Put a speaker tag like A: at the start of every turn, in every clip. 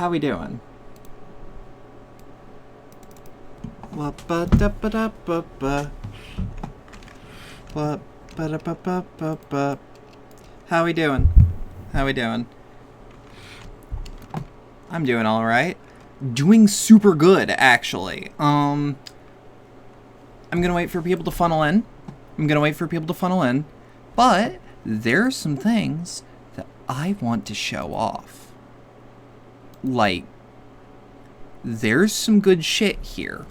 A: How we doing? How we doing? How we doing? I'm doing all right. Doing super good, actually. I'm gonna wait for people to funnel in. But there's some things that I want to show off. Like, there's some good shit here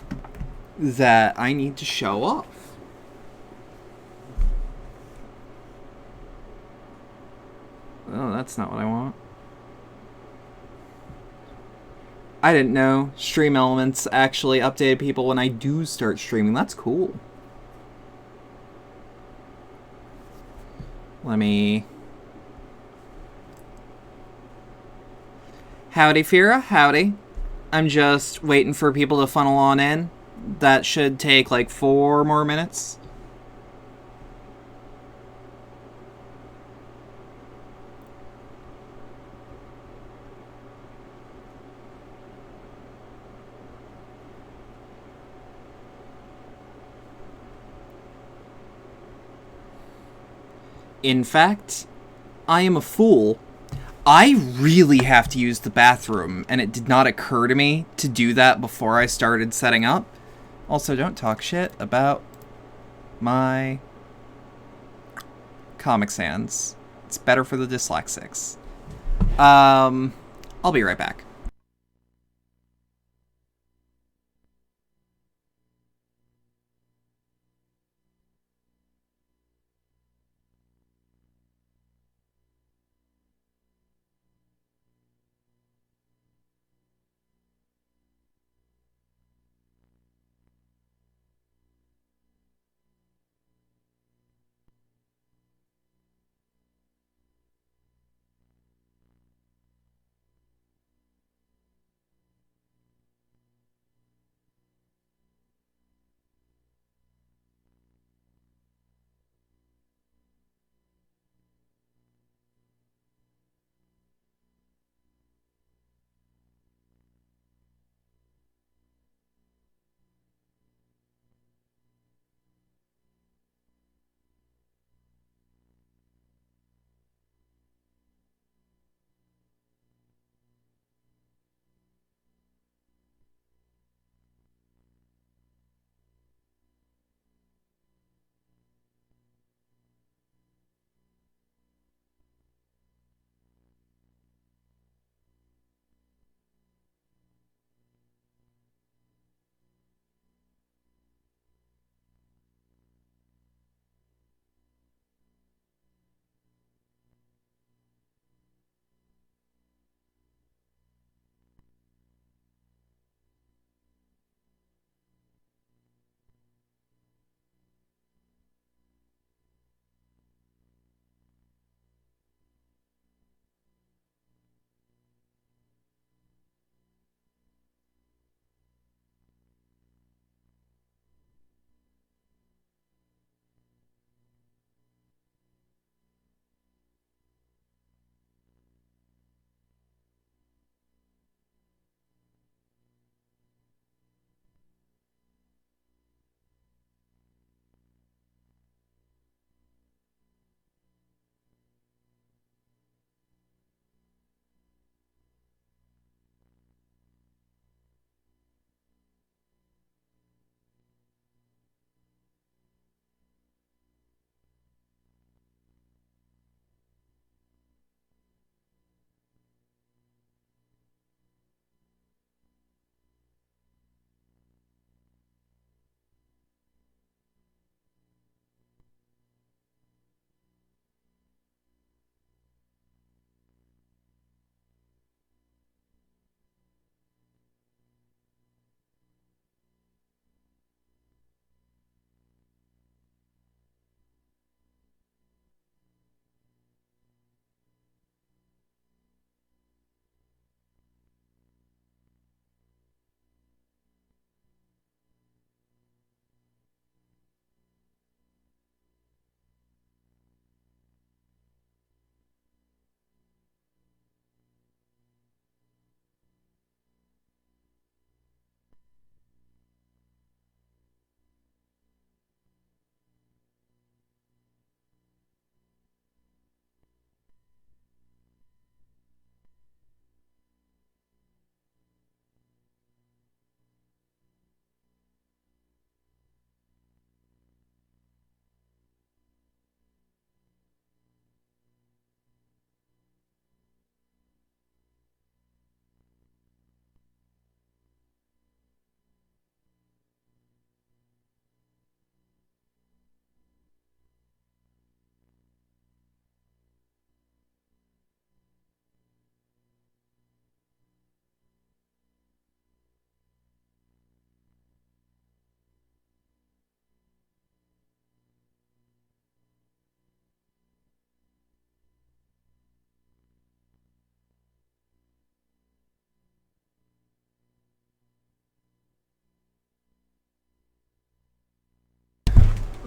A: that I need to show off. Oh, that's not what I want. I didn't know Stream Elements actually updated people when I do start streaming. That's cool. Let me... Howdy, Fira. Howdy. I'm just waiting for people to funnel on in. That should take like 4 more minutes. In fact, I am a fool. I really have to use the bathroom, and it did not occur to me to do that before I started setting up. Also, don't talk shit about my Comic Sans. It's better for the dyslexics. I'll be right back.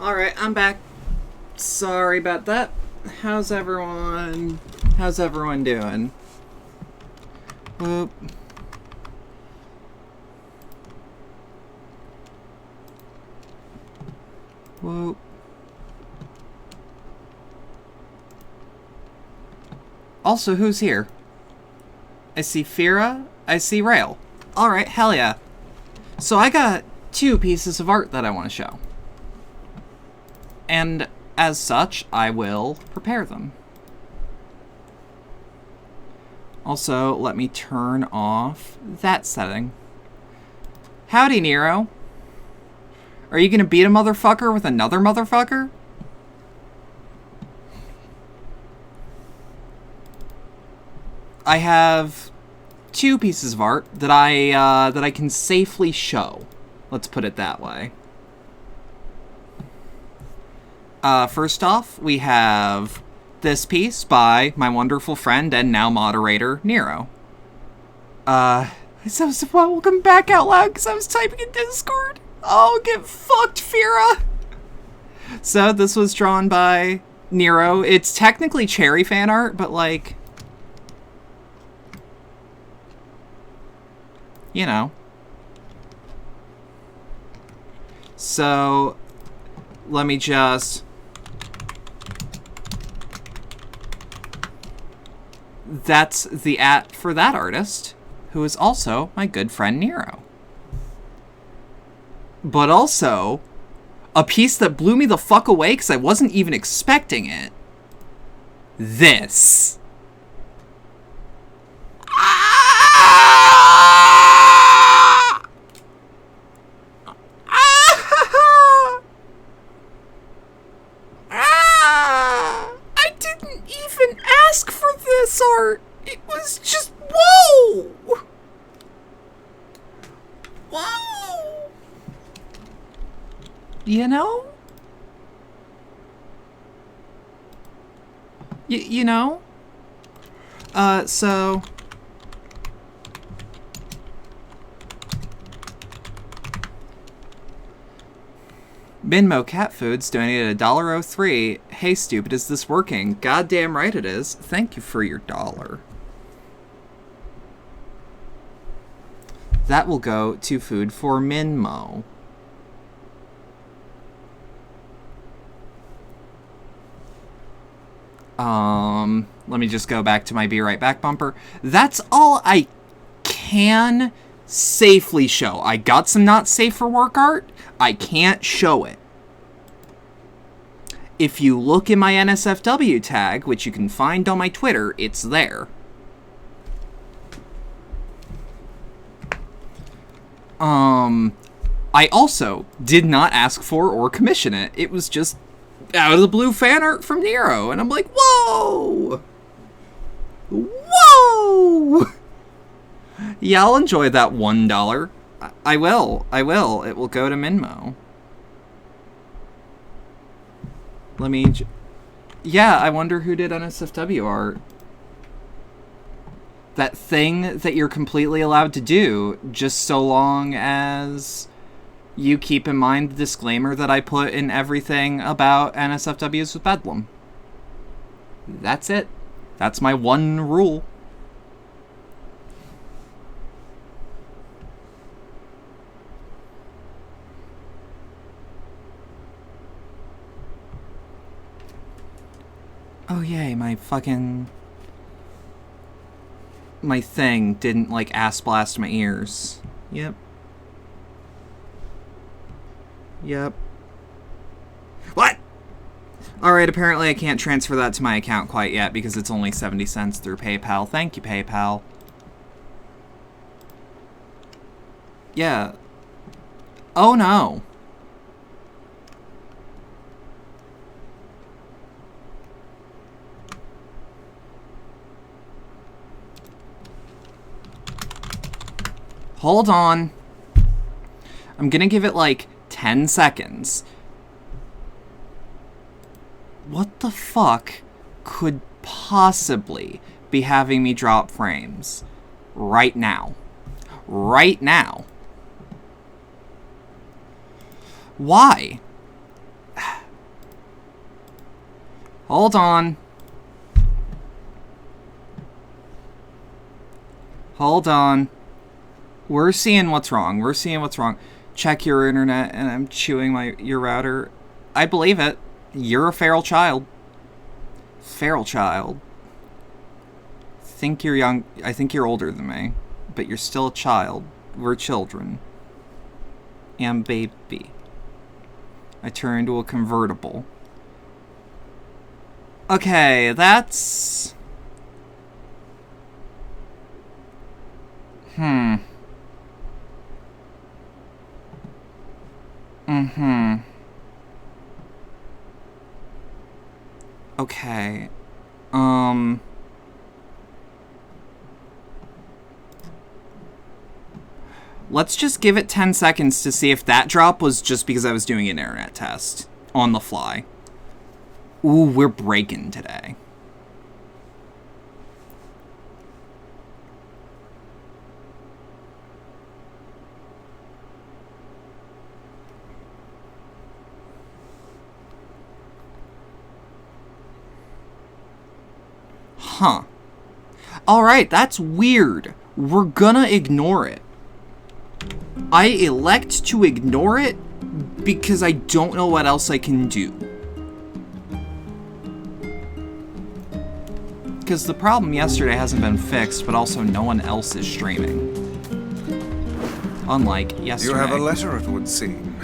A: Alright, I'm back. Sorry about that. How's everyone doing? Whoop. Whoop. Also, who's here? I see Fira, I see Rail. Alright, hell yeah. So I got 2 pieces of art that I want to show. And as such, I will prepare them. Also, let me turn off that setting. Howdy, Nero. Are you gonna beat a motherfucker with another motherfucker? I have 2 pieces of art that I can safely show. Let's put it that way. First off, we have this piece by my wonderful friend and now moderator, Nero. So welcome back out loud because I was typing in Discord. Oh, get fucked, Fira! So, this was drawn by Nero. It's technically cherry fan art, but like... you know. So, let me just... that's the @ for that artist, who is also my good friend Nero. But also, a piece that blew me the fuck away because I wasn't even expecting it. This. I didn't even ask for this art. It was just, whoa! Whoa! You know? You know? So... Minmo Cat Foods donated $1.03. Hey, stupid, is this working? Goddamn right it is. Thank you for your $1. That will go to food for Minmo. Let me just go back to my Be Right Back bumper. That's all I can safely show. I got some not safe for work art. I can't show it. If you look in my NSFW tag, which you can find on my Twitter, it's there. I also did not ask for or commission it. It was just out of the blue fan art from Nero, and I'm like, whoa! Whoa! Yeah, I'll enjoy that $1. I will. It will go to Minmo. Let me... yeah, I wonder who did NSFW art. That thing that you're completely allowed to do, just so long as you keep in mind the disclaimer that I put in everything about NSFWs with Bedlam. That's it. That's my one rule. Oh yay, my thing didn't, like, ass blast my ears. Yep. What? Alright, apparently I can't transfer that to my account quite yet because it's only 70 cents through PayPal. Thank you, PayPal. Yeah. Oh no. Hold on. I'm gonna give it like 10 seconds. What the fuck could possibly be having me drop frames right now? Right now. Why? Hold on. Hold on. We're seeing what's wrong. We're seeing what's wrong. Check your internet, and I'm chewing your router. I believe it. You're a feral child. Feral child. Think you're young. I think you're older than me, but you're still a child. We're children. And baby. I turn into a convertible. Okay, that's... Okay. Let's just give it 10 seconds to see if that drop was just because I was doing an internet test on the fly. Ooh, we're breaking today. Huh. Alright, that's weird. We're gonna ignore it. I elect to ignore it because I don't know what else I can do. Because the problem yesterday hasn't been fixed, but also no one else is streaming. Unlike yesterday.
B: You have a letter, it would seem.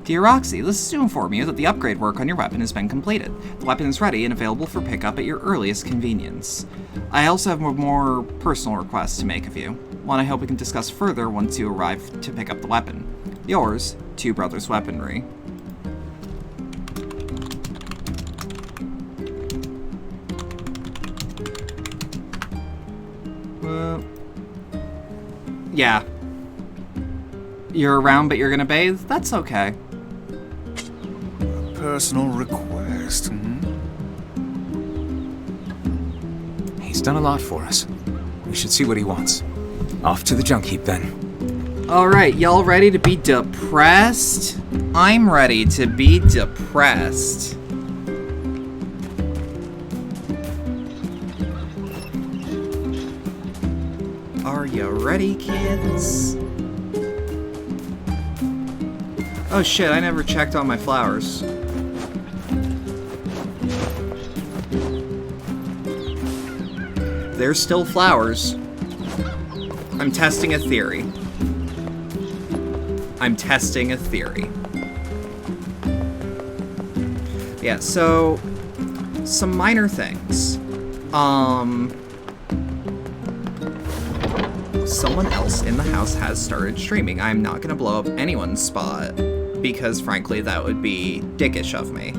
A: Dear Roxy, this is to inform you that the upgrade work on your weapon has been completed. The weapon is ready and available for pickup at your earliest convenience. I also have more personal requests to make of you. One I hope we can discuss further once you arrive to pick up the weapon. Yours, Two Brothers Weaponry. Yeah. You're around, but you're gonna bathe? That's okay.
B: Personal request,
C: He's done a lot for us. We should see what he wants. Off to the junk heap, then.
A: Alright, y'all ready to be depressed? I'm ready to be depressed. Are you ready, kids? Oh shit, I never checked on my flowers. There's still flowers. I'm testing a theory. I'm testing a theory. Yeah, so... some minor things. Someone else in the house has started streaming. I'm not gonna blow up anyone's spot, because frankly, that would be dickish of me.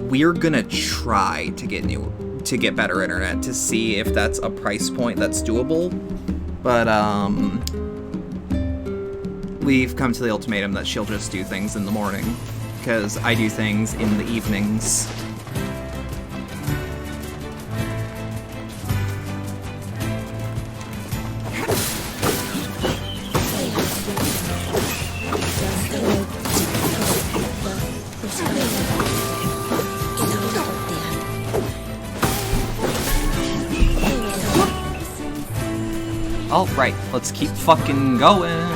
A: We're gonna try to get better internet to see if that's a price point that's doable. But, we've come to the ultimatum that she'll just do things in the morning, because I do things in the evenings. Alright, let's keep fucking going.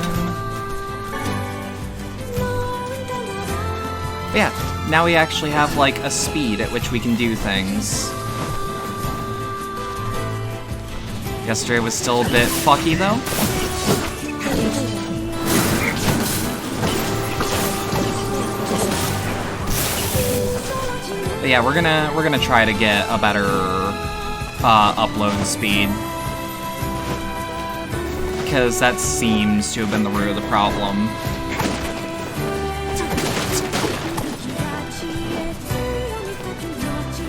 A: But yeah, now we actually have, like, a speed at which we can do things. Yesterday was still a bit fucky, though. But yeah, we're gonna try to get a better upload speed, because that seems to have been the root of the problem.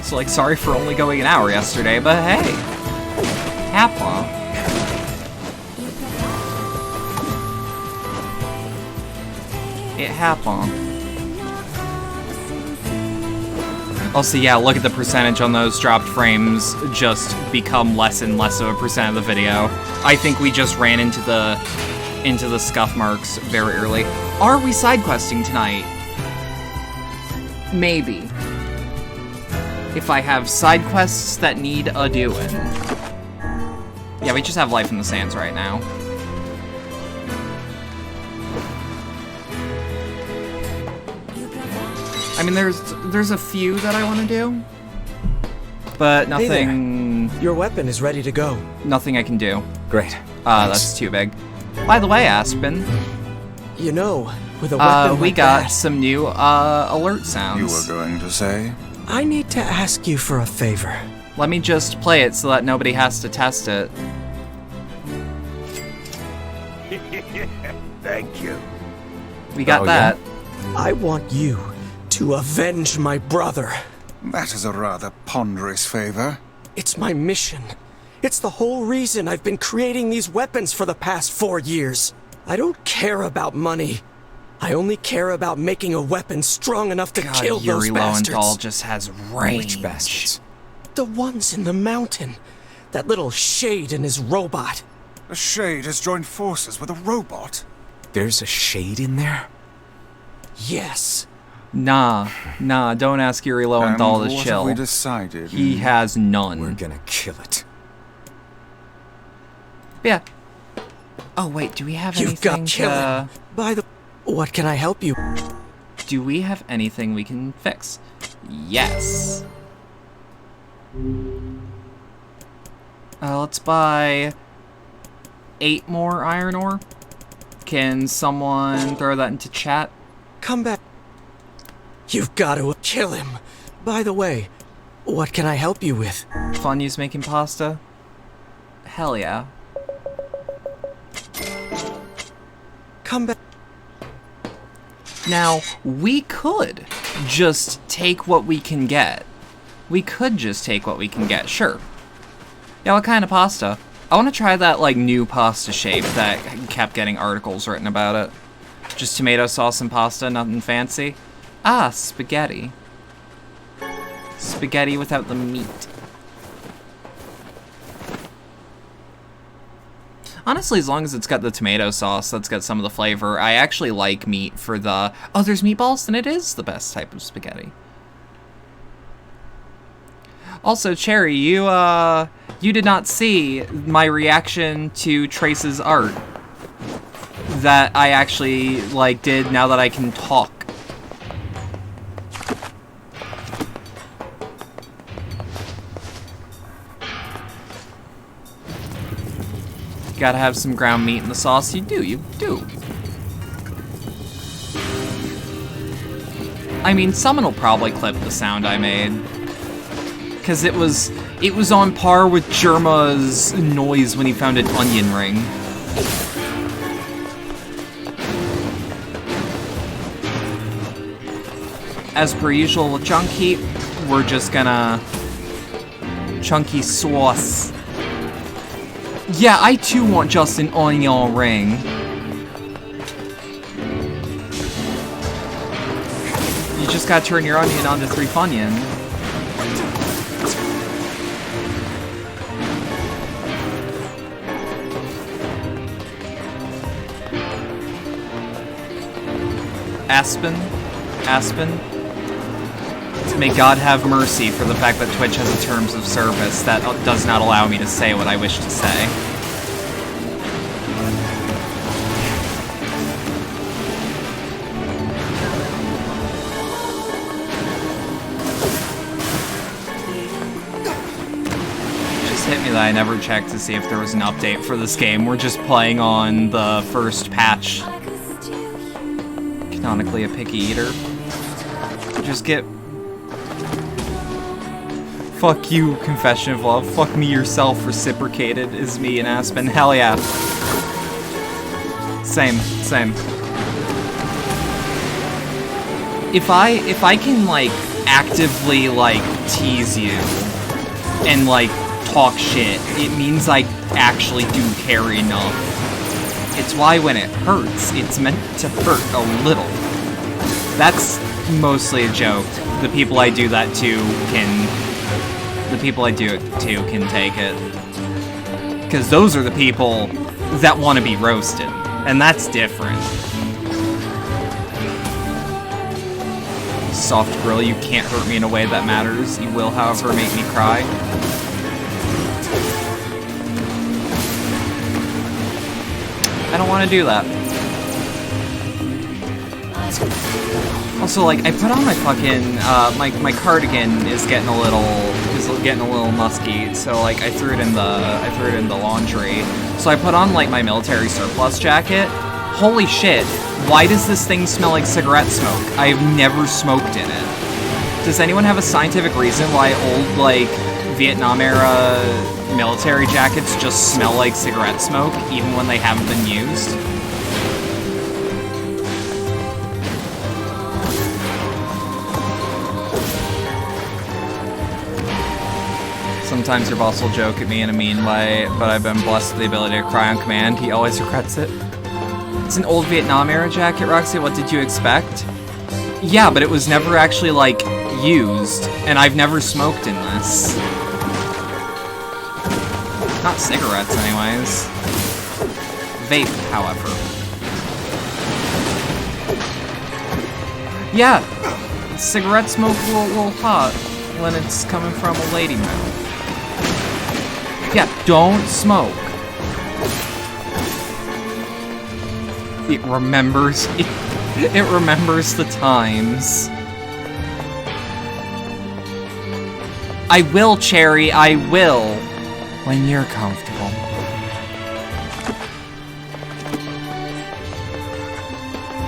A: So, like, sorry for only going an hour yesterday, but hey, Happa. It happened. Also, yeah, look at the percentage on those dropped frames just become less and less of a percent of the video. I think we just ran into the scuff marks very early. Are we side questing tonight? Maybe. If I have side quests that need a doing. Yeah, we just have Life in the Sands right now. I mean, there's a few that I want to do, but nothing.
D: Hey there. Your weapon is ready to go.
A: Nothing I can do.
C: Great.
A: That's too big. By the way, Aspen.
D: You know, with a weapon
A: we
D: like
A: got
D: that,
A: some new alert sounds.
B: You were going to say?
D: I need to ask you for a favor.
A: Let me just play it so that nobody has to test it.
B: Thank you.
A: We got
C: Oh,
A: that.
D: I want you to avenge my brother.
B: That is a rather ponderous favor.
D: It's my mission. It's the whole reason I've been creating these weapons for the past 4 years. I don't care about money. I only care about making a weapon strong enough to kill
A: Yuri
D: those bastards.
A: Lowenthal just has range.
C: Which bastards?
D: The ones in the mountain. That little shade and his robot.
B: The Shade has joined forces with a robot.
C: There's a shade in there?
D: Yes.
A: Nah, don't ask Yuri Lowenthal
B: And
A: to
B: what
A: chill.
B: have we decided?
A: He has none.
C: We're gonna kill it.
A: Yeah. Oh wait, do we have
D: You've
A: anything
D: got kill him. By the... What can I help you?
A: Do we have anything we can fix? Yes. Let's buy 8 more iron ore. Can someone throw that into chat?
D: Come back. You've got to kill him. By the way, what can I help you with?
A: Fun use making pasta? Hell yeah.
D: Come back.
A: Now, we could just take what we can get. We could just take what we can get, sure. Yeah, what kind of pasta? I want to try that, like, new pasta shape that kept getting articles written about it. Just tomato sauce and pasta, nothing fancy. Ah, spaghetti. Spaghetti without the meat. Honestly, as long as it's got the tomato sauce, that's got some of the flavor. I actually like meat for the... Oh, there's meatballs? Then it is the best type of spaghetti. Also, Cherry, you did not see my reaction to Trace's art. That I actually, like, did now that I can talk. Gotta have some ground meat in the sauce. You do. I mean, someone will probably clip the sound I made. Because it was on par with Jerma's noise when he found an onion ring. As per usual with junk heap, we're just gonna... Chunky sauce. Yeah, I too want just an onion ring. You just gotta turn your onion onto 3 Funyun. Aspen. May God have mercy for the fact that Twitch has a terms of service that does not allow me to say what I wish to say. Just hit me that I never checked to see if there was an update for this game. We're just playing on the first patch. Canonically a picky eater. Just get... Fuck you, Confession of Love. Fuck me yourself, reciprocated is me and Aspen. Hell yeah. Same. If I can, like, actively, like, tease you and, like, talk shit, it means I actually do care enough. It's why when it hurts, it's meant to hurt a little. That's mostly a joke. The people I do that to can take it. Because those are the people that want to be roasted. And that's different. soft grill. You can't hurt me in a way that matters. You will, however, make me cry. I don't want to do that. Also, like, I put on my fucking, my cardigan is getting a little musky, so, like, I threw it in the laundry. So I put on, like, my military surplus jacket. Holy shit, why does this thing smell like cigarette smoke? I have never smoked in it. Does anyone have a scientific reason why old, like, Vietnam-era military jackets just smell like cigarette smoke, even when they haven't been used? Sometimes your boss will joke at me in a mean way, but I've been blessed with the ability to cry on command. He always regrets it. It's an old Vietnam-era jacket, Roxy. What did you expect? Yeah, but it was never actually, like, used, and I've never smoked in this. Not cigarettes, anyways. Vape, however. Yeah, cigarette smoke a little hot when it's coming from a lady mouth. Yeah, don't smoke. It remembers the times. I will, Cherry, I will. When you're comfortable.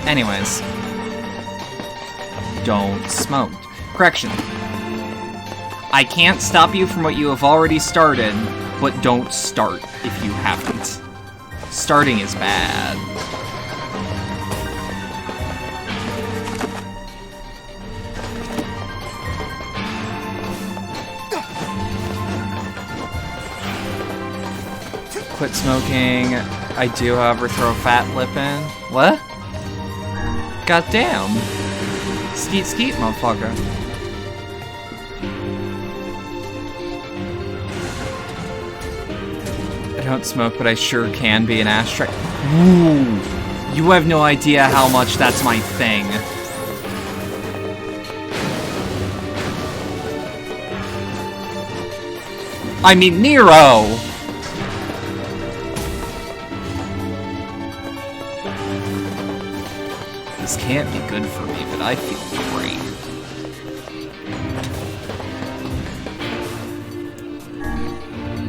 A: Anyways. Don't smoke. Correction. I can't stop you from what you have already started, but don't start if you haven't. Starting is bad. Quit smoking. I do, however, throw a fat lip in. What? Goddamn. Skeet skeet, motherfucker. I don't smoke, but I sure can be an ashtray. Ooh. You have no idea how much that's my thing. I mean, Nero! This can't be good for me, but I feel great.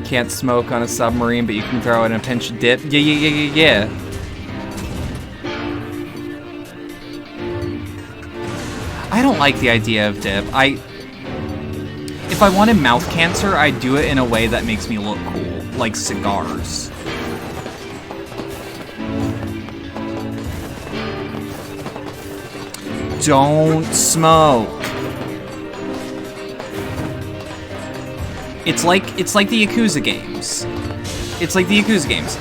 A: Can't smoke on a submarine, but you can throw it in a pinch of dip. Yeah. I don't like the idea of dip. If I wanted mouth cancer, I'd do it in a way that makes me look cool, like cigars. Don't smoke. It's like the Yakuza games. It's like the Yakuza games.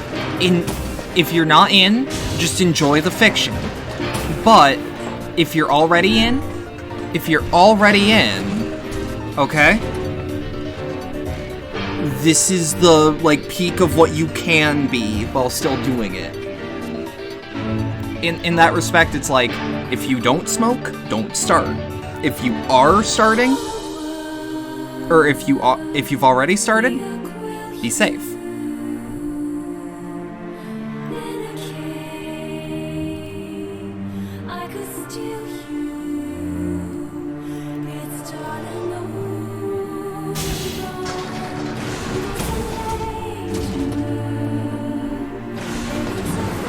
A: If you're not in, just enjoy the fiction. But if you're already in, okay? This is the, like, peak of what you can be while still doing it. In that respect, it's like, if you don't smoke, don't start. If you are starting, or if you've already started, be safe.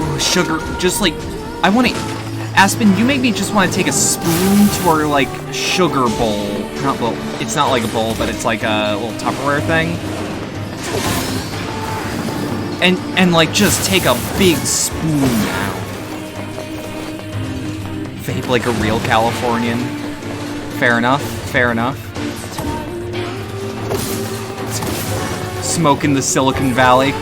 A: Ooh, sugar, just like, I want to... Aspen, you make me just want to take a spoon to our, like, sugar bowl. Not bowl. It's not like a bowl, but it's like a little Tupperware thing. And like, just take a big spoon out. Vape like a real Californian. Fair enough. Fair enough. Smoke in the Silicon Valley.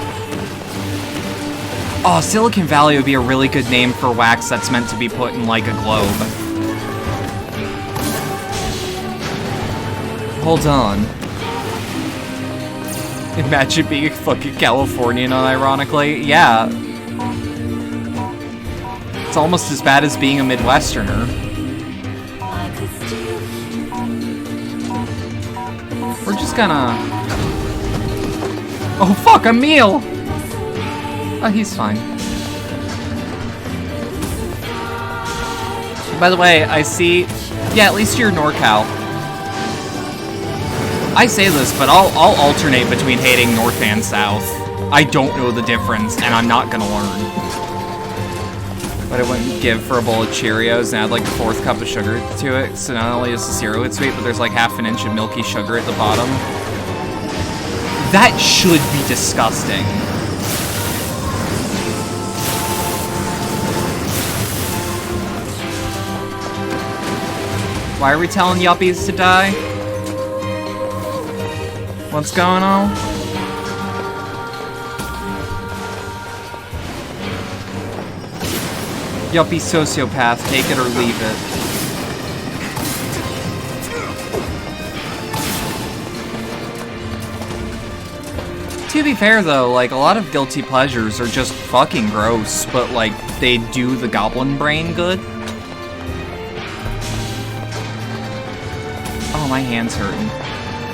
A: Oh, Silicon Valley would be a really good name for wax that's meant to be put in, like, a globe. Hold on. Imagine being a fucking Californian, unironically. Yeah. It's almost as bad as being a Midwesterner. just gonna... Oh fuck, a meal! Oh, he's fine. By the way, I see... Yeah, at least you're NorCal. I say this, but I'll alternate between hating North and South. I don't know the difference, and I'm not gonna learn. But I wouldn't give for a bowl of Cheerios and add like a 4th cup of sugar to it. So not only is the cereal sweet, but there's like half an inch of milky sugar at the bottom. That should be disgusting. Why are we telling yuppies to die? What's going on? Yuppie sociopath, take it or leave it. To be fair though, like, a lot of guilty pleasures are just fucking gross, but like, they do the goblin brain good. Oh, my hand's hurting.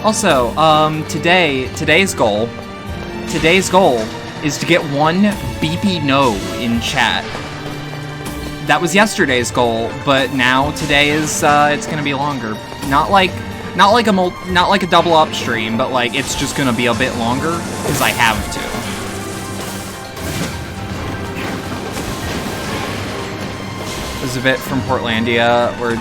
A: Also, today's goal is to get 1 beepy no in chat. That was yesterday's goal, but now today is it's gonna be longer. Not like a double up stream, but like it's just gonna be a bit longer because I have to. There's a bit from Portlandia where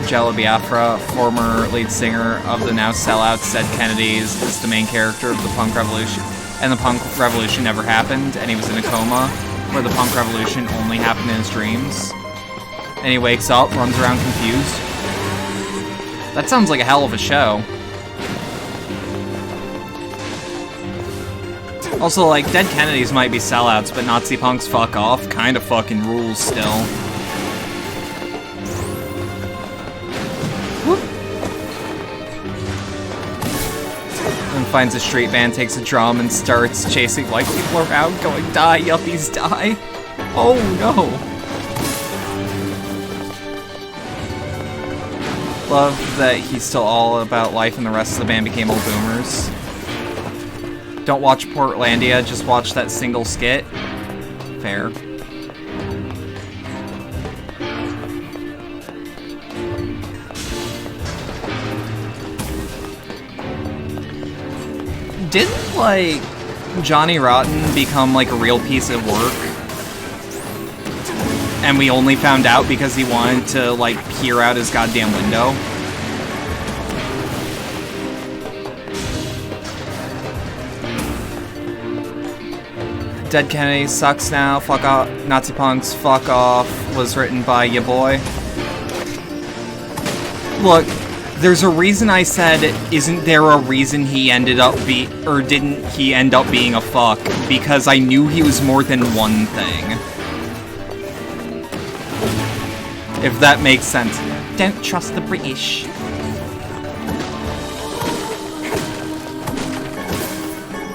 A: Jello Biafra, former lead singer of the now sellouts Dead Kennedys, is the main character of the punk revolution, and the punk revolution never happened, and he was in a coma, where the punk revolution only happened in his dreams. And he wakes up, runs around confused. That sounds like a hell of a show. Also, like, Dead Kennedys might be sellouts, but Nazi punks fuck off kinda fucking rules still. Whoop. And finds a street band, takes a drum, and starts chasing white people around, going, die, yuppies, die. Oh no. Love that he's still all about life and the rest of the band became old boomers. Don't watch Portlandia, just watch that single skit. Fair. Didn't, like, Johnny Rotten become, like, a real piece of work? And we only found out because he wanted to, like, peer out his goddamn window? Dead Kennedy sucks now, fuck off, Nazi punks, fuck off, was written by ya boy. Look, there's a reason I said, isn't there a reason he ended up didn't he end up being a fuck? Because I knew he was more than one thing. If that makes sense. Don't trust the British.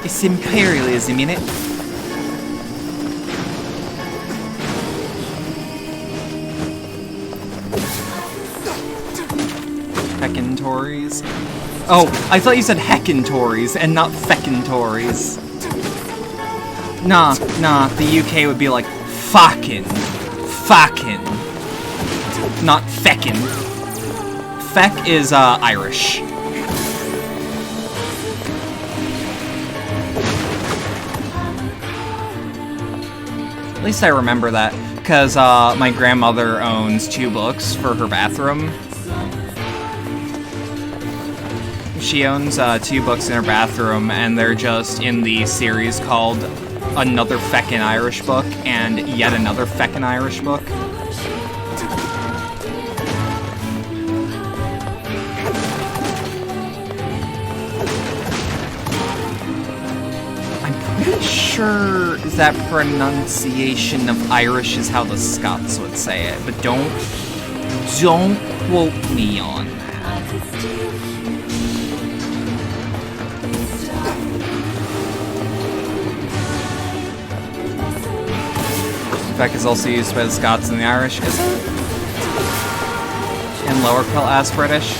A: It's imperialism, innit? Heckin' Tories. Oh, I thought you said heckin' Tories and not feckin' Tories. Nah, the UK would be like fucking. Not feckin'. Feck is Irish. At least I remember that, because my grandmother owns 2 books for her bathroom. She owns 2 books in her bathroom, and they're just in the series called Another Feckin' Irish Book and Yet Another Feckin' Irish Book. I'm pretty sure that pronunciation of Irish is how the Scots would say it, but don't quote me on that. Feck is also used by the Scots and the Irish, is it? And lower class British?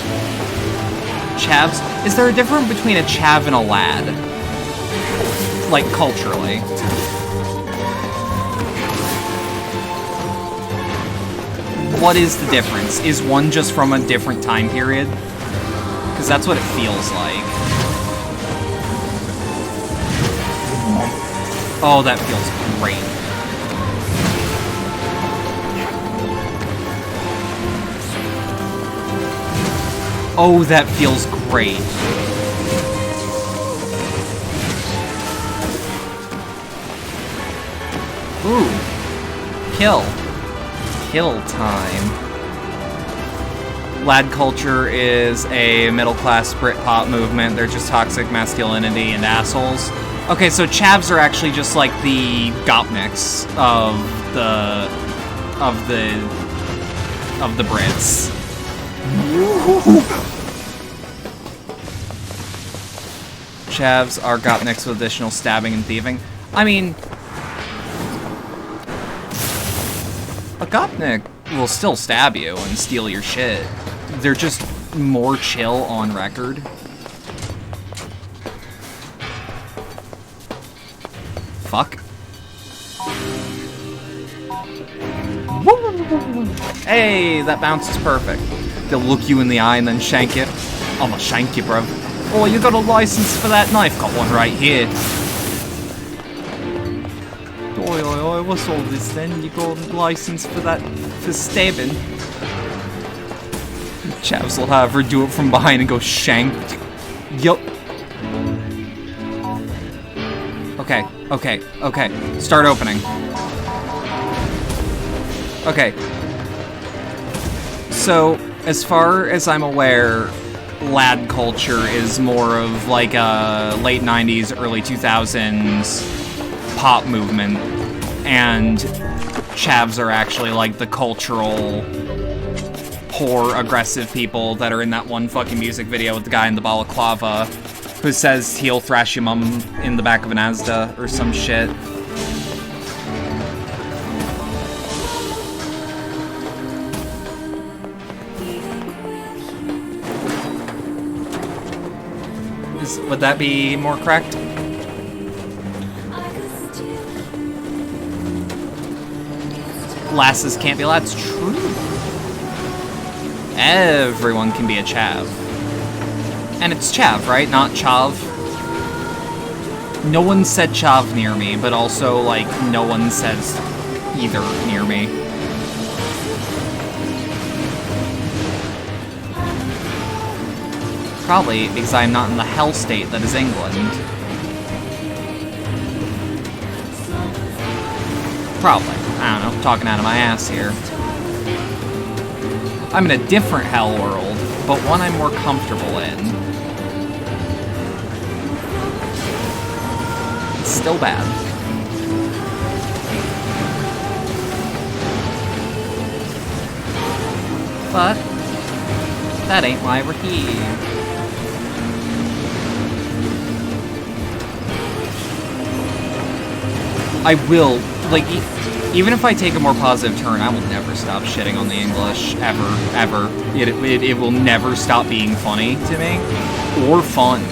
A: chavs. Is there a difference between a chav and a lad? Like, culturally. What is the difference? Is one just from a different time period? Because that's what it feels like. Oh, that feels great. Oh, that feels great. Ooh. Kill. Kill time. Lad culture is a middle-class Britpop movement. They're just toxic masculinity and assholes. Okay, so chavs are actually just like the gopniks of the Brits. Chavs are gopniks with additional stabbing and thieving. I mean, a gopnik will still stab you and steal your shit. They're just more chill on record. Fuck. Hey, that bounce is perfect. They'll look you in the eye and then shank you. I'ma shank you, bro. Oh, you got a license for that knife? Got one right here. Oi, oi, oi, what's all this then? You got a license for that, for stabbing? Chavs will have her do it from behind and go shanked. Yup. Okay, okay, okay. Start opening. Okay. So, as far as I'm aware, lad culture is more of like a late 90s, early 2000s pop movement, and chavs are actually like the cultural, poor, aggressive people that are in that one fucking music video with the guy in the balaclava who says he'll thrash your mum in the back of an Asda or some shit. Would that be more correct? Lasses can't be lads. True. Everyone can be a chav. And it's chav, right? Not chav. No one said chav near me, but also, like, no one says either near me. Probably because I'm not in the hell state that is England. Probably. I don't know, talking out of my ass here. I'm in a different hell world, but one I'm more comfortable in. It's still bad. But that ain't why we're here. I will, like, even if I take a more positive turn, I will never stop shitting on the English, ever, ever. It will never stop being funny to me, or fun.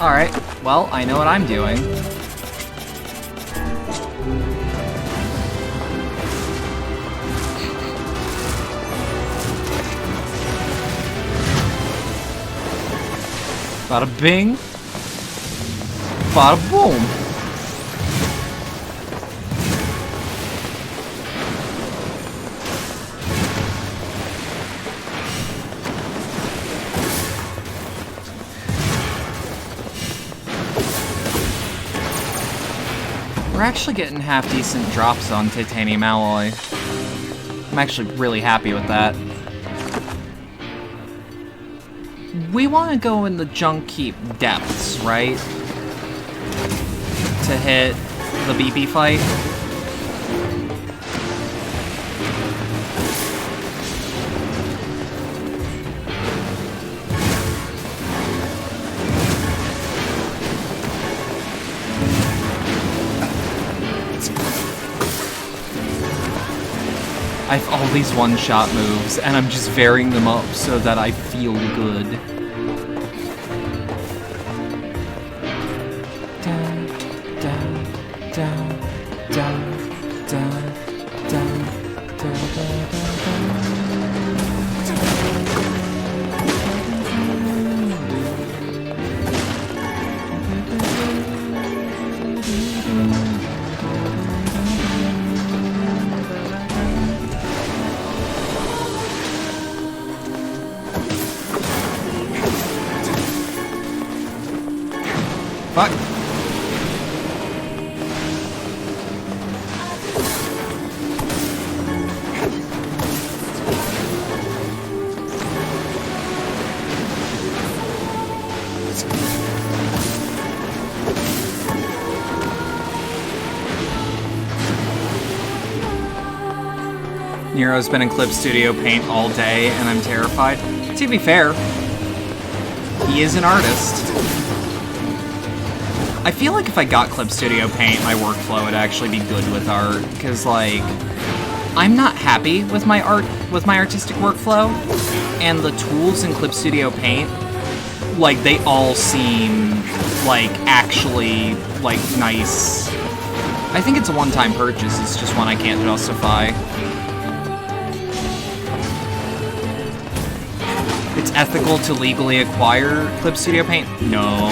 A: Alright, well, I know what I'm doing. Bada bing. Bada boom. We're actually getting half-decent drops on titanium alloy. I'm actually really happy with that. We want to go in the junk heap depths, right? To hit the BP fight. I have all these one-shot moves, and I'm just varying them up so that I feel good. Down, down, down, down, down, down, down, down. Fuck. Nero's been in Clip Studio Paint all day, and I'm terrified. To be fair, he is an artist. I feel like if I got Clip Studio Paint, my workflow would actually be good with art, because, like, I'm not happy with my artistic workflow, and the tools in Clip Studio Paint, like, they all seem, like, actually, like, nice. I think it's a one-time purchase, it's just one I can't justify. It's ethical to legally acquire Clip Studio Paint? No.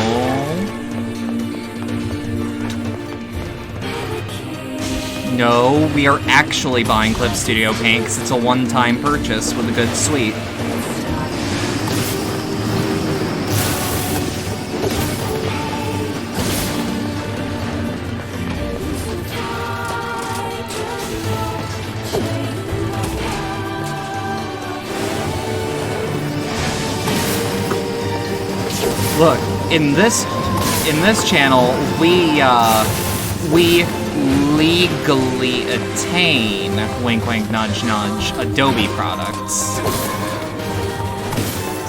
A: No, we are actually buying Clip Studio Paint because it's a one-time purchase with a good suite. Look, in this channel, we legally attain, wink wink nudge nudge, Adobe products.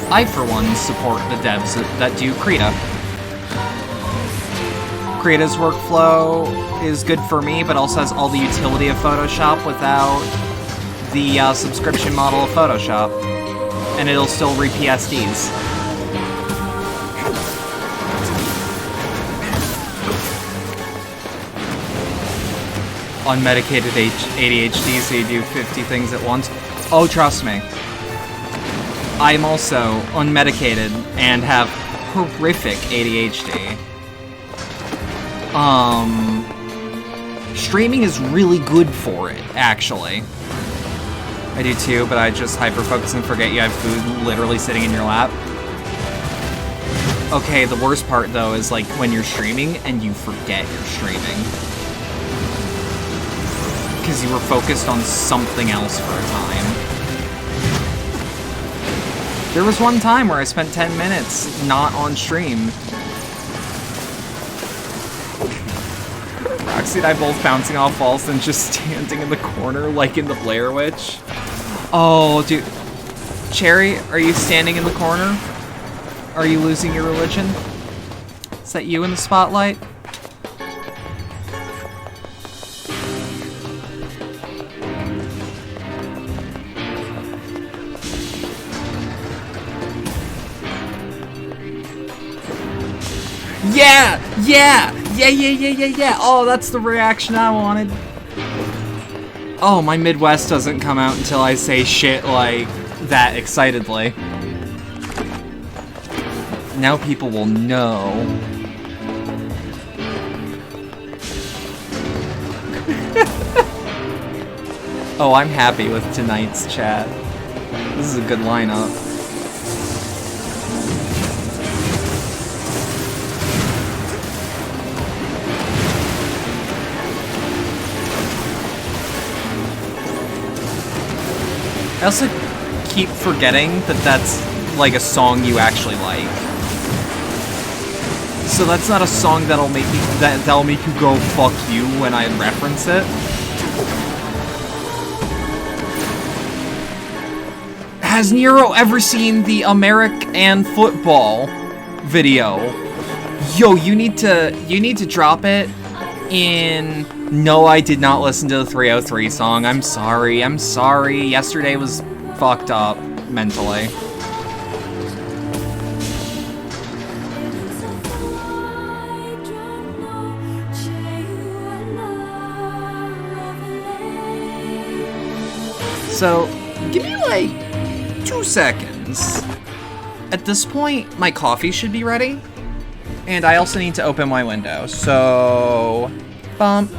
A: I, for one, support the devs that do Krita. Krita's workflow is good for me, but also has all the utility of Photoshop without the subscription model of Photoshop. And it'll still read PSDs. Unmedicated ADHD, so you do 50 things at once. Oh, trust me. I'm also unmedicated and have horrific ADHD. Streaming is really good for it, actually. I do too, but I just hyper-focus and forget you have food literally sitting in your lap. Okay, the worst part, though, is like when you're streaming and you forget you're streaming. Because you were focused on something else for a time. There was one time where I spent 10 minutes not on stream. Roxy and I both bouncing off walls and just standing in the corner like in the Blair Witch. Oh, dude. Cherry, are you standing in the corner? Are you losing your religion? Is that you in the spotlight? Yeah! Yeah! Yeah! Oh, that's the reaction I wanted. Oh, my Midwest doesn't come out until I say shit like that excitedly. Now people will know. Oh, I'm happy with tonight's chat. This is a good lineup. I also keep forgetting that that's like a song you actually like. So that's not a song that'll make you go fuck you when I reference it. Has Nero ever seen the American football video? Yo, you need to drop it in. No, I did not listen to the 303 song. I'm sorry. Yesterday was fucked up mentally. So, give me like 2 seconds. At this point, my coffee should be ready. And I also need to open my window. So, bump.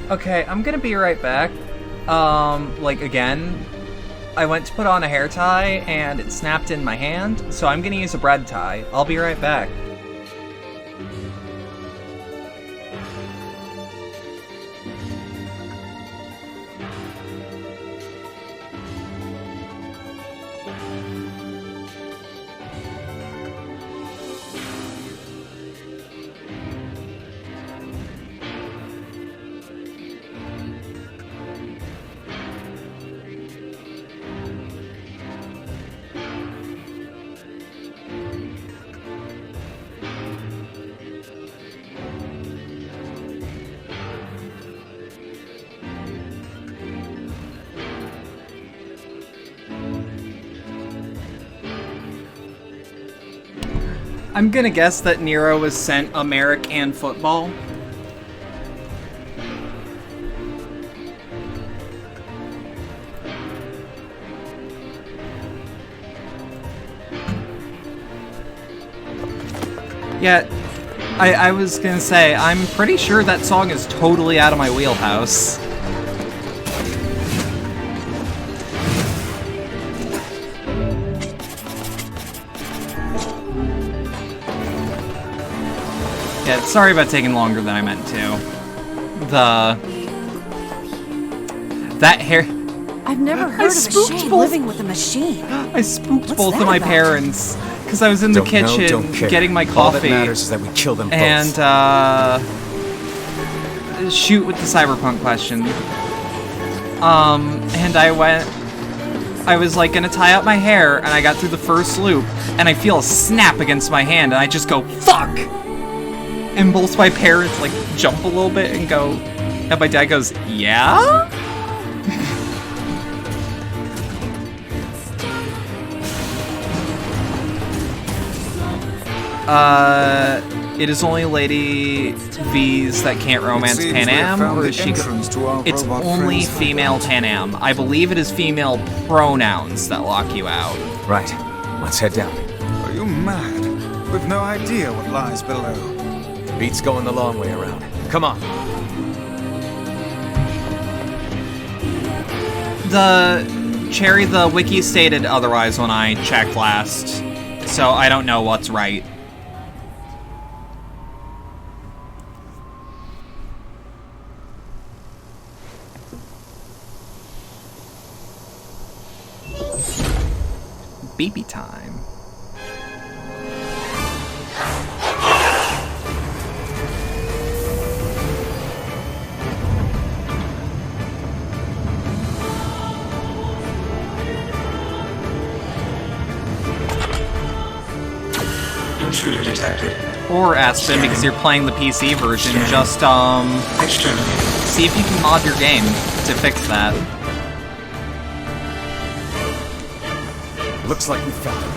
A: Okay, I'm gonna be right back. Like again, I went to put on a hair tie and it snapped in my hand, so I'm gonna use a bread tie. I'll be right back. I'm gonna guess that Nero was sent American football. Yeah, I was gonna say, I'm pretty sure that song is totally out of my wheelhouse. Yeah, sorry about taking longer than I meant to. That hair...
E: I've never heard of a
A: spooked
E: shade
A: both-
E: living with a machine.
A: I spooked
E: What's
A: both
E: that
A: of my
E: about?
A: parents because I was in the
C: Don't know,
A: kitchen
C: don't care.
A: getting my
C: All that
A: coffee
C: matters is that we kill them both.
A: and shoot with the cyberpunk question. And I was like gonna tie up my hair, and I got through the first loop, and I feel a snap against my hand, and I just go fuck. And both my parents like jump a little bit and go, and my dad goes, yeah. It is only Lady V's that can't romance
B: seems
A: Pan
B: we have
A: Am,
B: found
A: or
B: the
A: is she?
B: entrance to our
A: It's
B: robot
A: only
B: friends'
A: female
B: hideout.
A: Pan Am. I believe it is female pronouns that lock you out.
C: Right. Let's head down.
B: Are you mad? We've no idea what lies below.
C: Beats going the long way around. Come on.
A: The wiki stated otherwise when I checked last, so I don't know what's right. Beepy time.
F: Intruder detected.
A: Or Aspen, because you're playing the PC version, just
F: Externally.
A: see if you can mod your game to fix that.
C: Looks like we found it.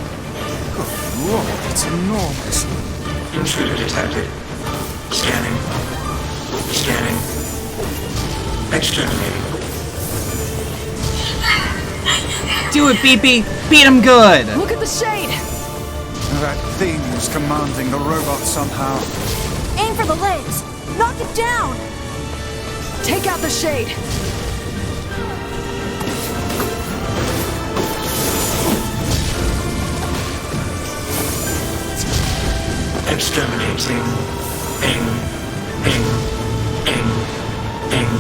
B: Good lord, it's enormous.
F: Intruder detected. Scanning. Scanning. Exterminating.
A: Do it, Beepy! Beat him good!
E: Look at the shade!
B: That thing is commanding the robot somehow.
E: Aim for the legs! Knock it down! Take out the shade!
F: Exterminating. Ing. Ing. Ing. Ing.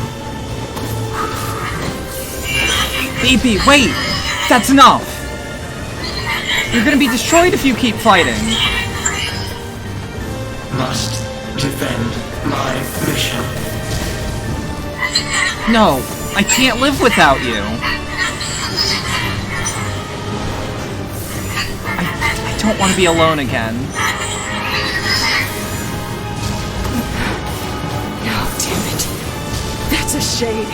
A: Beepy, wait! That's enough! You're gonna be destroyed if you keep fighting.
F: Must defend my mission.
A: No, I can't live without you. I don't want to be alone again.
E: Oh, damn it. That's a shade!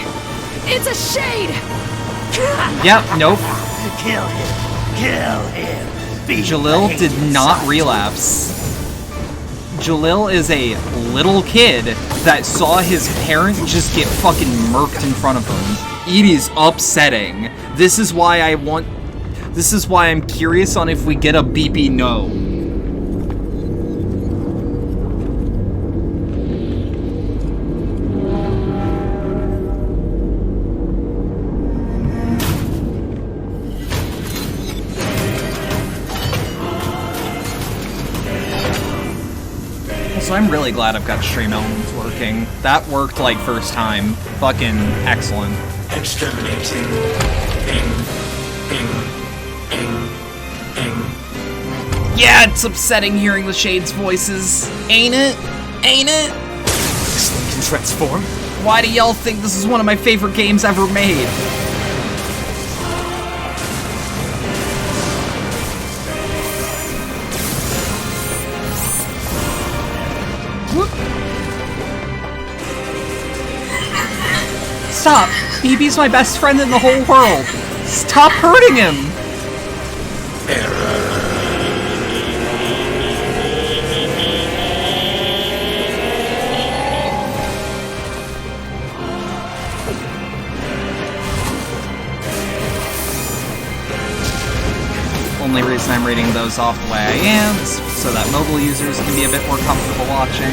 E: It's a shade!
A: Yep, nope.
G: Kill him! Kill him! Be
A: Jalil
G: the
A: did
G: hateful
A: not
G: sight.
A: relapse. Jalil is a little kid that saw his parent just get fucking murked in front of him. It is upsetting. This is why I'm curious on if we get a beepy no. So I'm really glad I've got stream elements working. That worked like first time. Fucking excellent.
F: Exterminating. Ing. Ing. Ing. Ing.
A: Yeah, it's upsetting hearing the Shade's voices. Ain't it? Ain't it?
C: This thing can transform?
A: Why do y'all think this is one of my favorite games ever made? Whoop. Stop! BB's my best friend in the whole world! Stop hurting him! Only reason I'm reading those off the way I am is so that mobile users can be a bit more comfortable watching.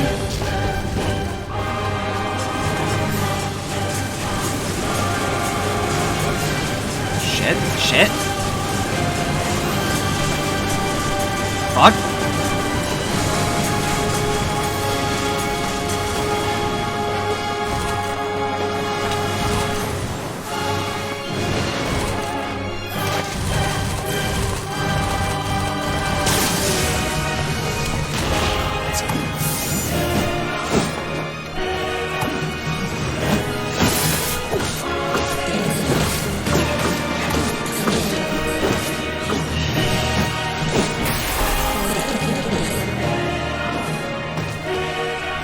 A: Shit, shit. Fuck.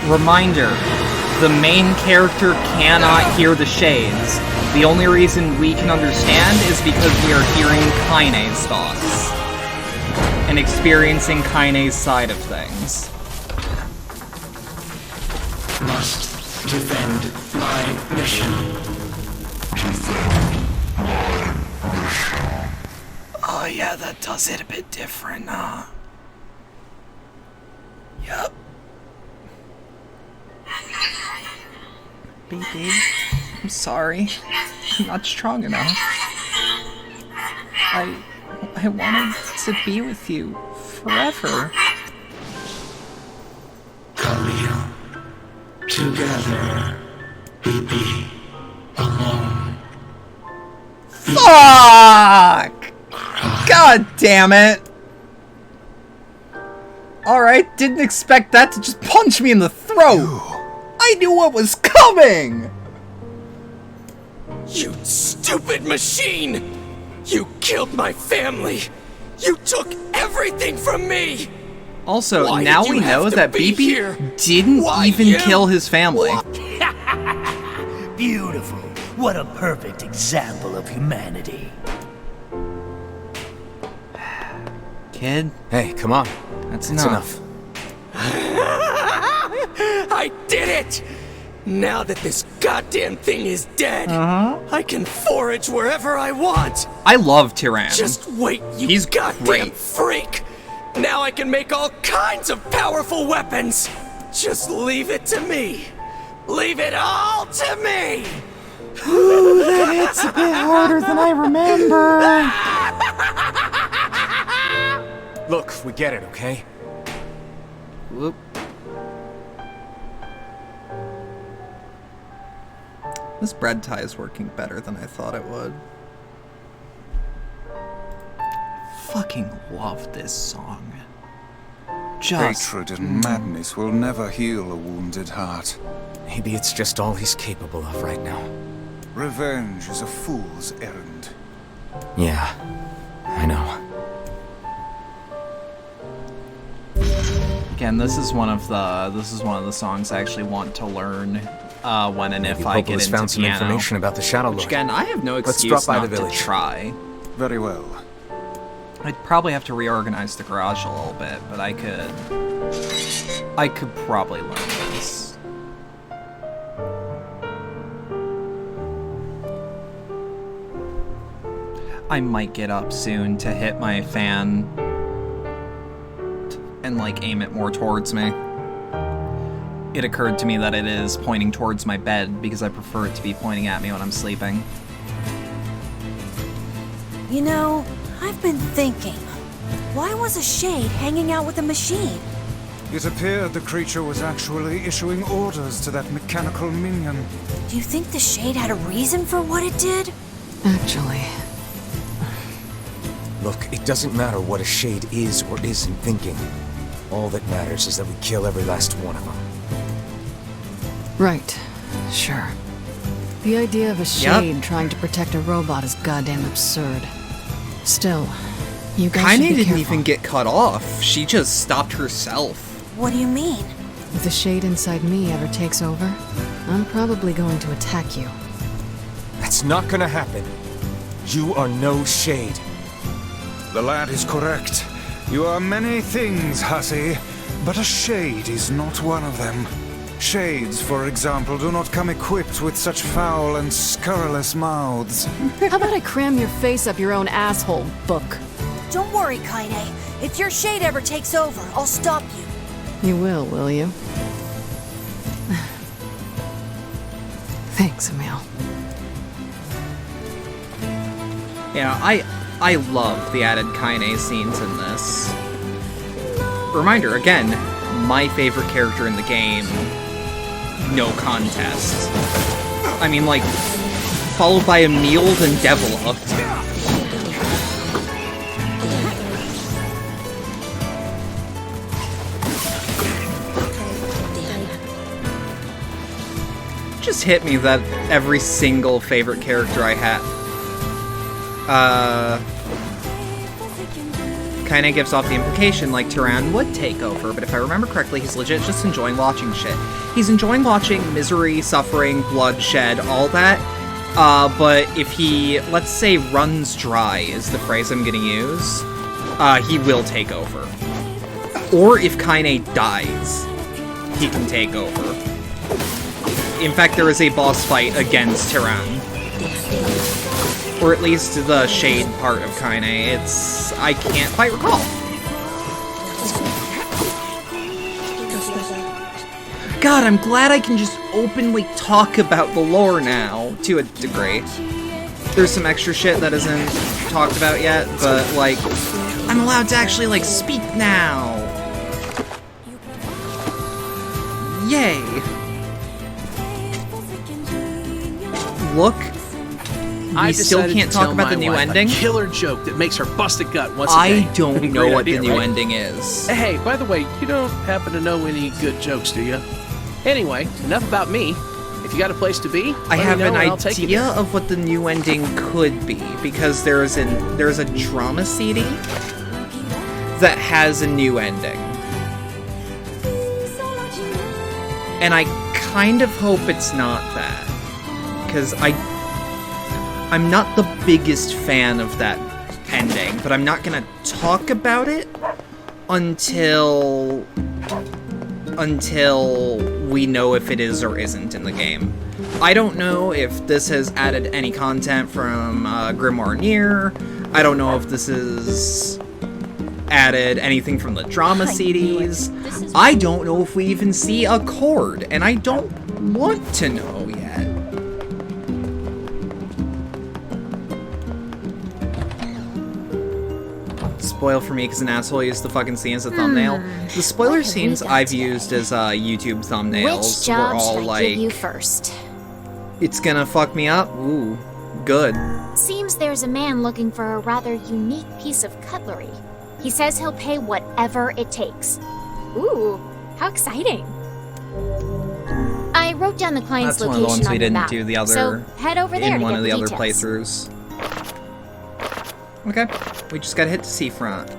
A: Reminder, the main character cannot hear the shades. The only reason we can understand is because we are hearing Kaine's thoughts and experiencing Kaine's side of things.
F: Must defend my mission.
A: Oh yeah, that does it a bit different, huh? Yep. Baby, I'm sorry. I'm not strong enough. I wanted to be with you forever.
F: Khalil. Together. BB. Alone.
A: Fuck! God damn it! Alright, didn't expect that to just punch me in the throat! I knew what was coming!
D: You stupid machine! You killed my family! You took everything from me!
A: Also,
D: Why
A: now
D: did you
A: we know
D: have to
A: that
D: be
A: BB
D: here?
A: didn't
D: Why
A: even
D: you?
A: kill his family.
G: Beautiful. What a perfect example of humanity.
A: Kid,
C: Hey, come on.
A: that's
C: It's
A: enough.
C: enough.
D: I did it! Now that this goddamn thing is dead, I can forage wherever I want!
A: I love Tyrann.
D: Just wait, you
A: He's
D: goddamn
A: great.
D: freak! Now I can make all kinds of powerful weapons! Just leave it to me! Leave it all to me!
A: It's a bit harder than I remember.
C: Look, we get it, okay?
A: Whoop. This bread tie is working better than I thought it would. Fucking love this song. Just
B: Hatred and madness will never heal a wounded heart.
C: Maybe it's just all he's capable of right now.
B: Revenge is a fool's errand.
C: Yeah, I know.
A: Again, this is one of the songs I actually want to learn when and if I get
C: Popo's
A: into
C: found some
A: piano.
C: information about the Shadow
A: Which
C: Lord.
A: again, I have no
C: Let's
A: excuse
C: drop by
A: not
C: the
A: to
C: village.
A: try.
B: Very well.
A: I'd probably have to reorganize the garage a little bit, but I could probably learn this. I might get up soon to hit my fan and like aim it more towards me. It occurred to me that it is pointing towards my bed because I prefer it to be pointing at me when I'm sleeping.
E: You know, I've been thinking. Why was a shade hanging out with a machine?
B: It appeared the creature was actually issuing orders to that mechanical minion.
E: Do you think the shade had a reason for what it did?
H: Actually,
C: Look, it doesn't matter what a shade is or isn't thinking. All that matters is that we kill every last one of them.
H: right. Sure. The idea of a shade trying to protect a robot is goddamn absurd. Still, you guys should
A: Kaine
H: be
A: didn't
H: careful.
A: even get cut off. She just stopped herself.
E: What do you mean?
H: If the shade inside me ever takes over, I'm probably going to attack you.
C: That's not gonna happen. You are no shade.
B: The lad is correct. You are many things, hussy, but a shade is not one of them. Shades, for example, do not come equipped with such foul and scurrilous mouths.
H: How about I cram your face up your own asshole, book?
E: Don't worry, Kaine. If your shade ever takes over, I'll stop you.
H: You will you? Thanks, Emil.
A: Yeah, I love the added Kaine scenes in this. Reminder, again, my favorite character in the game. No contest. I mean, like, followed by Emil, then Devila. Just hit me that every single favorite character I had. kinda gives off the implication like Tyran would take over, but if I remember correctly, he's legit just enjoying watching shit. He's enjoying watching misery, suffering, bloodshed, all that. But if he, let's say, runs dry is the phrase I'm gonna use, he will take over. Or if Kaine dies, he can take over. In fact, there is a boss fight against Tyran. Or at least the shade part of Kaine. I can't quite recall. God, I'm glad I can just openly talk about the lore now, to a degree. There's some extra shit that isn't talked about yet, but, like, I'm allowed to actually, like, speak now. Yay. Look, we still can't talk about the new ending.
I: A killer joke that makes her bust a gut once a day.
A: I don't know what the new ending is.
I: Hey, by the way, you don't happen to know any good jokes, do you? Anyway, enough about me. If you got a place to be,
A: I have an
I: idea
A: of what the new ending could be, because there's a drama CD that has a new ending. And I kind of hope it's not that, because I'm not the biggest fan of that ending, but I'm not gonna talk about it until we know if it is or isn't in the game. I don't know if this has added any content from Grimoire Nier. I don't know if this has added anything from the drama CDs. I don't know if we even see a chord, and I don't want to know yet. Spoil for me because an asshole used the fucking scene as a thumbnail. The spoiler scenes I've used as YouTube thumbnails were all like,
J: give you first?
A: It's gonna fuck me up? Ooh, good.
J: Seems there's a man looking for a rather unique piece of cutlery. He says he'll pay whatever it takes. Ooh, how exciting. I wrote down the client's
A: That's one of the
J: location
A: ones we
J: on the
A: didn't
J: map,
A: do the other
J: so head over there
A: in
J: to
A: one
J: get
A: of the other
J: details.
A: playthroughs. Okay, we just gotta head to seafront.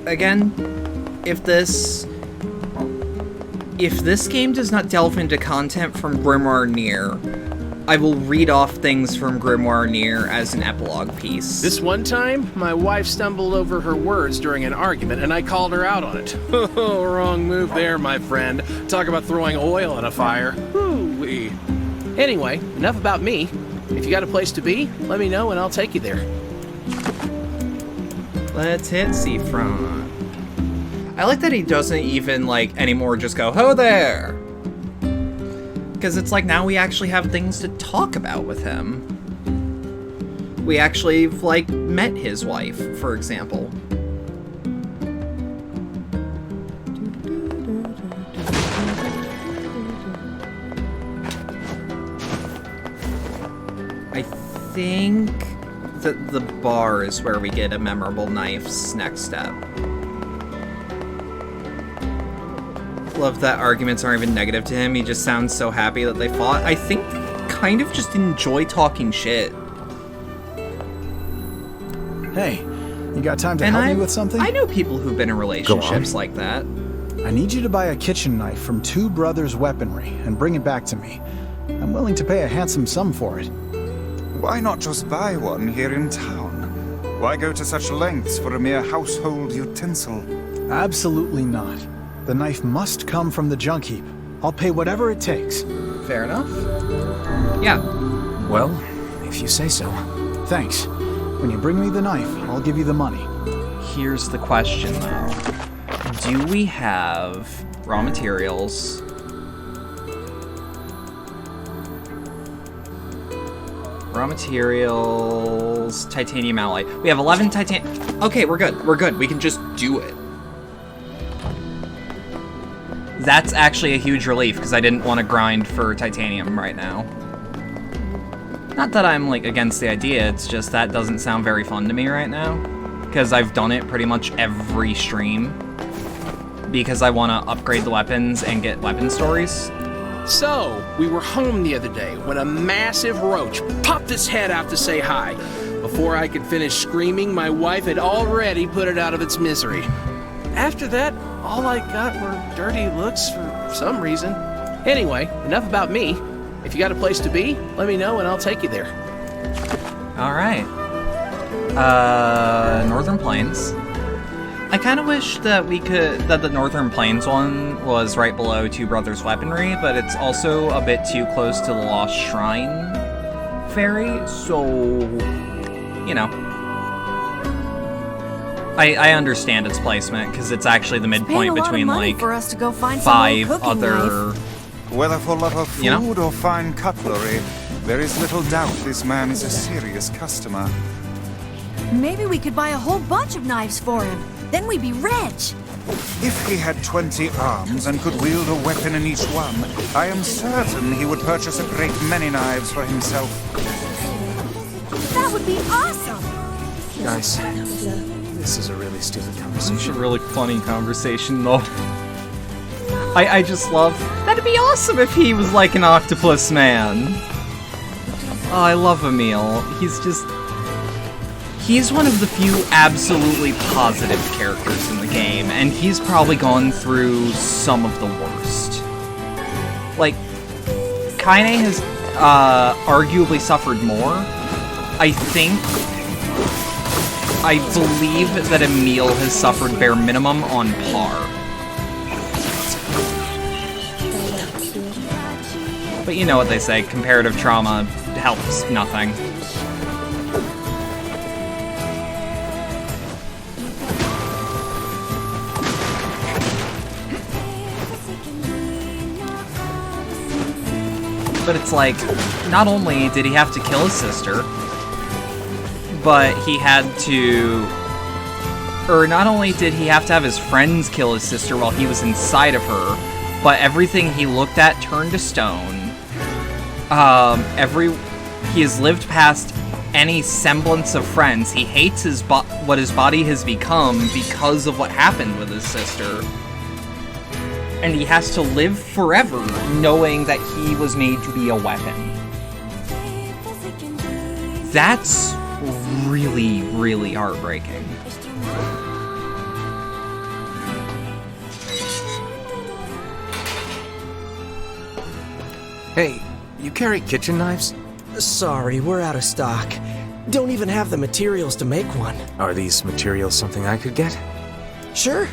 A: Again, if this game does not delve into content from Grimoire Nier, I will read off things from Grimoire Nier as an epilogue piece.
I: This one time, my wife stumbled over her words during an argument, and I called her out on it. Oh, wrong move there, my friend. Talk about throwing oil on a fire. Hoo-wee. Anyway, enough about me. If you got a place to be, let me know and I'll take you there.
A: Let's hit seafront. I like that he doesn't even, like, anymore just go, "Ho there!" Because it's like now we actually have things to talk about with him. We actually, like, met his wife, for example. I think that the bar is where we get a memorable knife's next step. Love that arguments aren't even negative to him. He just sounds so happy that they fought. I think they kind of just enjoy talking shit.
K: Hey, you got time to help me with something?
A: I know people who've been in relationships like that.
K: I need you to buy a kitchen knife from Two Brothers Weaponry and bring it back to me. I'm willing to pay a handsome sum for it.
B: Why not just buy one here in town? Why go to such lengths for a mere household utensil?
K: Absolutely not. The knife must come from the junk heap. I'll pay whatever it takes.
A: Fair enough. Yeah.
C: Well, if you say so.
K: Thanks. When you bring me the knife, I'll give you the money.
A: Here's the question, though. Do we have raw materials? Raw materials, titanium alloy. We have 11 titanium. Okay, we're good. We're good. We can just do it. That's actually a huge relief, because I didn't want to grind for titanium right now. Not that I'm, like, against the idea, it's just that doesn't sound very fun to me right now. Because I've done it pretty much every stream. Because I want to upgrade the weapons and get weapon stories.
I: So, we were home the other day when a massive roach popped its head out to say hi. Before I could finish screaming, my wife had already put it out of its misery. After that, all I got were dirty looks for some reason. Anyway, enough about me. If you got a place to be, let me know and I'll take you there.
A: Alright. Northern Plains. I kind of wish that that the Northern Plains one was right below Two Brothers Weaponry, but it's also a bit too close to the Lost Shrine Ferry, so, you know. I understand its placement, because it's actually the midpoint between, like,
E: for us to go find
A: 5
E: some
A: other...
B: Whether for love of food or fine cutlery, there is little doubt this man is a serious customer.
E: Maybe we could buy a whole bunch of knives for him. Then we'd be rich.
B: If he had 20 arms and could wield a weapon in each one, I am certain he would purchase a great many knives for himself.
E: That would be awesome!
C: Guys, this is a really stupid conversation.
A: It's a really funny conversation, though. I just love... That'd be awesome if he was like an octopus man. Oh, I love Emil. He's one of the few absolutely positive characters in the game, and he's probably gone through some of the worst. Like, Kaine has arguably suffered more. I believe that Emil has suffered bare minimum on par. But you know what they say, comparative trauma helps nothing. But it's like, not only did he have to kill his sister, but he had to... Or not only did he have to have his friends kill his sister while he was inside of her, but everything he looked at turned to stone. He has lived past any semblance of friends. He hates what his body has become because of what happened with his sister. And he has to live forever knowing that he was made to be a weapon. That's really, really heartbreaking.
C: Hey, you carry kitchen knives?
D: Sorry, we're out of stock. Don't even have the materials to make one.
C: Are these materials something I could get?
D: Sure.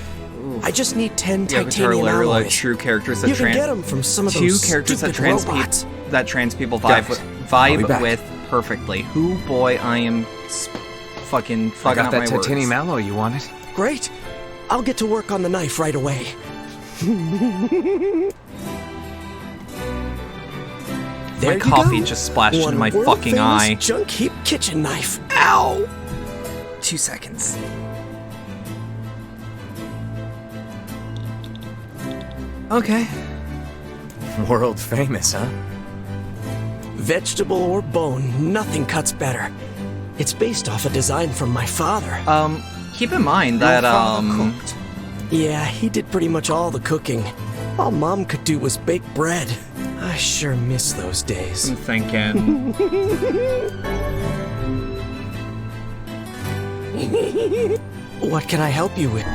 D: I just need 10 titanium
A: alloys.
D: alloys.
A: True characters that
D: you can get them from some of those
A: characters that trans people vibe with perfectly. Who, boy, I am fucking
C: I got
A: out
C: that
A: my
C: titanium
A: words.
C: alloy you wanted.
D: Great. I'll get to work on the knife right away.
A: My coffee just splashed into my fucking eye.
D: Junk heap kitchen knife. Ow!
A: 2 seconds. Okay.
C: World famous, huh?
D: Vegetable or bone, nothing cuts better. It's based off a design from my father.
A: Keep in mind that,
D: Yeah, he did pretty much all the cooking. All Mom could do was bake bread. I sure miss those days.
A: I'm thinking...
D: What can I help you with?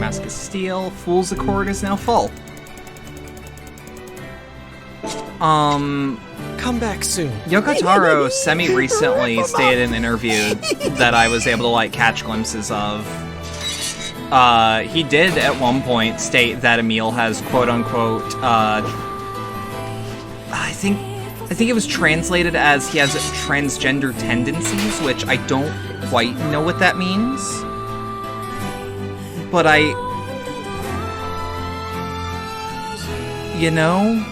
A: Damascus Steel, Fool's Accord is now full.
D: Come back soon.
A: Yoko Taro semi-recently stated in an interview that I was able to, like, catch glimpses of. He did at one point state that Emil has quote-unquote, I think it was translated as he has transgender tendencies, which I don't quite know what that means. But you know?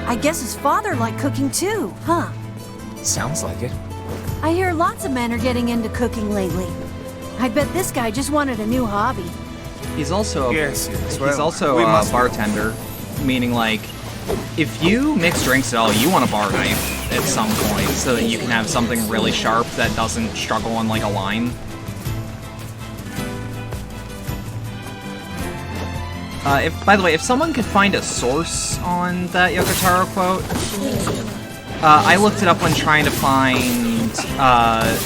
E: I guess his father liked cooking too, huh?
C: Sounds like it.
E: I hear lots of men are getting into cooking lately. I bet this guy just wanted a new hobby.
A: He's also a bartender, meaning like, if you mix drinks at all, you want a bar knife. at some point so that you can have something really sharp that doesn't struggle on like a line. By the way, if someone could find a source on that Yokotaro quote, I looked it up when trying to find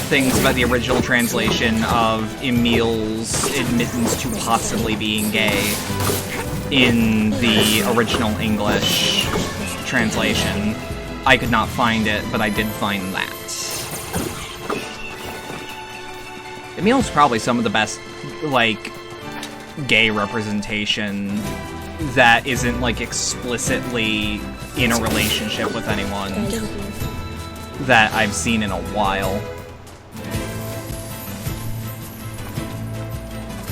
A: things about the original translation of Emil's admittance to possibly being gay in the original English translation. I could not find it, but I did find that. Emil's probably some of the best, like, gay representation that isn't, like, explicitly in a relationship with anyone that I've seen in a while.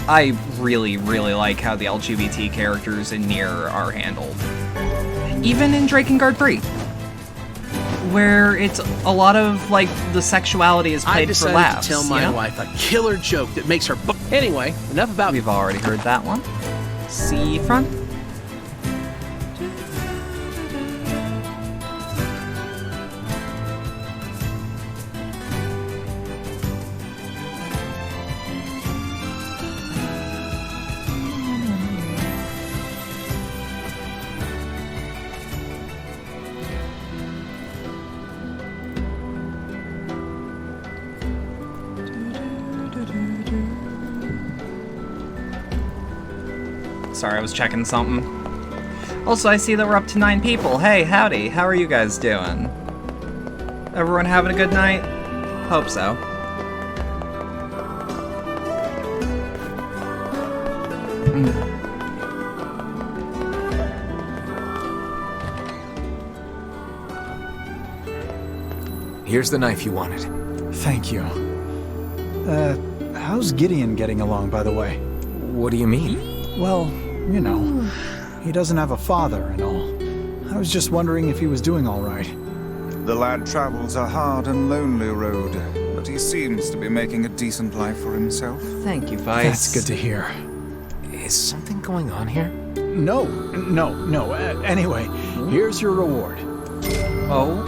A: I really, really like how the LGBT characters in Nier are handled. Even in Drakengard 3, where it's a lot of, like, the sexuality is played for laughs.
I: I decided to tell my wife a killer joke that makes her Anyway, enough about...
A: We've already heard that one. Seafront. Sorry, I was checking something. Also, I see that we're up to 9 people. Hey, howdy. How are you guys doing? Everyone having a good night? Hope so.
C: Here's the knife you wanted.
K: Thank you. How's Gideon getting along, by the way?
C: What do you mean?
K: Well, you know, he doesn't have a father and all. I was just wondering if he was doing all right.
B: The lad travels a hard and lonely road, but he seems to be making a decent life for himself.
A: Thank you, Vice.
K: That's good to hear.
C: Is something going on here?
K: No. Anyway, here's your reward.
A: Oh,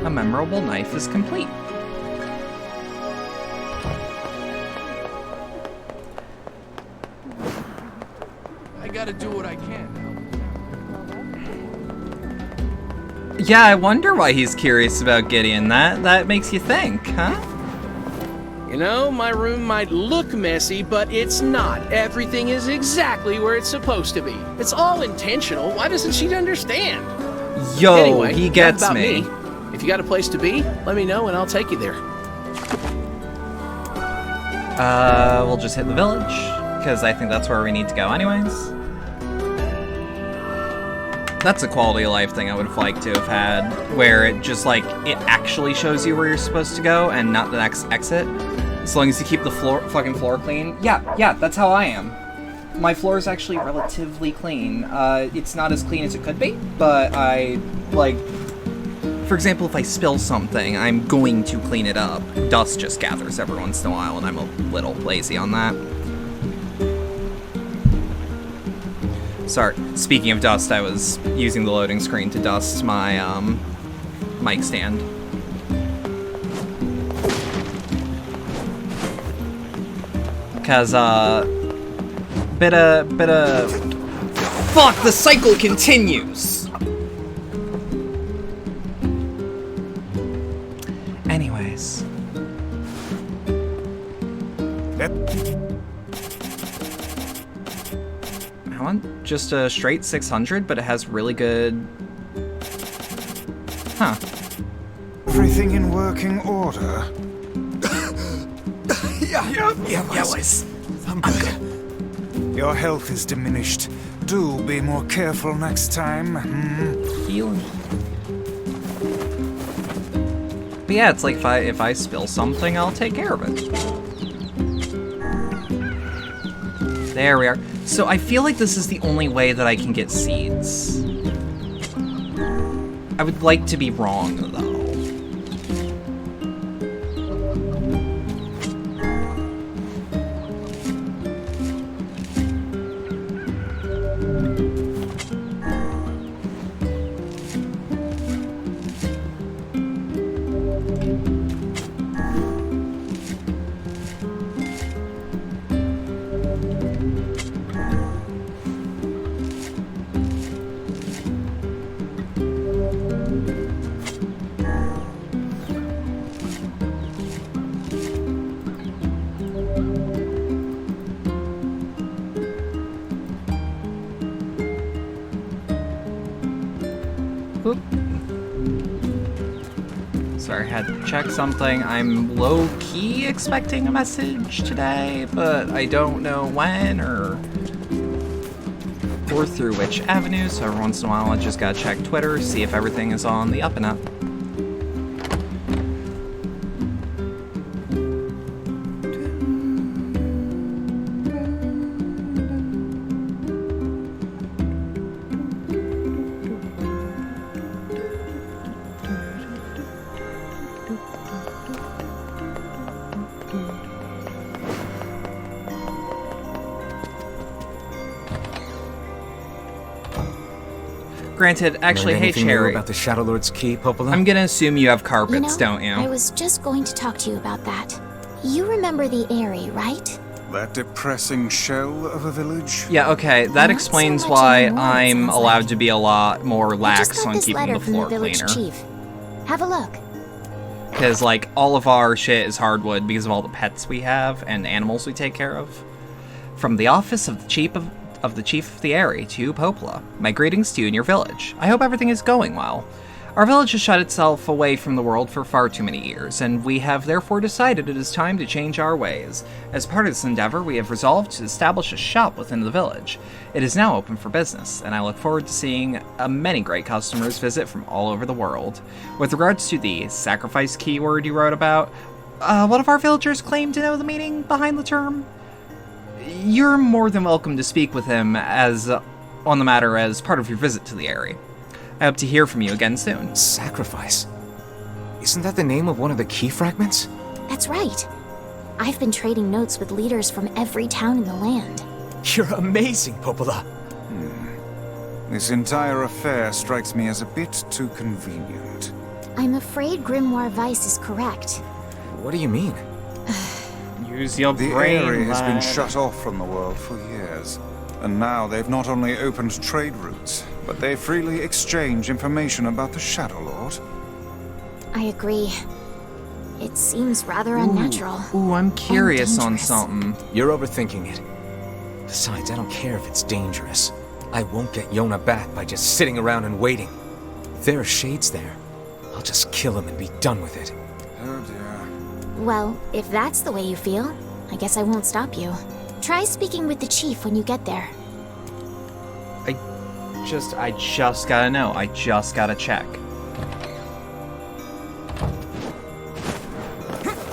A: a memorable knife is complete.
L: I gotta do what I can now.
A: Yeah, I wonder why he's curious about Gideon. That makes you think, huh?
I: You know, my room might look messy, but it's not. Everything is exactly where it's supposed to be. It's all intentional. Why doesn't she understand?
A: Yo,
I: anyway,
A: he gets
I: about
A: me.
I: If you got a place to be, let me know and I'll take you there.
A: We'll just hit the village, because I think that's where we need to go anyways. That's a quality of life thing I would have liked to have had, where it just, like, it actually shows you where you're supposed to go and not the next exit. As long as you keep the fucking floor clean. Yeah, that's how I am. My floor is actually relatively clean. It's not as clean as it could be, but I, like, for example, if I spill something, I'm going to clean it up. Dust just gathers every once in a while, and I'm a little lazy on that. Sorry, speaking of dust, I was using the loading screen to dust my, mic stand. Cause, bit of... Fuck, the cycle continues! Anyways. I want just a straight 600, but it has really good... Huh.
B: Everything in working order?
C: Yeah, boys. I'm good.
B: Your health is diminished. Do be more careful next time.
A: Healing. But yeah, it's like if I spill something, I'll take care of it. There we are. So I feel like this is the only way that I can get seeds. I would like to be wrong, though. Oop. Sorry, I had to check something. I'm low-key expecting a message today, but I don't know when or through which avenue, so every once in a while I just gotta check Twitter, see if everything is on the up and up. Granted, actually, hey Cherry.
C: About the Shadow Lord's key, Popola?
A: I'm gonna assume you have carpets, don't you?
J: I was just going to talk to you about that. You remember the Eyrie, right?
B: That depressing shell of a village?
A: Yeah, okay, that explains why I'm allowed to be a lot more lax on keeping the floor cleaner.
J: Chief. Have a look.
A: Because, like, all of our shit is hardwood because of all the pets we have and animals we take care of. From the office of the Chief of the Eyrie to Popola. My greetings to you in your village. I hope everything is going well. Our village has shut itself away from the world for far too many years, and we have therefore decided it is time to change our ways. As part of this endeavor, we have resolved to establish a shop within the village. It is now open for business, and I look forward to seeing many great customers visit from all over the world. With regards to the sacrifice keyword you wrote about, one of our villagers claimed to know the meaning behind the term. You're more than welcome to speak with him on the matter as part of your visit to the Eyrie. I hope to hear from you again soon.
C: Sacrifice? Isn't that the name of one of the key fragments?
J: That's right. I've been trading notes with leaders from every town in the land.
C: You're amazing, Popola.
B: This entire affair strikes me as a bit too convenient.
J: I'm afraid Grimoire Weiss is correct.
C: What do you mean?
A: Use your brain,
B: The Eyrie has been shut off from the world for years. And now they've not only opened trade routes, but they freely exchange information about the Shadow Lord.
J: I agree. It seems rather unnatural.
A: Ooh, I'm curious on something.
C: You're overthinking it. Besides, I don't care if it's dangerous. I won't get Yona back by just sitting around and waiting. If there are shades there, I'll just kill him and be done with it.
B: Oh dear.
J: Well, if that's the way you feel, I guess I won't stop you. Try speaking with the chief when you get there.
A: I just gotta know. I just gotta check.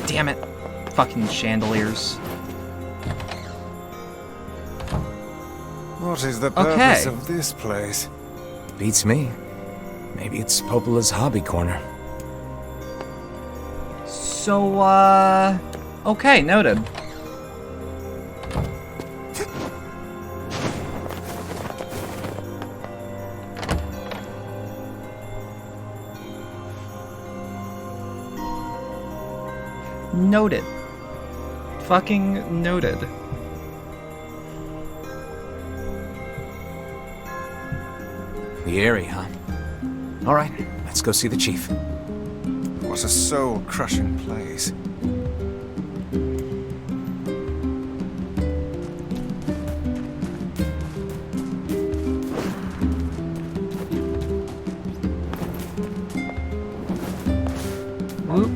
A: Damn it. Fucking chandeliers.
B: What is the purpose of this place?
C: Beats me. Maybe it's Popola's hobby corner.
A: So, okay, noted. Noted. Fucking noted.
C: The Eyrie, huh? Alright, let's go see the chief.
B: What a soul-crushing place.
A: Whoop.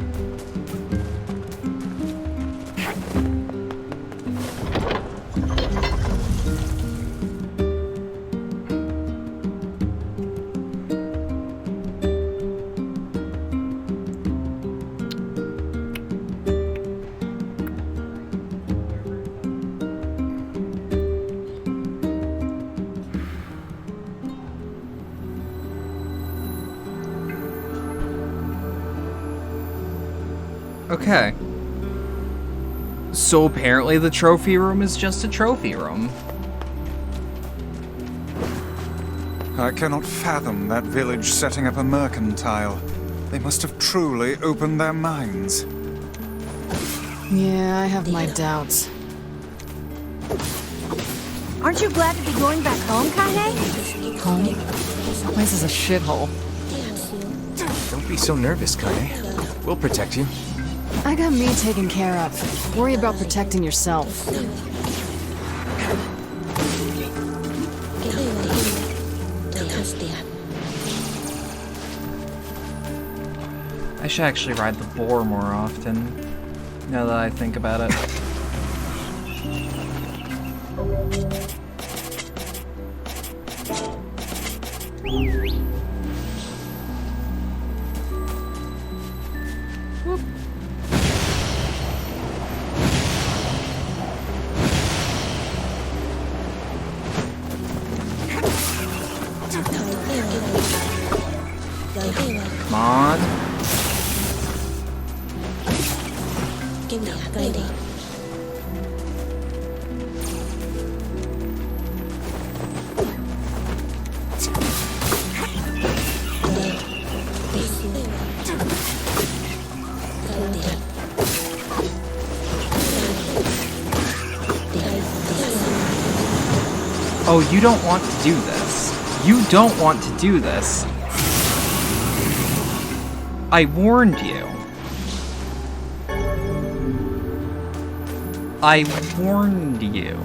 A: Okay. So apparently the trophy room is just a trophy room.
B: I cannot fathom that village setting up a mercantile. They must have truly opened their minds.
H: Yeah, I have my doubts.
E: Aren't you glad to be going back home, Kaine?
H: Home? This place is a shithole.
C: Don't be so nervous, Kaine. We'll protect you.
H: I got me taken care of. Worry about protecting yourself.
A: I should actually ride the boar more often, now that I think about it. Come on. Oh, you don't want to do this. You don't want to do this. I warned you. I warned you.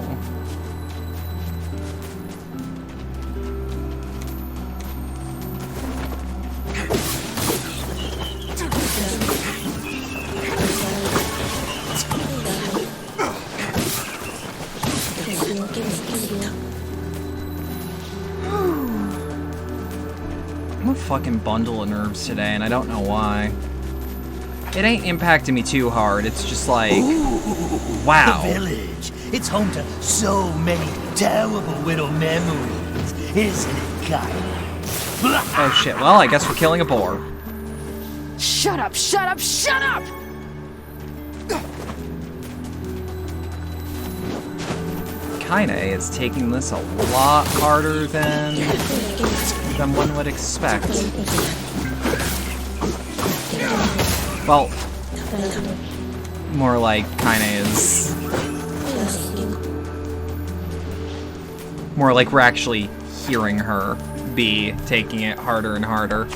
A: I'm a fucking bundle of nerves today, and I don't know why. It ain't impacting me too hard. It's just like, wow.
G: The village. It's home to so many terrible little memories, isn't it, Kylie?
A: Oh shit, well, I guess we're killing a boar.
H: Shut up, shut up, shut up!
A: Kaine is taking this a lot harder than one would expect. Well, more like Kaine is... more like we're actually hearing her be taking it harder and harder.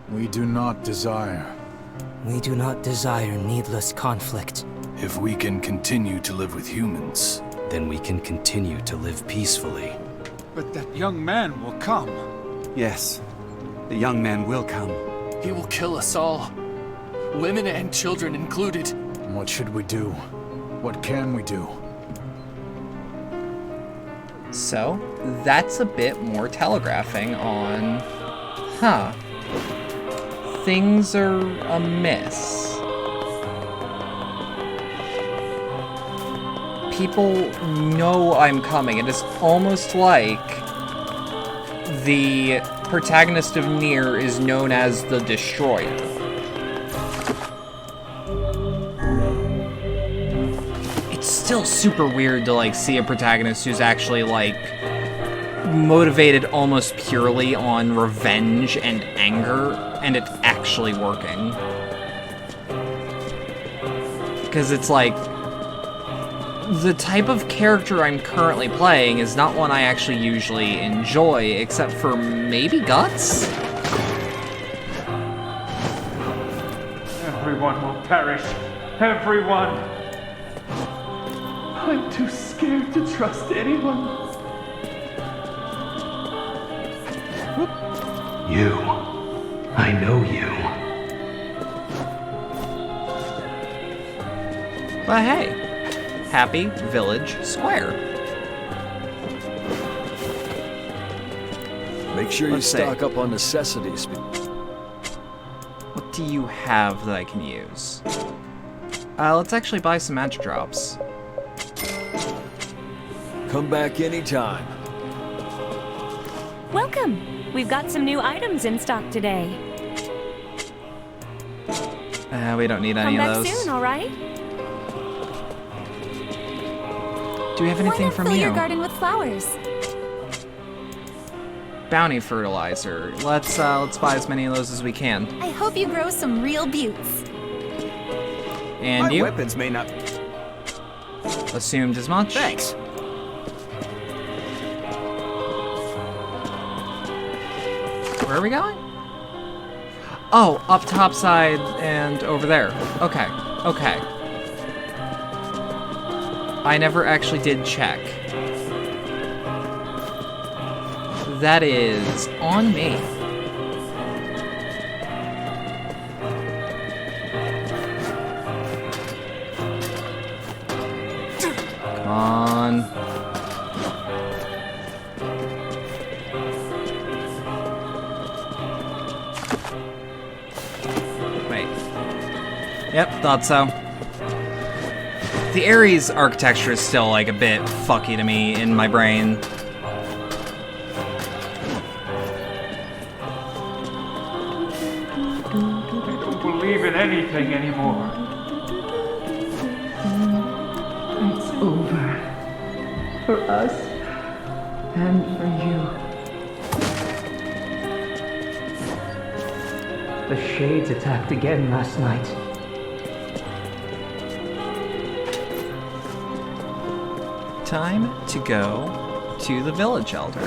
K: We do not desire.
D: We do not desire needless conflict.
M: If we can continue to live with humans,
D: then we can continue to live peacefully.
B: But that young man will come.
N: Yes, the young man will come.
L: He will kill us all. Women and children included.
K: What should we do? What can we do?
A: So, that's a bit more telegraphing on... Huh. Things are amiss. People know I'm coming. It is almost like the protagonist of Nier is known as the Destroyer. It's still super weird to like see a protagonist who's actually like motivated almost purely on revenge and anger, and it's actually working. Because it's like, the type of character I'm currently playing is not one I actually usually enjoy, except for maybe Guts?
O: Everyone will perish. Everyone! I'm too scared to trust anyone.
F: You. I know you.
A: But hey, Happy Village Square.
P: Make sure you stock up on necessities.
A: What do you have that I can use? Let's actually buy some magic drops.
P: Come back anytime.
Q: Welcome. We've got some new items in stock today.
A: We don't need any of those.
Q: Come back soon, all right?
A: Do we have anything from you?
Q: Fill your garden with flowers.
A: Bounty fertilizer. Let's buy as many of those as we can.
Q: I hope you grow some real buttes.
A: And
N: My
A: you?
N: weapons may not...
A: Assumed as much.
C: Thanks.
A: Where are we going? Oh, up top side and over there. Okay, okay. I never actually did check. That is on me. Come on. Wait. Yep, thought so. The Ares architecture is still like a bit fucky to me in my brain.
O: I don't believe in anything anymore.
F: It's over. For us and for you. The Shades attacked again last night.
A: Time to go to the village elder.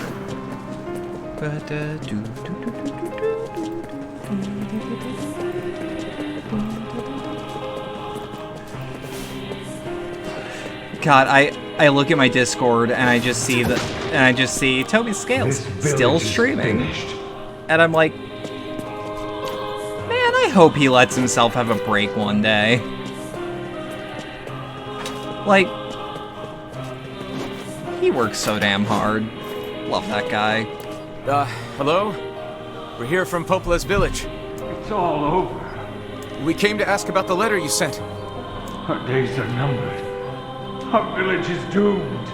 A: God, I look at my Discord and I just see Toby Scales still streaming. And I'm like, man, I hope he lets himself have a break one day. Like, he works so damn hard. Love that guy.
C: Hello? We're here from Popola's village.
O: It's all over.
C: We came to ask about the letter you sent.
O: Our days are numbered. Our village is doomed.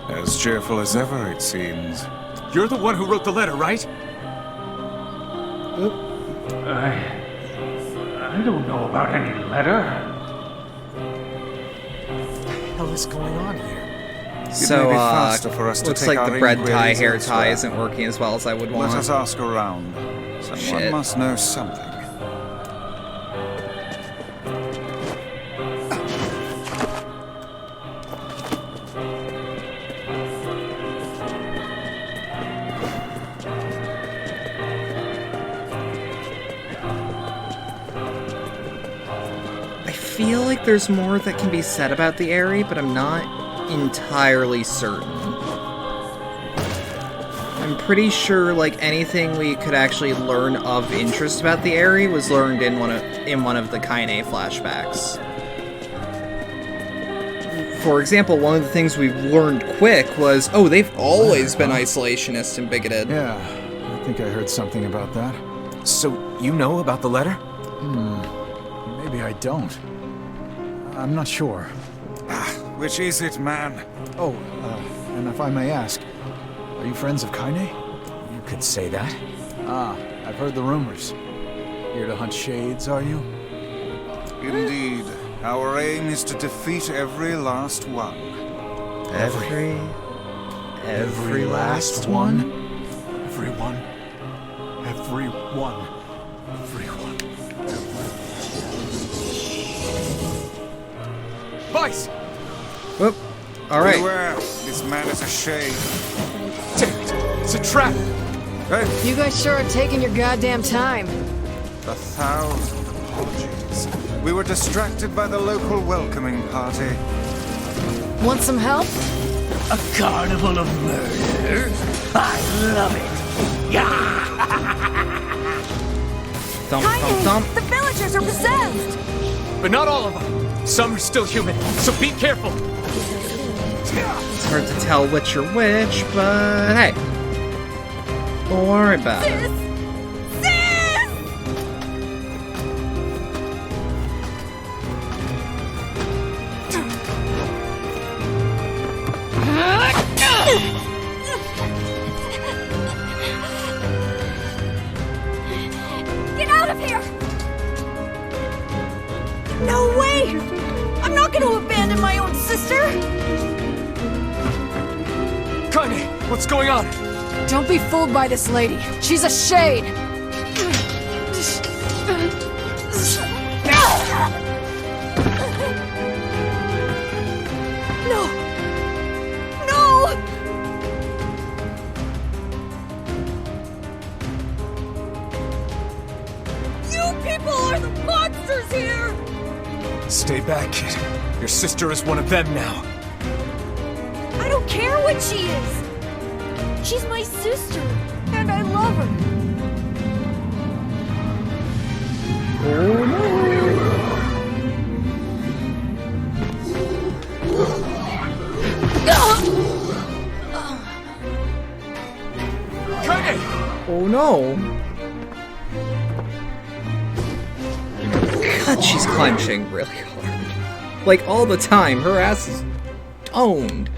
B: As cheerful as ever, it seems.
C: You're the one who wrote the letter, right?
O: I don't know about any letter.
C: What the hell is going on here?
A: So, looks like the bread tie, hair tie
B: elsewhere.
A: isn't working as well as I would want.
B: Let us ask around. Someone must know something.
A: I feel like there's more that can be said about the area, but I'm not entirely certain. I'm pretty sure like anything we could actually learn of interest about the area was learned in one of the Kaine flashbacks. For example, one of the things we learned quick was, oh, they've always been isolationist and bigoted.
K: Yeah, I think I heard something about that.
C: So, you know about the letter?
K: Maybe I don't. I'm not sure.
B: Which is it, man?
K: Oh, and if I may ask, are you friends of Kaine?
C: You could say that.
K: Ah, I've heard the rumors. Here to hunt shades, are you?
B: Indeed. Our aim is to defeat every last one.
A: Every
K: last one? Everyone.
C: Vice!
A: Whoop. Alright.
B: Beware, this man is a shade.
C: Damn it! It's a trap!
B: Hey,
H: You guys sure are taking your goddamn time.
B: 1,000 apologies. We were distracted by the local welcoming party.
H: Want some help?
G: A carnival of murder? I love it. Yeah!
A: Thump, thump, thump.
E: The villagers are possessed!
C: But not all of them. Some are still human, so be careful.
A: It's hard to tell which are which, but hey. Don't worry about it.
E: Get out of here! No way! I'm not going to abandon my own sister!
C: Kaine, what's going on?
H: Don't be fooled by this lady. She's a shade.
E: You people are the monsters here!
C: Stay back, kid. Your sister is one of them now.
E: I don't care what she is! She's my sister, and I love her.
A: Oh no! Oh no! God, she's clenching really hard. Like, all the time. Her ass is toned.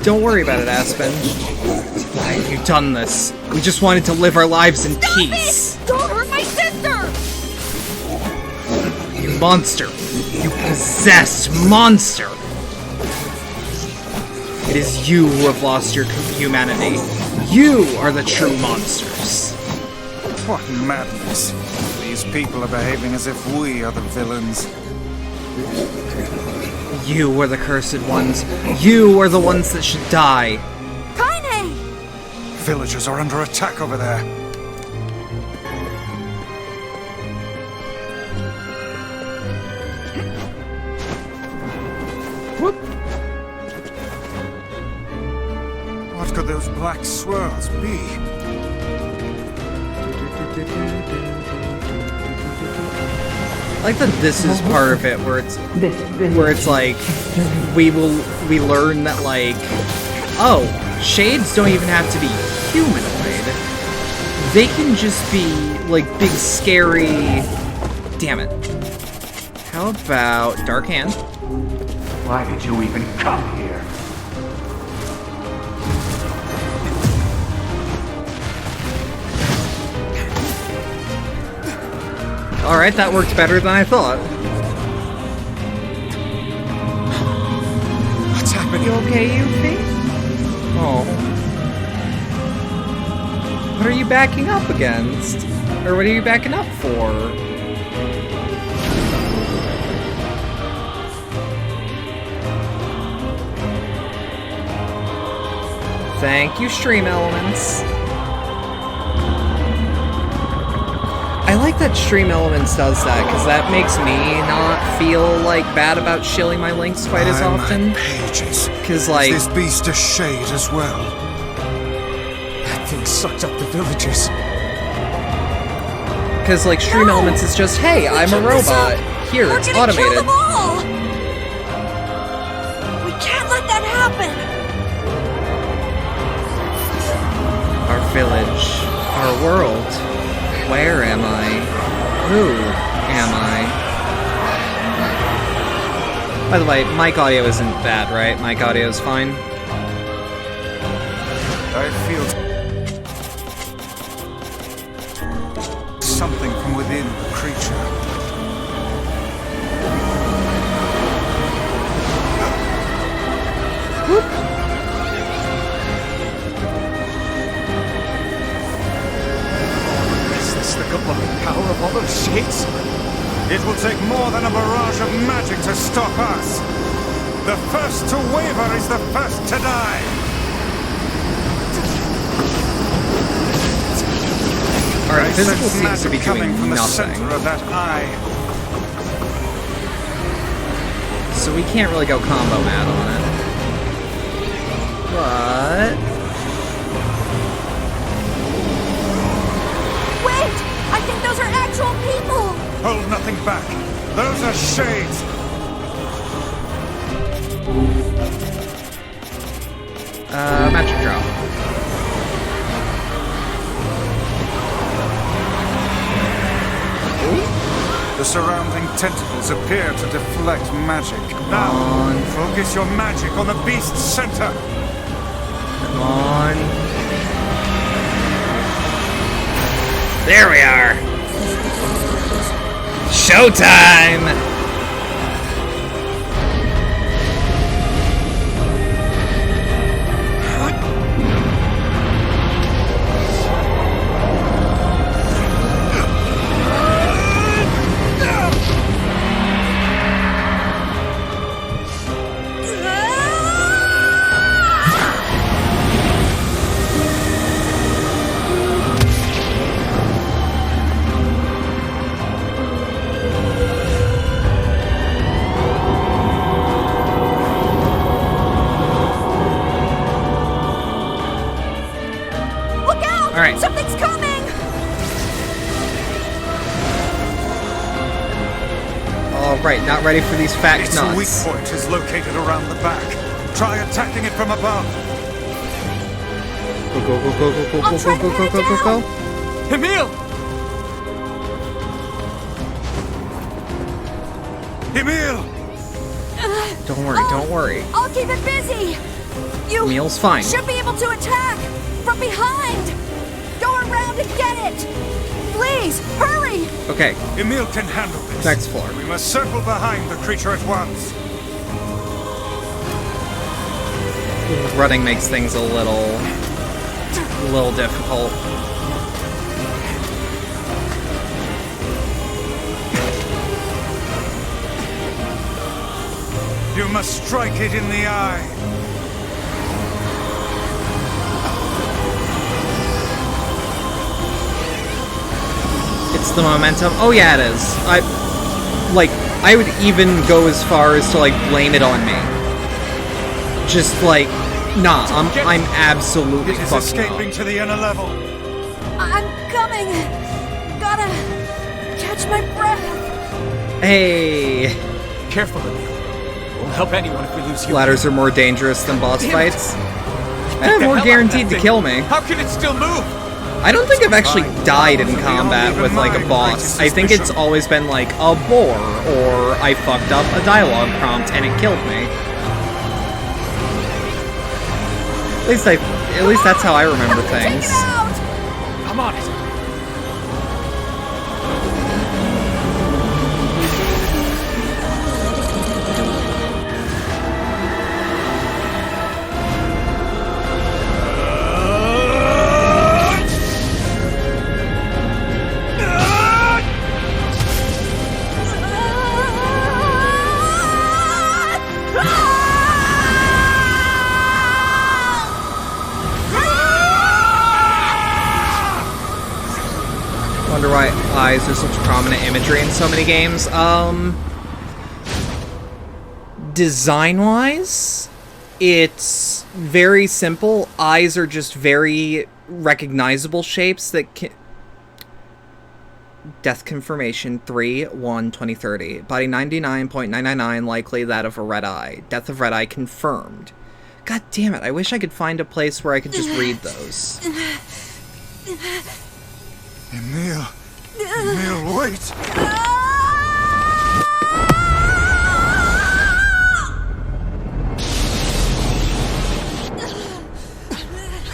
A: Don't worry about it, Aspen. Why have you done this? We just wanted to live our lives in peace.
E: It! Don't hurt my sister!
A: You monster. You possessed monster. It is you who have lost your humanity. You are the true monsters.
B: What madness. These people are behaving as if we are the villains.
A: You are the cursed ones. You are the ones that should die.
E: Kaine!
B: Villagers are under attack over there.
A: Whoop.
B: What could those black swirls be?
A: I like that this is part of it where it's like we learn that, like, oh, shades don't even have to be humanoid. They can just be like big scary. Damn it. How about Dark Hand?
O: Why did you even come here?
A: Alright, that worked better than I thought.
C: What's happening?
A: You okay, Yuffie? Oh. What are you backing up against? Or what are you backing up for? Thank you, Stream Elements. I like that Stream Elements does that, because that makes me not feel, like, bad about shilling my links quite as often.
B: Pages.
A: Because, like...
B: Is this beast a shade as well?
C: That thing sucked up the villagers.
A: Because, like, Stream Elements is just, hey, I'm a robot. Here, it's automated.
E: Kill them all! We can't let that happen!
A: Our village. Our world. Where am I? Who am I? By the way, mic audio isn't bad, right? Mic audio is fine.
B: I feel something from within the creature.
A: Whoop.
C: The combined power of all those shades?
B: It will take more than a barrage of magic to stop us. The first to waver is the first to die.
A: Alright, physical seems to be doing
B: from the
A: nothing.
B: center of that eye.
A: So we can't really go combo mad on it. But...
E: Wait! I think those are actual people!
B: Hold nothing back. Those are shades.
A: Magic drop.
B: The surrounding tentacles appear to deflect magic. Now, focus your magic on the beast's center.
A: Come on. There we are! Showtime! Right, not ready for these fat
B: Its
A: nuts.
B: weak point is located around the back. Try attacking it from above.
A: Go, go, go, go, go, go, go, go, go, go, go, go.
P: Emil!
B: Emil!
A: Don't worry, don't worry.
E: I'll keep it busy. You
A: Emil's fine.
E: should be able to attack from behind. Go around and get it. Please, hurry.
A: Okay.
B: Emil can handle this.
A: Next floor.
B: We must circle behind the creature at once.
A: Running makes things a little difficult.
B: You must strike it in the eye.
A: It's the momentum. Oh yeah, it is. I would even go as far as to like blame it on me. Just like, nah, I'm absolutely
B: It is
A: fucking
B: escaping
A: up.
B: to the inner level.
E: I'm coming. Gotta catch my breath.
A: Hey.
P: Careful, Emil. Won't help anyone if we lose you.
A: Ladders are more dangerous than boss fights. And more guaranteed to kill me.
P: How can it still move?
A: I don't think I've actually died in combat with like a boss. I think it's always been like a boar, or I fucked up a dialogue prompt and it killed me. At least that's how I remember things.
P: I'm on it.
A: Wonder why eyes are such prominent imagery in so many games. Design-wise, it's very simple. Eyes are just very recognizable shapes that can... Death confirmation 3/1/2030. Body 99.999 likely that of a red eye. Death of red eye confirmed. God damn it, I wish I could find a place where I could just read those.
B: Emil. Emil, wait.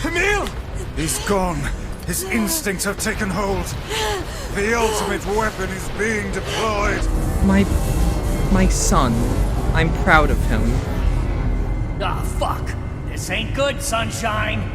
P: Emil!
B: He's gone. His instincts have taken hold. The ultimate weapon is being deployed.
A: My son. I'm proud of him.
G: Ah, fuck. This ain't good, sunshine.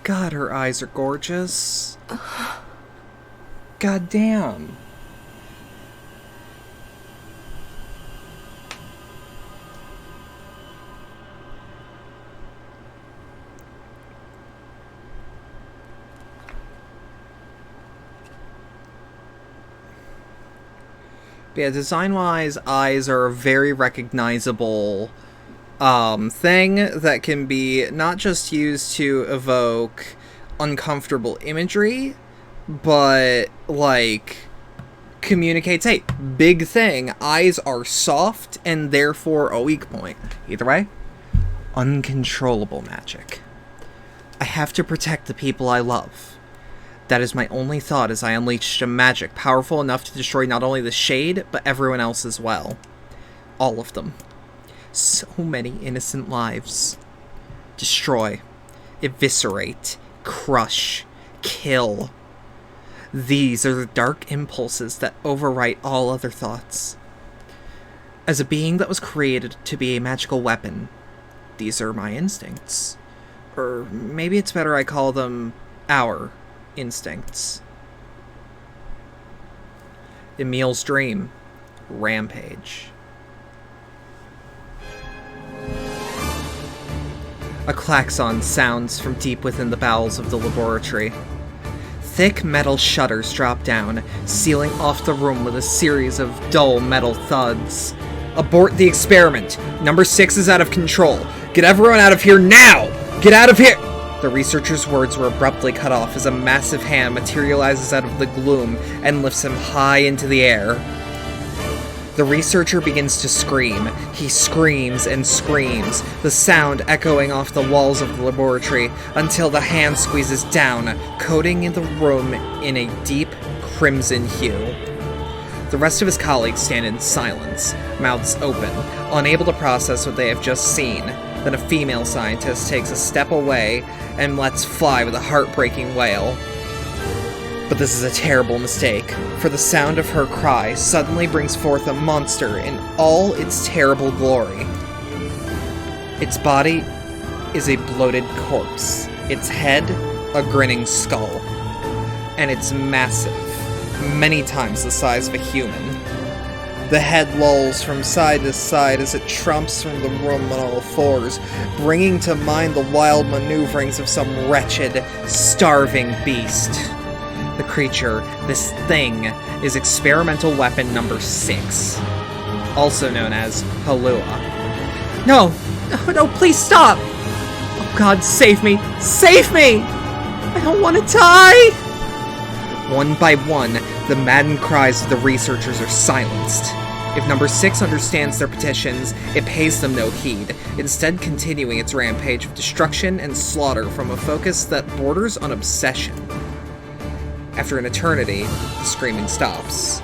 A: God, her eyes are gorgeous. God damn. But yeah, design-wise, eyes are a very recognizable thing that can be not just used to evoke uncomfortable imagery, but, like, communicates, hey, big thing, eyes are soft and therefore a weak point. Either way, uncontrollable magic. I have to protect the people I love. That is my only thought as I unleashed a magic powerful enough to destroy not only the Shade, but everyone else as well. All of them. So many innocent lives. Destroy. Eviscerate. Crush. Kill. These are the dark impulses that overwrite all other thoughts. As a being that was created to be a magical weapon, these are my instincts. Or maybe it's better I call them our instincts. Emil's dream. Rampage. A klaxon sounds from deep within the bowels of the laboratory. Thick metal shutters drop down, sealing off the room with a series of dull metal thuds. Abort the experiment. Number 6 is out of control. Get everyone out of here now! Get out of here! The researcher's words were abruptly cut off as a massive hand materializes out of the gloom and lifts him high into the air. The researcher begins to scream. He screams and screams, the sound echoing off the walls of the laboratory until the hand squeezes down, coating the room in a deep crimson hue. The rest of his colleagues stand in silence, mouths open, unable to process what they have just seen. Then a female scientist takes a step away and lets fly with a heartbreaking wail. But this is a terrible mistake, for the sound of her cry suddenly brings forth a monster in all its terrible glory. Its body is a bloated corpse, its head a grinning skull, and it's massive, many times the size of a human. The head lolls from side to side as it trumps from the room on all fours, bringing to mind the wild maneuverings of some wretched, starving beast. The creature, this thing, is experimental weapon number 6, also known as Halua. No! No, please stop! Oh God, save me! Save me! I don't want to die! One by one, the maddened cries of the researchers are silenced. If number 6 understands their petitions, it pays them no heed, instead continuing its rampage of destruction and slaughter from a focus that borders on obsession. After an eternity, the screaming stops.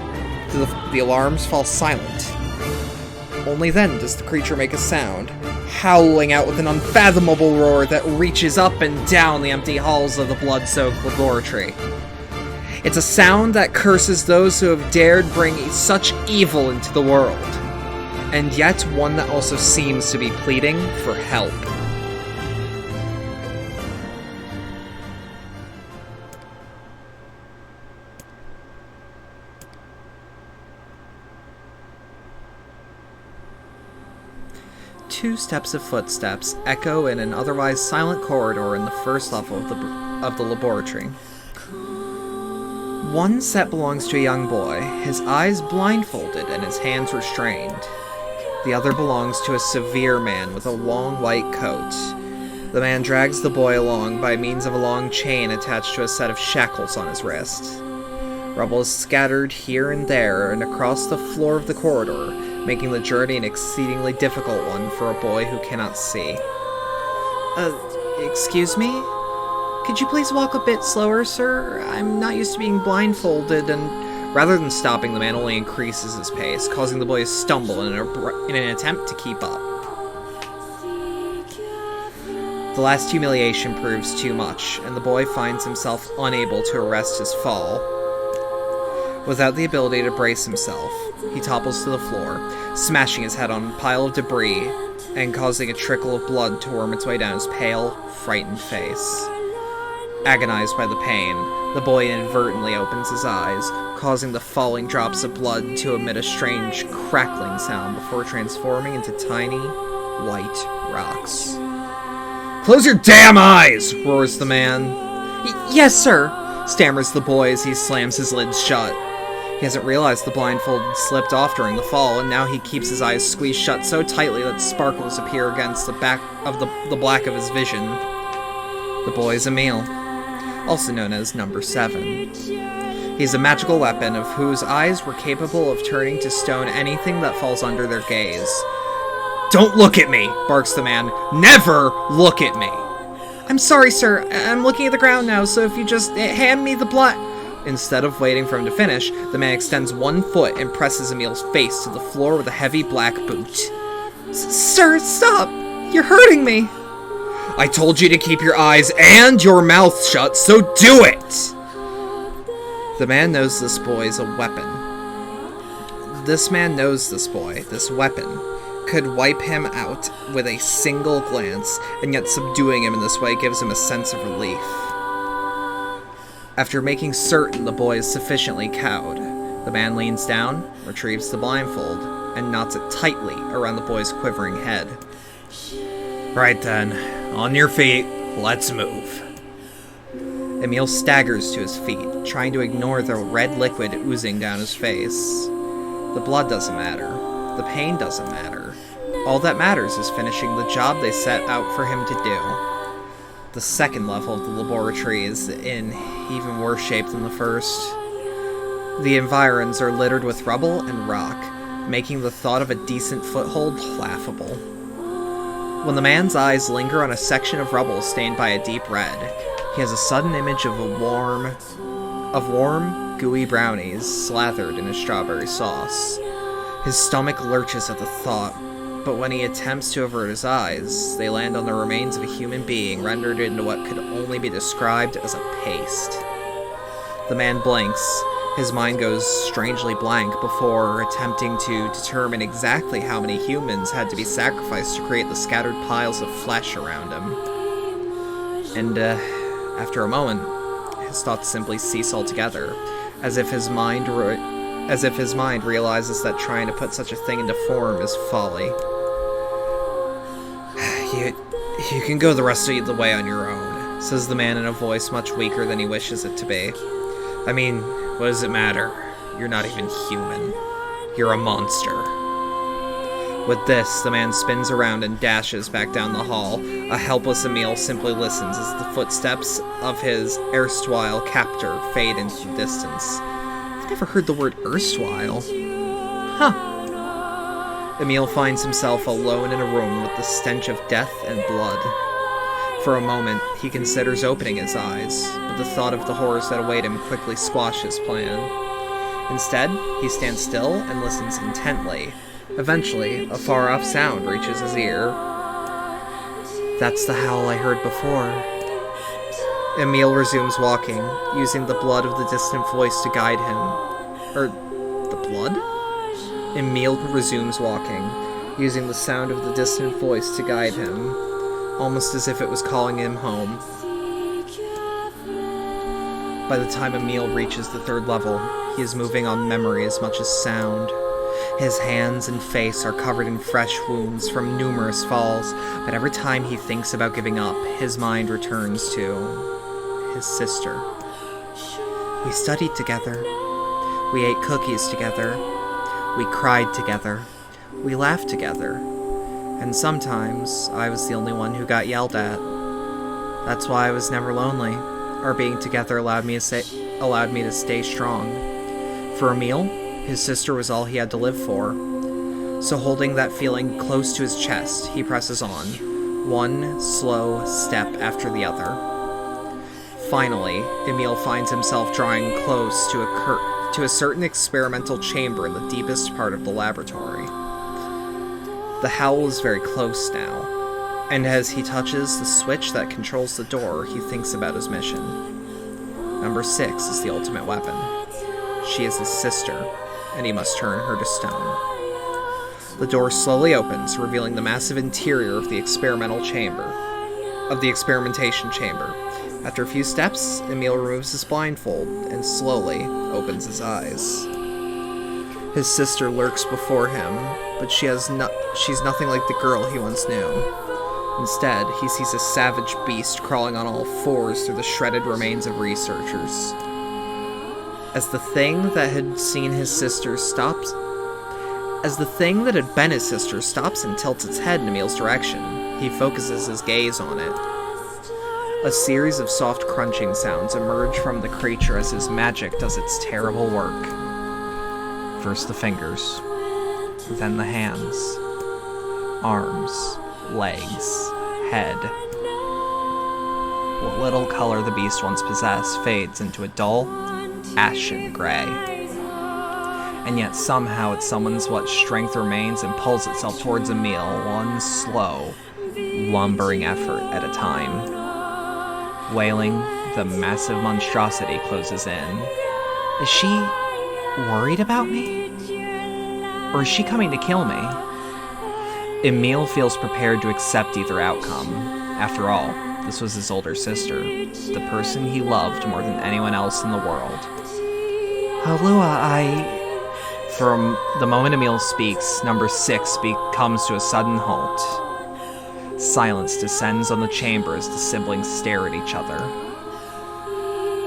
A: The alarms fall silent. Only then does the creature make a sound, howling out with an unfathomable roar that reaches up and down the empty halls of the blood-soaked laboratory. It's a sound that curses those who have dared bring such evil into the world, and yet one that also seems to be pleading for help. Two steps of footsteps echo in an otherwise silent corridor in the first level of the laboratory. One set belongs to a young boy, his eyes blindfolded and his hands restrained. The other belongs to a severe man with a long white coat. The man drags the boy along by means of a long chain attached to a set of shackles on his wrist. Rubble is scattered here and there and across the floor of the corridor, making the journey an exceedingly difficult one for a boy who cannot see. Excuse me? Could you please walk a bit slower, sir? I'm not used to being blindfolded, and rather than stopping, the man only increases his pace, causing the boy to stumble in an attempt to keep up. The last humiliation proves too much, and the boy finds himself unable to arrest his fall. Without the ability to brace himself, he topples to the floor, smashing his head on a pile of debris and causing a trickle of blood to worm its way down his pale, frightened face. Agonized by the pain, the boy inadvertently opens his eyes, causing the falling drops of blood to emit a strange crackling sound before transforming into tiny, white rocks. "Close your damn eyes!" roars the man. "Yes, sir," stammers the boy as he slams his lids shut. He hasn't realized the blindfold slipped off during the fall, and now he keeps his eyes squeezed shut so tightly that sparkles appear against the back of the black of his vision. The boy is Emil, also known as Number 7. He's a magical weapon of whose eyes were capable of turning to stone anything that falls under their gaze. "Don't look at me!" barks the man. "Never look at me!" "I'm sorry, sir. I'm looking at the ground now, so if you just hand me the blood..." Instead of waiting for him to finish, the man extends one foot and presses Emil's face to the floor with a heavy black boot. "Sir, stop! You're hurting me!" "I told you to keep your eyes and your mouth shut, so do it!" The man knows this boy is a weapon. This man knows this boy, this weapon, could wipe him out with a single glance, and yet subduing him in this way gives him a sense of relief. After making certain the boy is sufficiently cowed, the man leans down, retrieves the blindfold, and knots it tightly around the boy's quivering head. "Right then, on your feet, let's move. Emil staggers to his feet, trying to ignore the red liquid oozing down his face. The blood doesn't matter. The pain doesn't matter. All that matters is finishing the job they set out for him to do. The second level of the laboratory is in even worse shape than the first. The environs are littered with rubble and rock, making the thought of a decent foothold laughable. When the man's eyes linger on a section of rubble stained by a deep red, he has a sudden image of warm, gooey brownies slathered in a strawberry sauce. His stomach lurches at the thought, but when he attempts to avert his eyes, they land on the remains of a human being rendered into what could only be described as a paste. The man blinks. His mind goes strangely blank before attempting to determine exactly how many humans had to be sacrificed to create the scattered piles of flesh around him. And, after a moment, his thoughts simply cease altogether, as if his mind realizes that trying to put such a thing into form is folly. You can go the rest of the way on your own, says the man in a voice much weaker than he wishes it to be. I mean, what does it matter? You're not even human. You're a monster. With this, the man spins around and dashes back down the hall. A helpless Emil simply listens as the footsteps of his erstwhile captor fade into the distance. I've never heard the word erstwhile. Huh. Emil finds himself alone in a room with the stench of death and blood. For a moment, he considers opening his eyes, but the thought of the horrors that await him quickly squashes his plan. Instead, he stands still and listens intently. Eventually, a far-off sound reaches his ear. That's the howl I heard before. Emil resumes walking, using the blood of the distant voice to guide him. The blood? Emil resumes walking, using the sound of the distant voice to guide him, almost as if it was calling him home. By the time Emil reaches the third level, he is moving on memory as much as sound. His hands and face are covered in fresh wounds from numerous falls, but every time he thinks about giving up, his mind returns to his sister. We studied together. We ate cookies together. We cried together. We laughed together. And sometimes I was the only one who got yelled at. That's why I was never lonely. Our being together allowed me to stay strong. For Emil, his sister was all he had to live for. So holding that feeling close to his chest, he presses on, one slow step after the other. Finally, Emil finds himself drawing close to a certain experimental chamber in the deepest part of the laboratory. The howl is very close now, and as he touches the switch that controls the door, he thinks about his mission. Number 6 is the ultimate weapon. She is his sister, and he must turn her to stone. The door slowly opens, revealing the massive interior of the experimentation chamber. After a few steps, Emil removes his blindfold and slowly opens his eyes. His sister lurks before him, but she's nothing like the girl he once knew. Instead, he sees a savage beast crawling on all fours through the shredded remains of researchers. As the thing that had been his sister stops and tilts its head in Emil's direction, he focuses his gaze on it. A series of soft crunching sounds emerge from the creature as his magic does its terrible work. First the fingers, then the hands, arms, legs, head. What little color the beast once possessed fades into a dull, ashen gray. And yet somehow it summons what strength remains and pulls itself towards Emil, one slow, lumbering effort at a time. Wailing, the massive monstrosity closes in. Is she worried about me? Or is she coming to kill me? Emil feels prepared to accept either outcome. After all, this was his older sister, the person he loved more than anyone else in the world. Lua, From the moment Emil speaks, number 6 comes to a sudden halt. Silence descends on the chamber as the siblings stare at each other.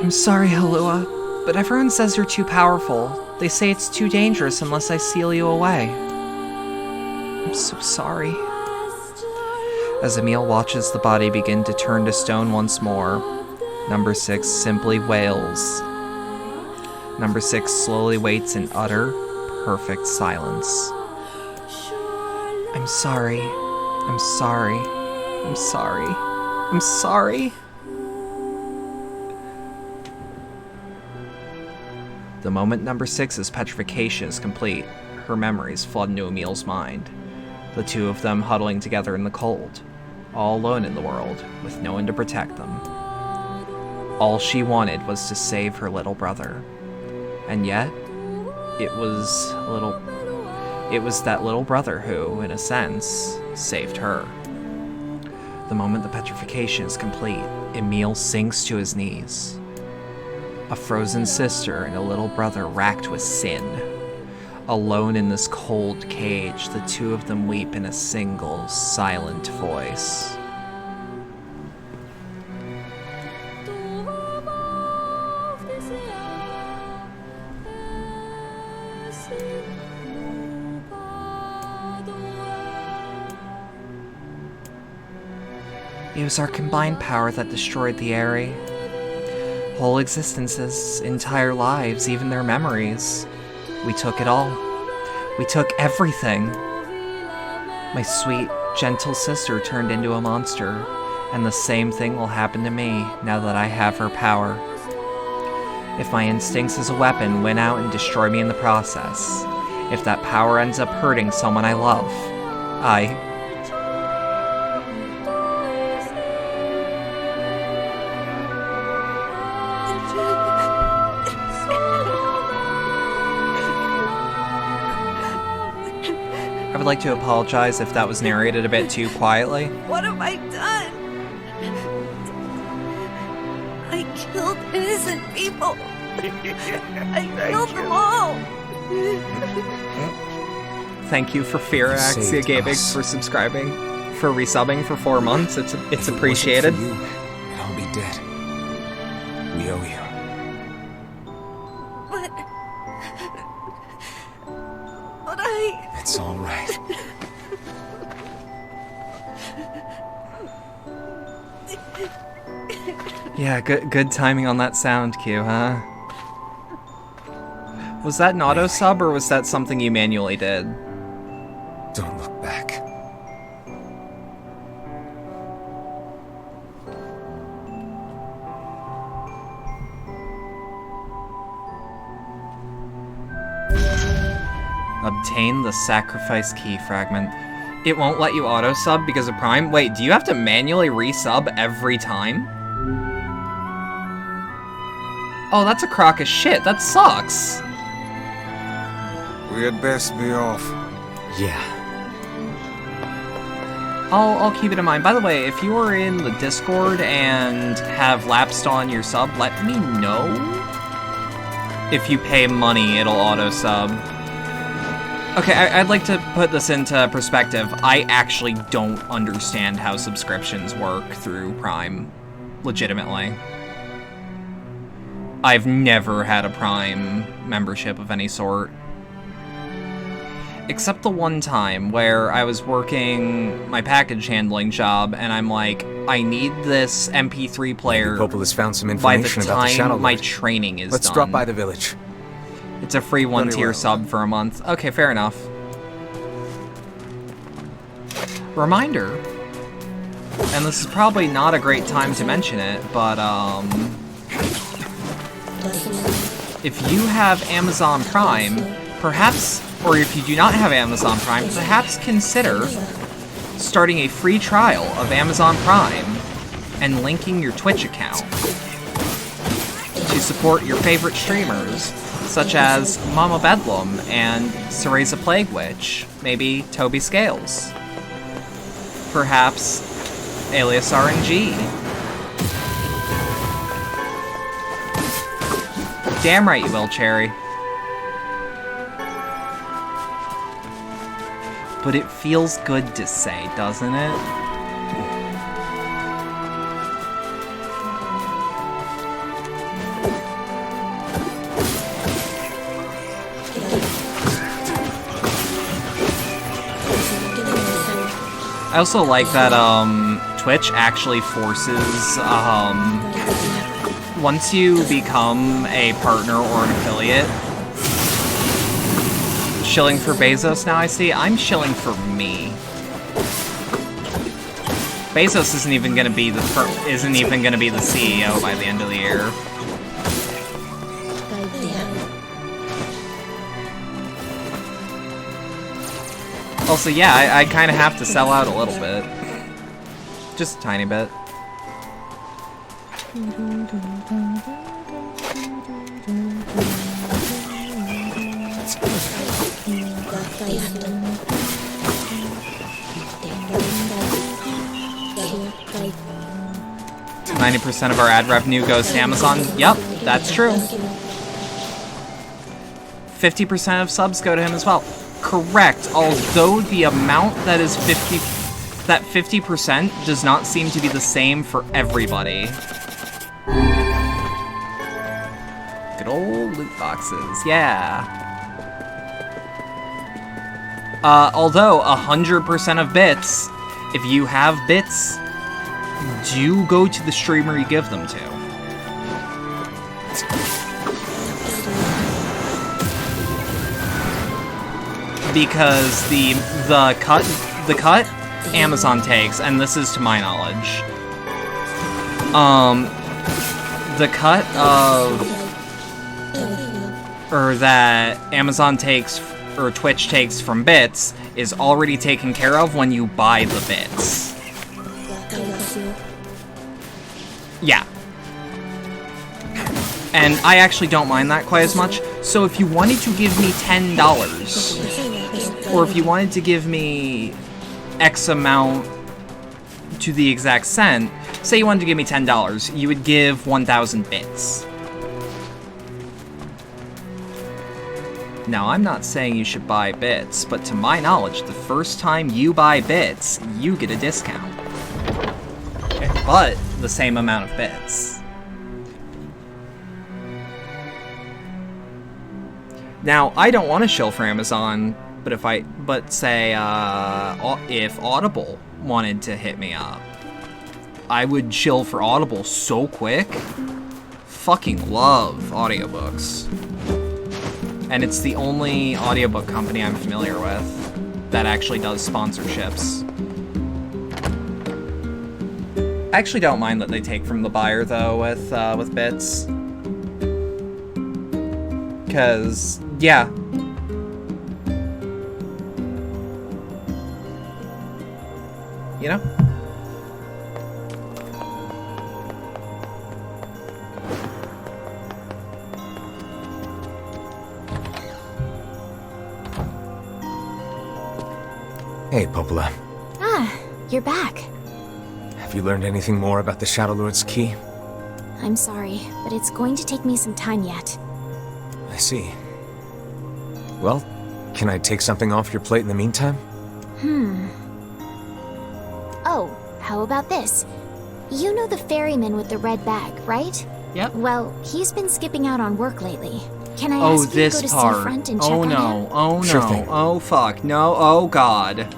A: I'm sorry, Halua, but everyone says you're too powerful. They say it's too dangerous unless I seal you away. I'm so sorry. As Emil watches the body begin to turn to stone once more, Number 6 simply wails. Number 6 slowly waits in utter, perfect silence. I'm sorry. I'm sorry. I'm sorry. I'm sorry. The moment Number 6's petrification is complete, her memories flood into Emil's mind. The two of them huddling together in the cold, all alone in the world, with no one to protect them. All she wanted was to save her little brother. And yet, it was that little brother who, in a sense, saved her. The moment the petrification is complete, Emil sinks to his knees. A frozen sister and a little brother racked with sin. Alone in this cold cage, the two of them weep in a single, silent voice. It was our combined power that destroyed the Aerie. Whole existences, entire lives, even their memories. We took it all. We took everything. My sweet, gentle sister turned into a monster, and the same thing will happen to me now that I have her power. If my instincts as a weapon win out and destroy me in the process, if that power ends up hurting someone I love, I would like to apologize if that was narrated a bit too quietly.
E: What have I done? I killed innocent people. I killed them all.
A: Thank you for Firaxia Gaming for subscribing, for resubbing for 4 months. It's appreciated.
C: For you, I'd all be dead. We owe you.
E: But I...
C: It's all right.
A: Yeah, good timing on that sound cue, huh? Was that an auto sub or was that something you manually did?
C: Don't look back.
A: Obtain the sacrifice key fragment. It won't let you auto sub because of Prime? Wait, do you have to manually resub every time? Oh, that's a crock of shit. That sucks.
B: We had best be off.
C: Yeah.
A: I'll keep it in mind. By the way, if you are in the Discord and have lapsed on your sub, let me know. If you pay money, it'll auto sub. Okay, I'd like to put this into perspective. I actually don't understand how subscriptions work through Prime. Legitimately. I've never had a Prime membership of any sort. Except the one time where I was working my package handling job, and I'm like, I need this MP3 player
C: Populus found some information about the Shadow
A: by the time my
C: Lord.
A: training is
C: Let's
A: done.
C: drop by the village.
A: It's a free 1-tier sub for a month. Okay, fair enough. Reminder, and this is probably not a great time to mention it, but if you have Amazon Prime, perhaps, or if you do not have Amazon Prime, perhaps consider starting a free trial of Amazon Prime and linking your Twitch account to support your favorite streamers, such as Mama Bedlam and Cereza Plague Witch, maybe Toby Scales, perhaps Alias RNG. Damn right you will, Cherry. But it feels good to say, doesn't it? I also like that Twitch actually forces once you become a partner or an affiliate. Shilling for Bezos now, I see. I'm shilling for me. Bezos isn't even gonna be the CEO by the end of the year. Also, yeah, I kind of have to sell out a little bit. Just a tiny bit. %90 of our ad revenue goes to Amazon. Yep, that's true. 50% of subs go to him as well. Correct, although the amount that is 50% does not seem to be the same for everybody. Good old loot boxes, yeah. Although 100% of bits, if you have bits, do go to the streamer you give them to. Because the cut Amazon takes, and this is to my knowledge, the cut that Amazon takes or Twitch takes from bits is already taken care of when you buy the bits. Yeah. And I actually don't mind that quite as much. So if you wanted to give me $10, or if you wanted to give me X amount to the exact cent, say you wanted to give me $10, you would give 1,000 bits. Now, I'm not saying you should buy bits, but to my knowledge, the first time you buy bits, you get a discount. Okay, but the same amount of bits. Now, I don't want to shill for Amazon, but say if Audible wanted to hit me up, I would shill for Audible so quick. Fucking love audiobooks. And it's the only audiobook company I'm familiar with that actually does sponsorships. I actually don't mind that they take from the buyer though with bits. Cause yeah. You know?
C: Hey, Popola.
J: Ah, you're back.
C: Have you learned anything more about the Shadow Lord's key?
J: I'm sorry, but it's going to take me some time yet.
C: I see. Well, can I take something off your plate in the meantime?
J: Oh, how about this? You know the ferryman with the red bag, right?
A: Yep.
J: Well, he's been skipping out on work lately. Can I ask you to go to Seafront and check on him?
A: Oh no,
C: Sure thing.
A: oh fuck, no, oh god.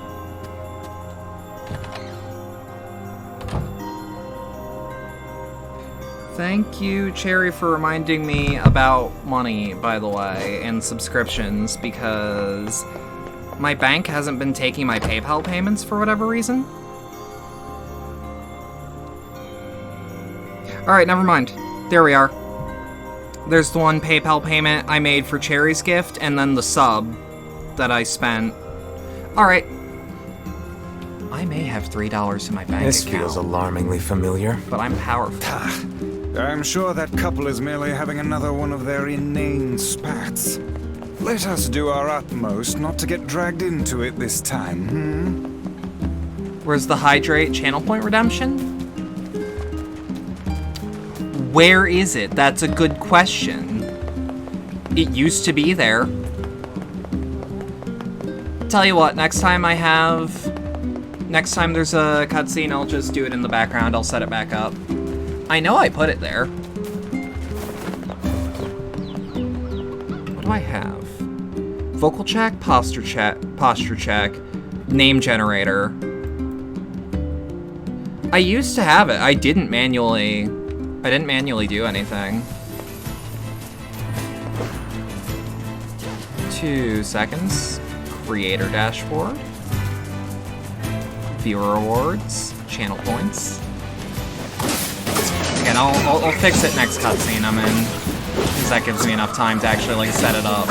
A: Thank you, Cherry, for reminding me about money, by the way, and subscriptions, because my bank hasn't been taking my PayPal payments for whatever reason. Alright, never mind. There we are. There's the one PayPal payment I made for Cherry's gift, and then the sub that I spent. Alright. I may have $3 in my bank account.
C: This feels alarmingly familiar.
A: But I'm powerful.
B: I'm sure that couple is merely having another one of their inane spats. Let us do our utmost not to get dragged into it this time,
A: Where's the Hydrate channel point redemption? Where is it? That's a good question. It used to be there. Tell you what, next time there's a cutscene, I'll just do it in the background. I'll set it back up. I know I put it there. What do I have? Vocal check, posture check, name generator. I used to have it. I didn't manually do anything. 2 seconds. Creator dashboard. Viewer rewards. Channel points. Again, I'll fix it next cutscene I'm in, because that gives me enough time to actually like set it up.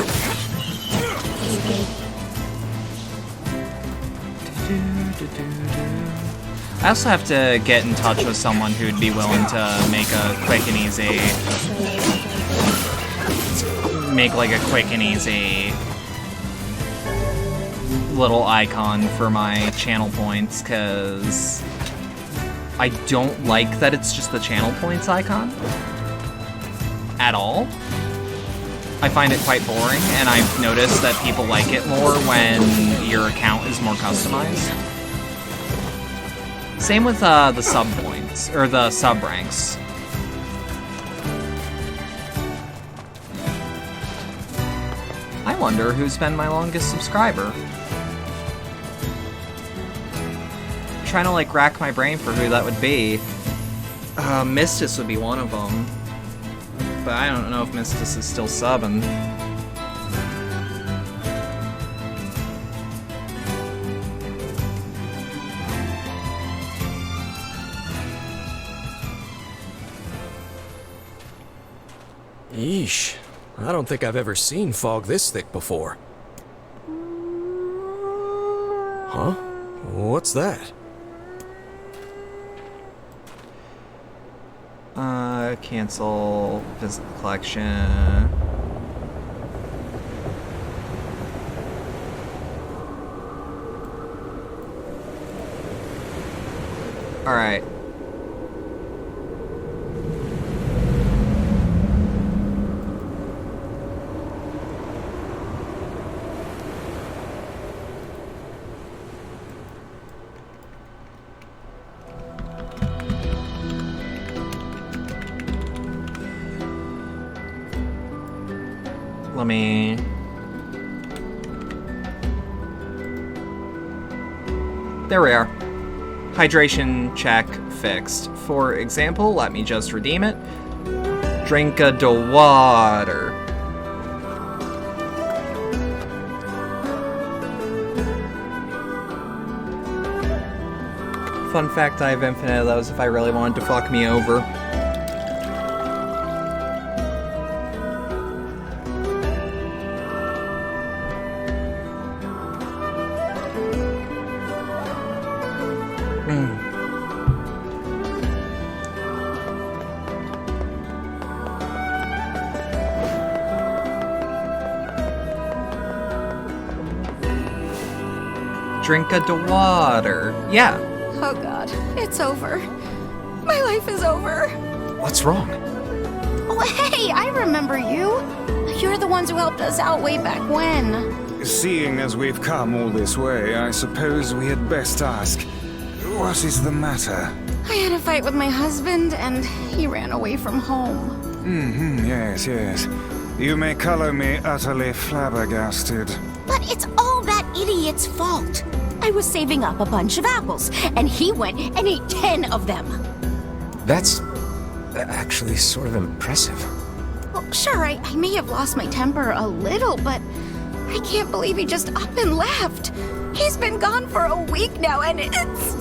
A: I also have to get in touch with someone who'd be willing to make a quick and easy, little icon for my channel points, because I don't like that it's just the channel points icon at all. I find it quite boring, and I've noticed that people like it more when your account is more customized. Same with the sub points, or the sub ranks. I wonder who's been my longest subscriber. I'm trying to like rack my brain for who that would be. Mistis would be one of them. But I don't know if Mistis is still subbing.
D: Yeesh. I don't think I've ever seen fog this thick before. Huh? What's that?
A: Cancel physical collection. Alright. Let me... There we are. Hydration check fixed. For example, let me just redeem it. Drink a do water. Fun fact, I have infinite of those if I really wanted to fuck me over. Drink a do water. Yeah.
E: Oh god, it's over. My life is over.
C: What's wrong?
E: Oh hey, I remember you. You're the ones who helped us out way back when.
B: Seeing as we've come all this way, I suppose we had best ask, what is the matter?
E: I had a fight with my husband, and he ran away from home.
B: Yes, yes. You may color me utterly flabbergasted.
E: But it's all that idiot's fault. I was saving up a bunch of apples, and he went and ate 10 of them.
C: That's actually sort of impressive.
E: Well, sure, I may have lost my temper a little, but I can't believe he just up and left. He's been gone for a week now, and it's...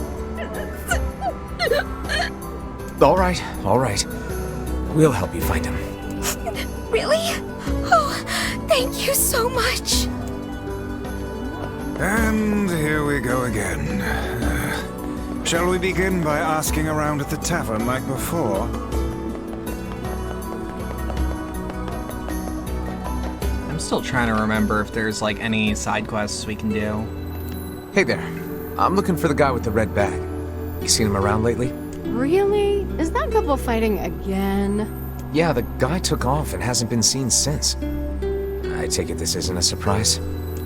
C: All right. We'll help you find him.
E: Really? Oh, thank you so much.
B: And here we go again. Shall we begin by asking around at the tavern like before?
A: I'm still trying to remember if there's like any side quests we can do.
C: Hey there. I'm looking for the guy with the red bag. You seen him around lately?
H: Really? Is that couple fighting again?
C: Yeah, the guy took off and hasn't been seen since. I take it this isn't a surprise?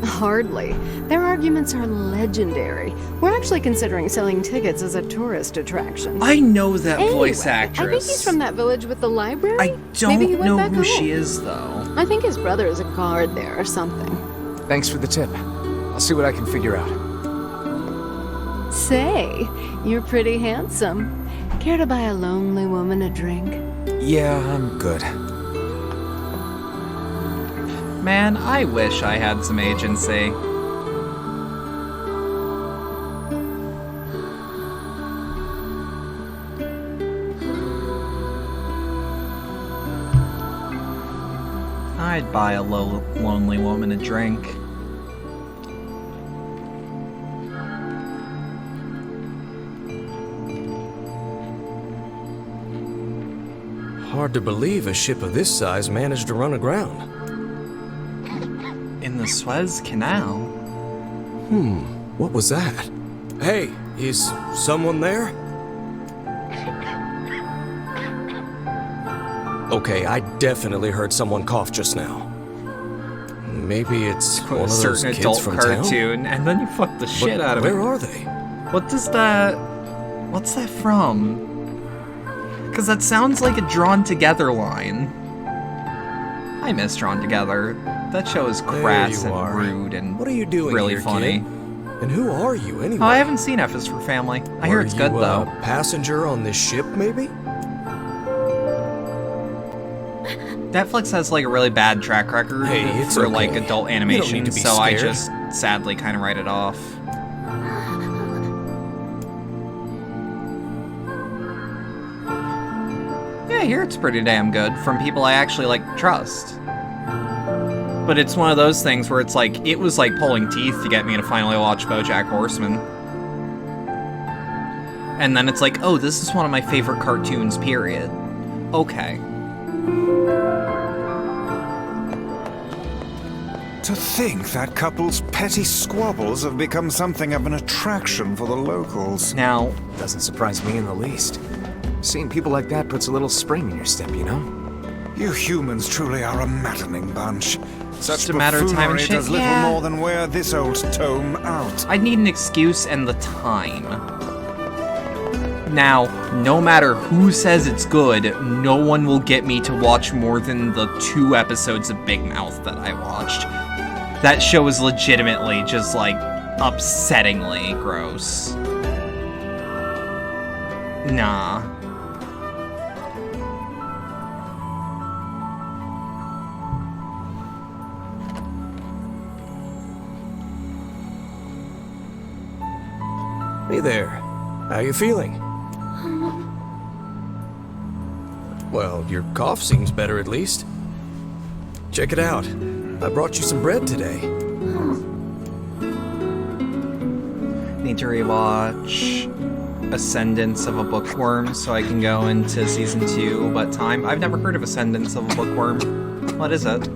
H: Hardly. Their arguments are legendary. We're actually considering selling tickets as a tourist attraction.
A: I know that voice actress.
H: I think he's from that village with the library.
A: I don't
H: Maybe he went
A: know
H: back
A: who
H: home.
A: she is, though.
H: I think his brother is a guard there or something.
C: Thanks for the tip. I'll see what I can figure out.
R: Say, you're pretty handsome. Care to buy a lonely woman a drink?
C: Yeah, I'm good.
A: Man, I wish I had some agency. I'd buy a lonely woman a drink.
D: Hard to believe a ship of this size managed to run aground.
A: In the Suez Canal?
D: What was that? Hey, is someone there? Okay, I definitely heard someone cough just now. Maybe it's one of those
A: certain
D: kids
A: adult
D: from
A: cartoon,
D: town?
A: and then you fuck the shit out of it.
D: Where are they?
A: What's that from? Because that sounds like a Drawn Together line. I miss Drawn Together. That show is crass and rude and
D: what are you doing
A: really
D: here,
A: funny.
D: kid? And who are you anyway?
A: Oh, I haven't seen F is for Family. I hear it's good
D: you,
A: though.
D: Passenger on this ship, maybe?
A: Netflix has like a really bad track record for like adult animation, so I just sadly kind of write it off. Yeah, I hear it's pretty damn good from people I actually trust. But it's one of those things where it's like, it was like pulling teeth to get me to finally watch BoJack Horseman. And then it's like, oh, this is one of my favorite cartoons, period. Okay.
B: To think that couple's petty squabbles have become something of an attraction for the locals.
A: Now,
C: doesn't surprise me in the least. Seeing people like that puts a little spring in your step, you know?
B: You humans truly are a maddening bunch. Such
A: a matter of time and
B: buffoonery
A: shit.
B: does little more than wear this old tome out.
A: I need an excuse and the time. Now, no matter who says it's good, no one will get me to watch more than the 2 episodes of Big Mouth that I watched. That show is legitimately just, upsettingly gross. Nah.
D: Hey there. How you feeling? Well, your cough seems better at least. Check it out. I brought you some bread today.
A: Need to rewatch Ascendance of a Bookworm so I can go into season 2, but I've never heard of Ascendance of a Bookworm. What is it?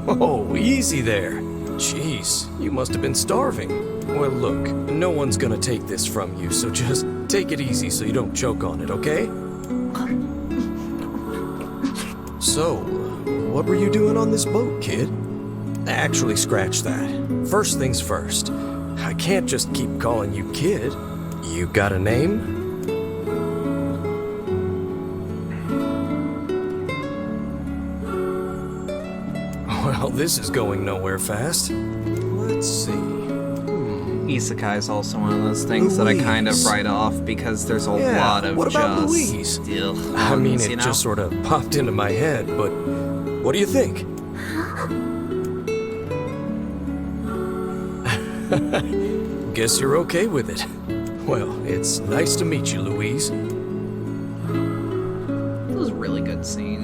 D: Oh, easy there. Jeez, you must have been starving. Well, look, no one's gonna take this from you, so just take it easy so you don't choke on it, okay? So, what were you doing on this boat, kid? Actually, scratch that. First things first. I can't just keep calling you kid. You got a name? Well, this is going nowhere fast. Let's see.
A: Isekai is also one of those things that I kind of write off because there's a lot of
D: what about
A: just
D: Louise?
A: still
D: I mean, it
A: you know?
D: just sort of popped into my head, but what do you think? Guess you're okay with it. Well, it's nice to meet you, Louise.
A: That was a really good scene.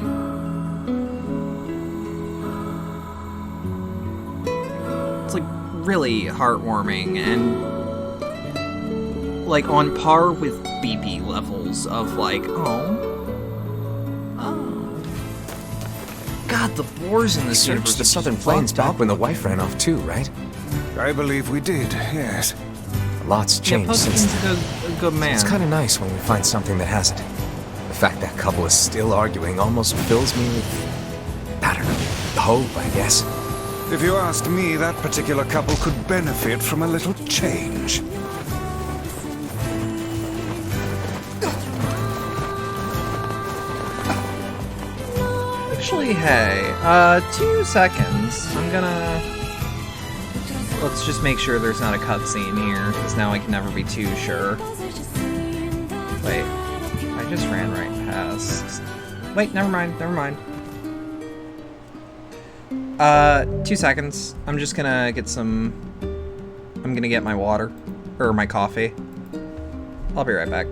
A: It's really heartwarming and on par with BP levels of oh. God, the boars in this universe
C: Searched the
A: are
C: Southern
A: just
C: Plains
A: fucked
C: back
A: up.
C: when the wife ran off too, right?
B: I believe we did, yes.
C: A lot's
A: Yeah,
C: changed since
A: Pumpkin's a good man.
C: It's kind of nice when we find something that hasn't. The fact that couple is still arguing almost fills me with, I don't know, hope, I guess.
B: If you ask me, that particular couple could benefit from a little change.
A: Actually, hey, 2 seconds. I'm gonna Let's just make sure there's not a cutscene here, because now I can never be too sure. Wait, I just ran right past... Wait, never mind. 2 seconds. I'm just gonna get some... I'm gonna get my water. Or my coffee. I'll be right back.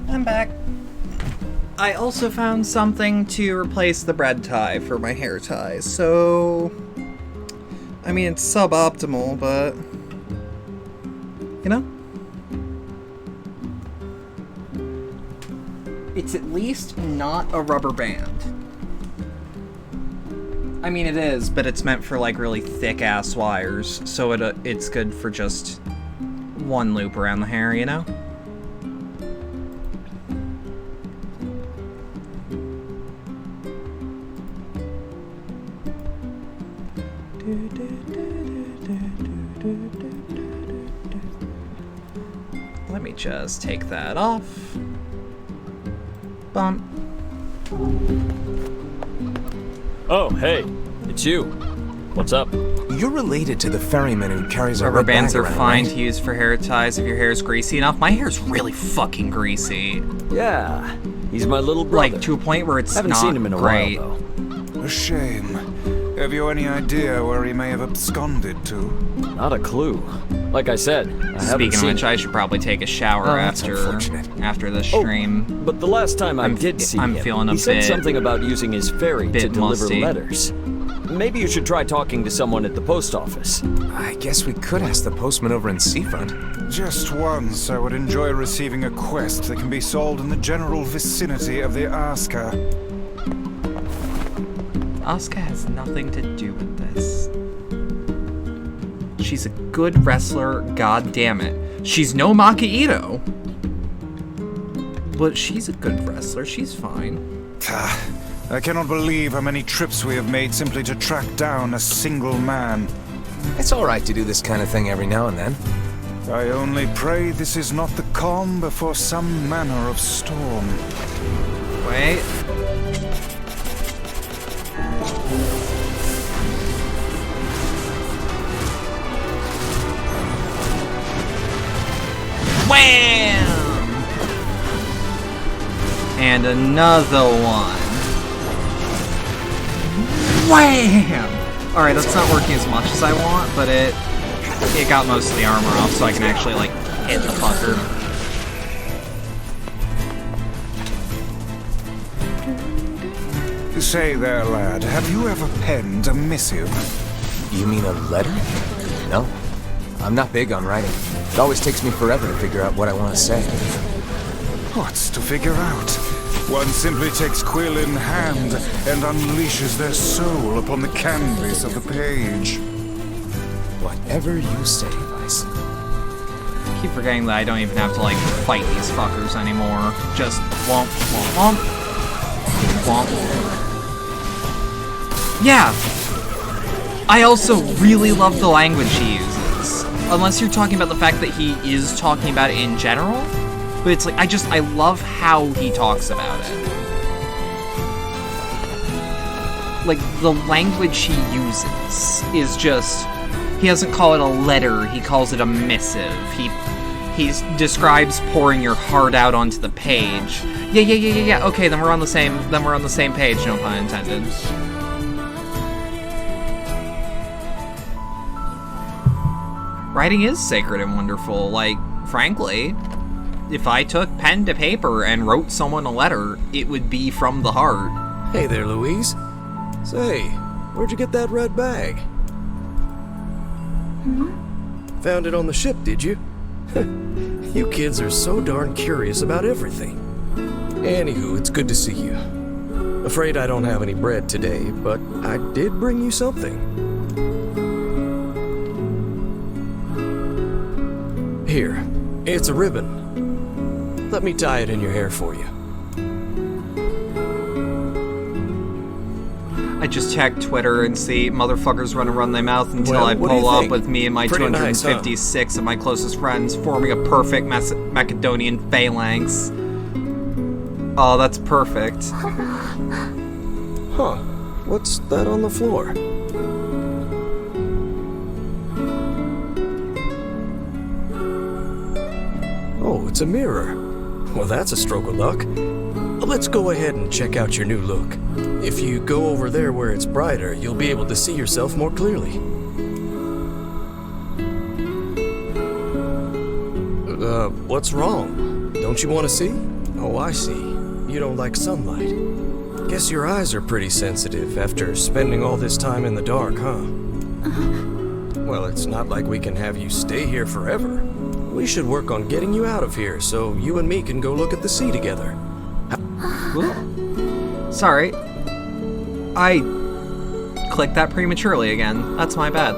A: I'm back. I also found something to replace the bread tie for my hair ties, so... I mean, it's suboptimal, but... You know? It's at least not a rubber band. I mean, it is, but it's meant for, like, really thick-ass wires, so it's good for just one loop around the hair, you know? Let me just take that off. Bump.
S: Oh, hey, it's you. What's up?
C: You're related to the ferryman who carries a
A: rubber
C: red
A: bands
C: bag
A: are
C: around,
A: fine
C: right?
A: to use for hair ties if your hair is greasy enough. My hair's really fucking greasy.
S: Yeah, he's my little brother.
A: Like, to a point where it's
S: Haven't
A: not
S: seen him in a
A: great.
S: while, though.
B: A shame. Have you any idea where he may have absconded to?
S: Not a clue. Like I said, I haven't
A: Speaking of
S: seen
A: which,
S: him.
A: I should probably take a shower after this stream.
S: But the last time I did see him,
A: feeling a
S: he said
A: bit-
S: something about using his ferry to
A: bit
S: deliver
A: musty.
S: letters. Maybe you should try talking to someone at the post office.
C: I guess we could ask the postman over in Seafront.
B: Just once, I would enjoy receiving a quest that can be solved in the general vicinity of the Aska.
A: Asuka has nothing to do with this. She's a good wrestler, god damn it. She's no Maki Ito. But she's a good wrestler, she's fine.
B: I cannot believe how many trips we have made simply to track down a single man.
C: It's alright to do this kind of thing every now and then.
B: I only pray this is not the calm before some manner of storm.
A: Wait. Wham! And another one. Wham! Alright, that's not working as much as I want, but it got most of the armor off, so I can actually, like, hit the fucker.
B: Say there, lad, have you ever penned a missive?
C: You mean a letter? No. I'm not big on writing. It always takes me forever to figure out what I want to say.
B: What's to figure out? One simply takes quill in hand and unleashes their soul upon the canvas of the page.
C: Whatever you say, Vice.
A: I keep forgetting that I don't even have to, like, fight these fuckers anymore. Just womp, womp, womp. Womp. Yeah! I also really love the language he uses. Unless you're talking about the fact that he is talking about it in general. But it's like, I love how he talks about it. Like, the language he uses is just... He doesn't call it a letter, he calls it a missive. He describes pouring your heart out onto the page. Yeah. Okay, then we're on the same page, no pun intended. Writing is sacred and wonderful. Like, frankly, if I took pen to paper and wrote someone a letter, it would be from the heart.
D: Hey there, Louise. Say, where'd you get that red bag? Found it on the ship, did you? You kids are so darn curious about everything. Anywho, it's good to see you. Afraid I don't have any bread today, but I did bring you something. Here, it's a ribbon. Let me tie it in your hair for you.
A: I just check Twitter and see motherfuckers run their mouth until I pull up with me and my
D: Pretty
A: 256 of my closest friends, forming a perfect Macedonian phalanx. Oh, that's perfect.
D: Huh. What's that on the floor? Oh, it's a mirror. Well, that's a stroke of luck. Let's go ahead and check out your new look. If you go over there where it's brighter, you'll be able to see yourself more clearly. What's wrong? Don't you want to see? Oh, I see. You don't like sunlight. Guess your eyes are pretty sensitive after spending all this time in the dark, huh? Well, it's not like we can have you stay here forever. We should work on getting you out of here so you and me can go look at the sea together.
A: Sorry. I clicked that prematurely again. That's my bad.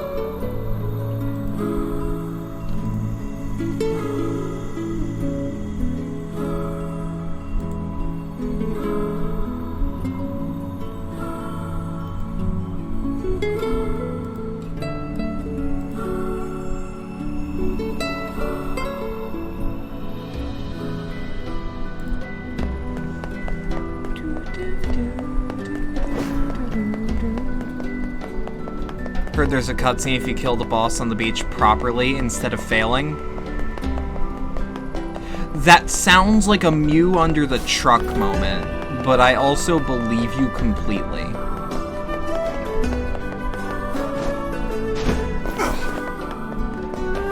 A: Heard there's a cutscene if you kill the boss on the beach properly instead of failing. That sounds like a Mew under the truck moment, but I also believe you completely.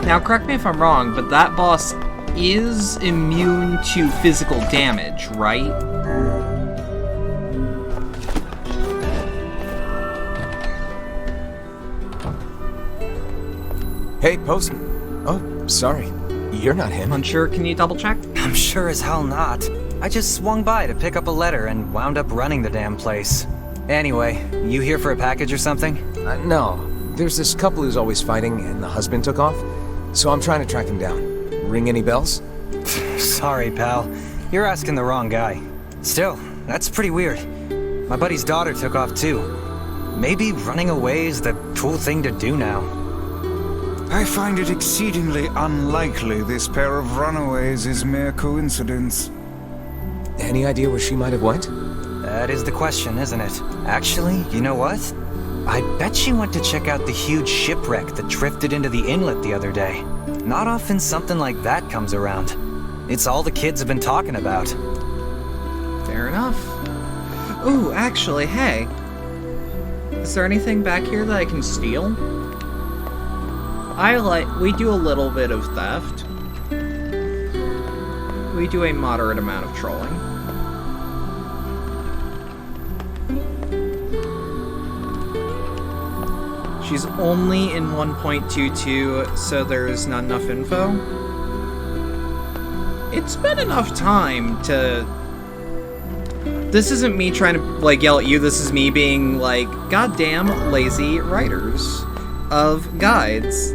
A: Now, correct me if I'm wrong, but that boss is immune to physical damage, right?
C: Hey, Postman. Oh, sorry. You're not him.
A: Unsure, can you double check?
T: I'm sure as hell not. I just swung by to pick up a letter and wound up running the damn place. Anyway, you here for a package or something?
C: No. There's this couple who's always fighting and the husband took off, so I'm trying to track him down. Ring any bells?
T: Sorry, pal. You're asking the wrong guy. Still, that's pretty weird. My buddy's daughter took off too. Maybe running away is the cool thing to do now.
B: I find it exceedingly unlikely this pair of runaways is mere coincidence.
C: Any idea where she might have went?
T: That is the question, isn't it? Actually, you know what? I bet she went to check out the huge shipwreck that drifted into the inlet the other day. Not often something like that comes around. It's all the kids have been talking about.
A: Fair enough. Ooh, actually, hey. Is there anything back here that I can steal? We do a little bit of theft. We do a moderate amount of trolling. She's only in 1.22, so there's not enough info. It's been enough time to... This isn't me trying to, like, yell at you. This is me being, like, goddamn lazy writers of guides.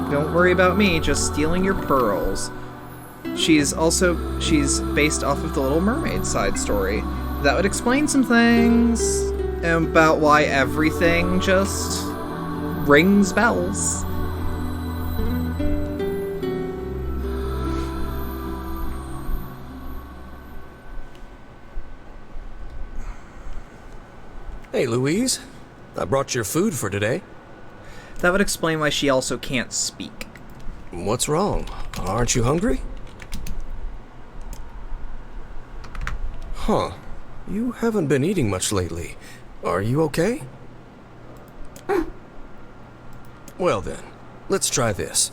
A: Don't worry about me just stealing your pearls. She's based off of the Little Mermaid side story. That would explain some things about why everything just rings bells.
D: Hey, Louise. I brought your food for today.
A: That would explain why she also can't speak.
D: What's wrong? Aren't you hungry? Huh. You haven't been eating much lately. Are you okay? Well then, let's try this.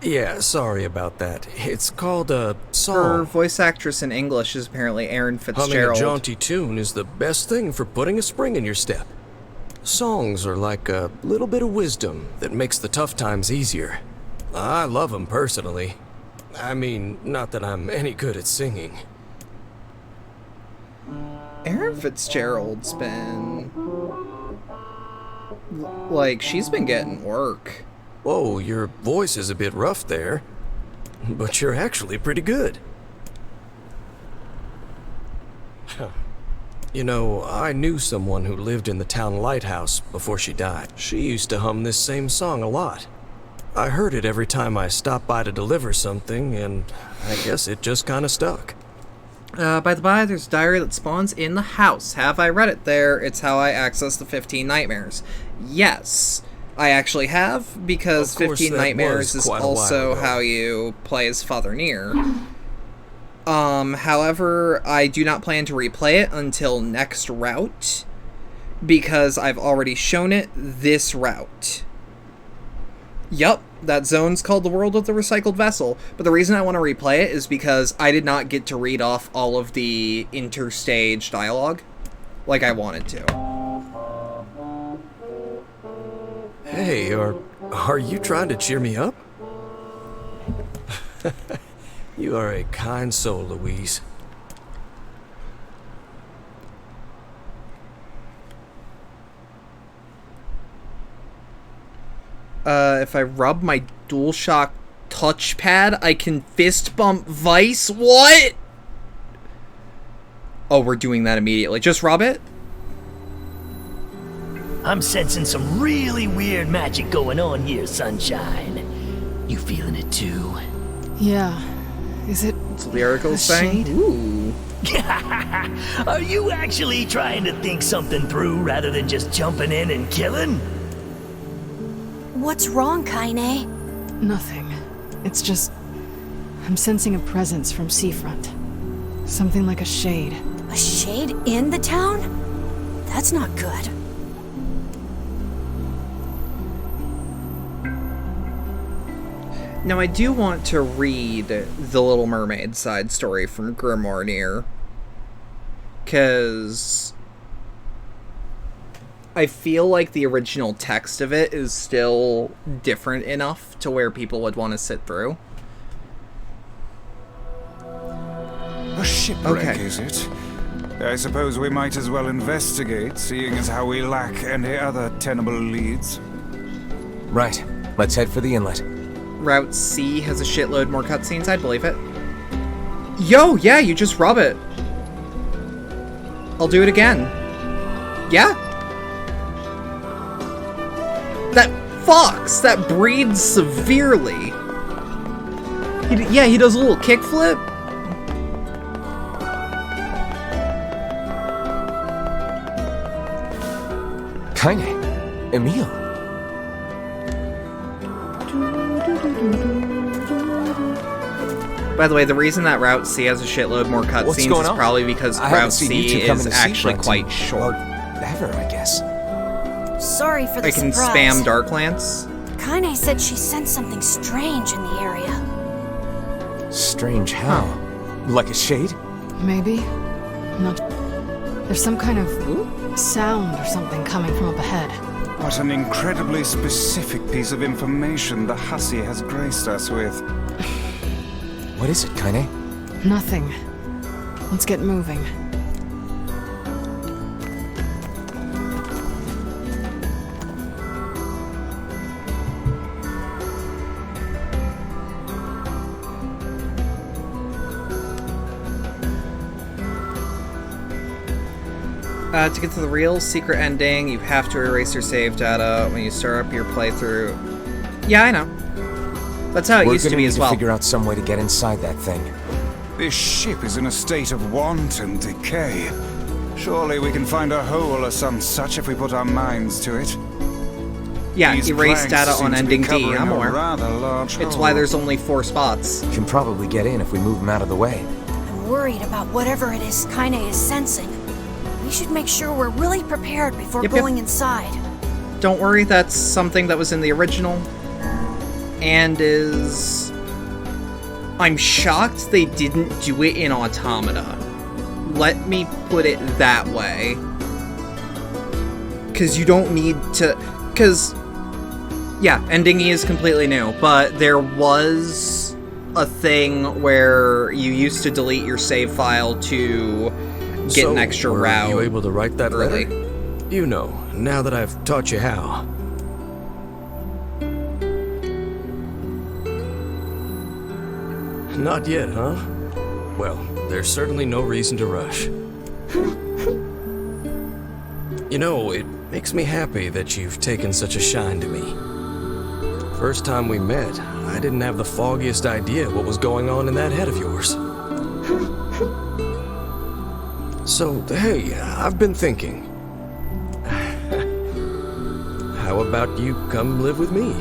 D: Yeah, sorry about that. It's called a song.
A: Her voice actress in English is apparently Erin Fitzgerald.
D: Humming a jaunty tune is the best thing for putting a spring in your step. Songs are like a little bit of wisdom that makes the tough times easier. I love them personally. I mean, not that I'm any good at singing.
A: Erin Fitzgerald's been... like, she's been getting work.
D: Whoa, your voice is a bit rough there. But you're actually pretty good. You know, I knew someone who lived in the town lighthouse before she died. She used to hum this same song a lot. I heard it every time I stopped by to deliver something, and I guess it just kind of stuck.
A: By the by, there's a diary that spawns in the house. Have I read it there? It's how I access the 15 nightmares. Yes, I actually have, because 15 nightmares is also how you play as Father Nier. However, I do not plan to replay it until next route, because I've already shown it this route. Yup, that zone's called the World of the Recycled Vessel, but the reason I want to replay it is because I did not get to read off all of the interstage dialogue like I wanted to.
D: Hey, are you trying to cheer me up? You are a kind soul, Louise.
A: If I rub my DualShock touchpad, I can fist bump Vice? What? Oh, we're doing that immediately. Just rub it?
G: I'm sensing some really weird magic going on here, Sunshine. You feeling it too?
H: Yeah. Is it
A: That's what the article's saying?
H: shade?
A: Ooh.
G: Are you actually trying to think something through rather than just jumping in and killing?
E: What's wrong, Kaine?
H: Nothing. It's just... I'm sensing a presence from seafront. Something like a shade.
E: A shade in the town? That's not good.
A: Now, I do want to read the Little Mermaid side story from Grimoire Nier, because I feel like the original text of it is still different enough to where people would want to sit through.
B: A shipwreck, is it? I suppose we might as well investigate, seeing as how we lack any other tenable leads.
C: Right. Let's head for the inlet.
A: Route C has a shitload more cutscenes, I'd believe it. Yo, yeah, you just rub it. I'll do it again. Yeah? That fox, that breeds severely. He does a little kickflip.
C: Kaine, Emil.
A: By the way, the reason that Route C has a shitload more cutscenes is probably because Route C is actually quite short.
C: Ever, I guess.
E: Sorry for the
A: I can
E: surprise.
A: spam Darklance.
E: Kaine said she sensed something strange in the area.
C: Strange how? Like a shade?
H: Maybe. Not. There's some kind of sound or something coming from up ahead.
B: What an incredibly specific piece of information the hussy has graced us with.
C: What is it, Kaine?
H: Nothing. Let's get moving.
A: To get to the real secret ending, you have to erase your save data when you start up your playthrough. Yeah, I know. That's how it used to be as well.
C: We're gonna need to figure out some way to get inside that thing.
B: This ship is in a state of wanton decay. Surely we can find a hole or some such if we put our minds to it.
A: Yeah,
B: These
A: erase data
B: planks
A: on
B: seem to be
A: ending D,
B: covering
A: I'm
B: a
A: aware.
B: rather large
A: It's
B: hole.
A: why there's only 4 spots.
C: Can probably get in if we move them out of the way.
E: I'm worried about whatever it is Kaine is sensing. We should make sure we're really prepared before going inside.
A: Don't worry, that's something that was in the original. And is... I'm shocked they didn't do it in Automata. Let me put it that way. Because you don't need to... Because... Yeah, ending E is completely new, but there was a thing where you used to delete your save file to get an extra route.
D: Were you able to write that
A: early.
D: letter? You know, now that I've taught you how. Not yet, huh? Well, there's certainly no reason to rush. You know, it makes me happy that you've taken such a shine to me. First time we met, I didn't have the foggiest idea what was going on in that head of yours. So, hey, I've been thinking. How about you come live with me?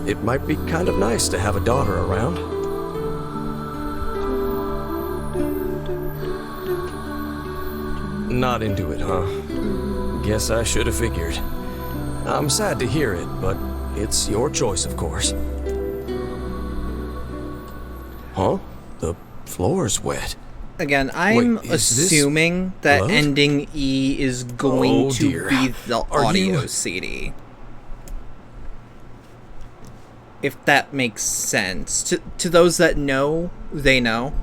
D: It might be kind of nice to have a daughter around. Not into it, huh? Guess I should have figured. I'm sad to hear it, but it's your choice, of course. Huh? The floor's wet.
A: Again, I'm
D: Wait, is this
A: assuming that
D: blood?
A: ending E is going
D: Oh,
A: to
D: dear.
A: be the
D: Are
A: audio
D: you-
A: CD. If that makes sense. To those that know, they know.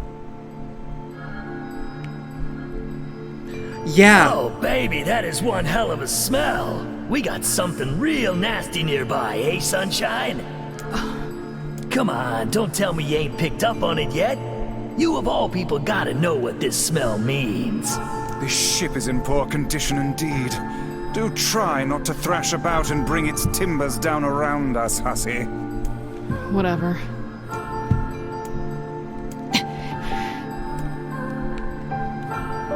A: Yeah.
G: Oh, baby, that is one hell of a smell. We got something real nasty nearby, eh, Sunshine? Come on, don't tell me you ain't picked up on it yet. You of all people gotta know what this smell means.
B: This ship is in poor condition indeed. Do try not to thrash about and bring its timbers down around us, hussy.
H: Whatever.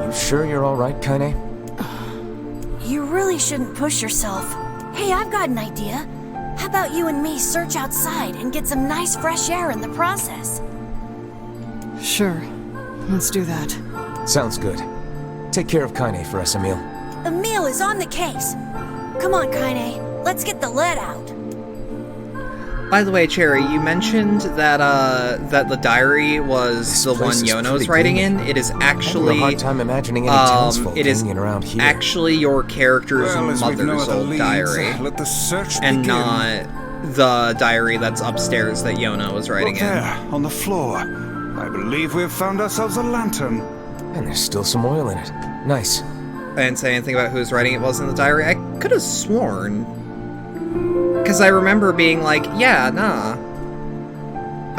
C: You sure you're all right, Kaine?
E: You really shouldn't push yourself. Hey, I've got an idea. How about you and me search outside and get some nice fresh air in the process?
H: Sure. Let's do that.
C: Sounds good. Take care of Kaine for us, Emil.
E: Emil is on the case. Come on, Kaine. Let's get the lead out.
A: By the way, Cherry, you mentioned that that the diary was the one
C: place is
A: Yono's
C: pretty
A: writing
C: gloomy.
A: in. It is
C: I have
A: actually
C: a hard time imagining any townsfolk
A: it is
C: hanging around here.
A: actually your character's
B: Well, as we've no
A: mother's
B: other
A: old
B: leads,
A: diary,
B: let the search
A: and
B: begin.
A: not the diary that's upstairs that Yono was writing
B: Look
A: in.
B: there, on the floor. I believe we've found ourselves a lantern.
C: And there's still some oil in it. Nice.
A: I didn't say anything about whose writing it was in the diary. I could have sworn, because I remember being like, yeah, nah.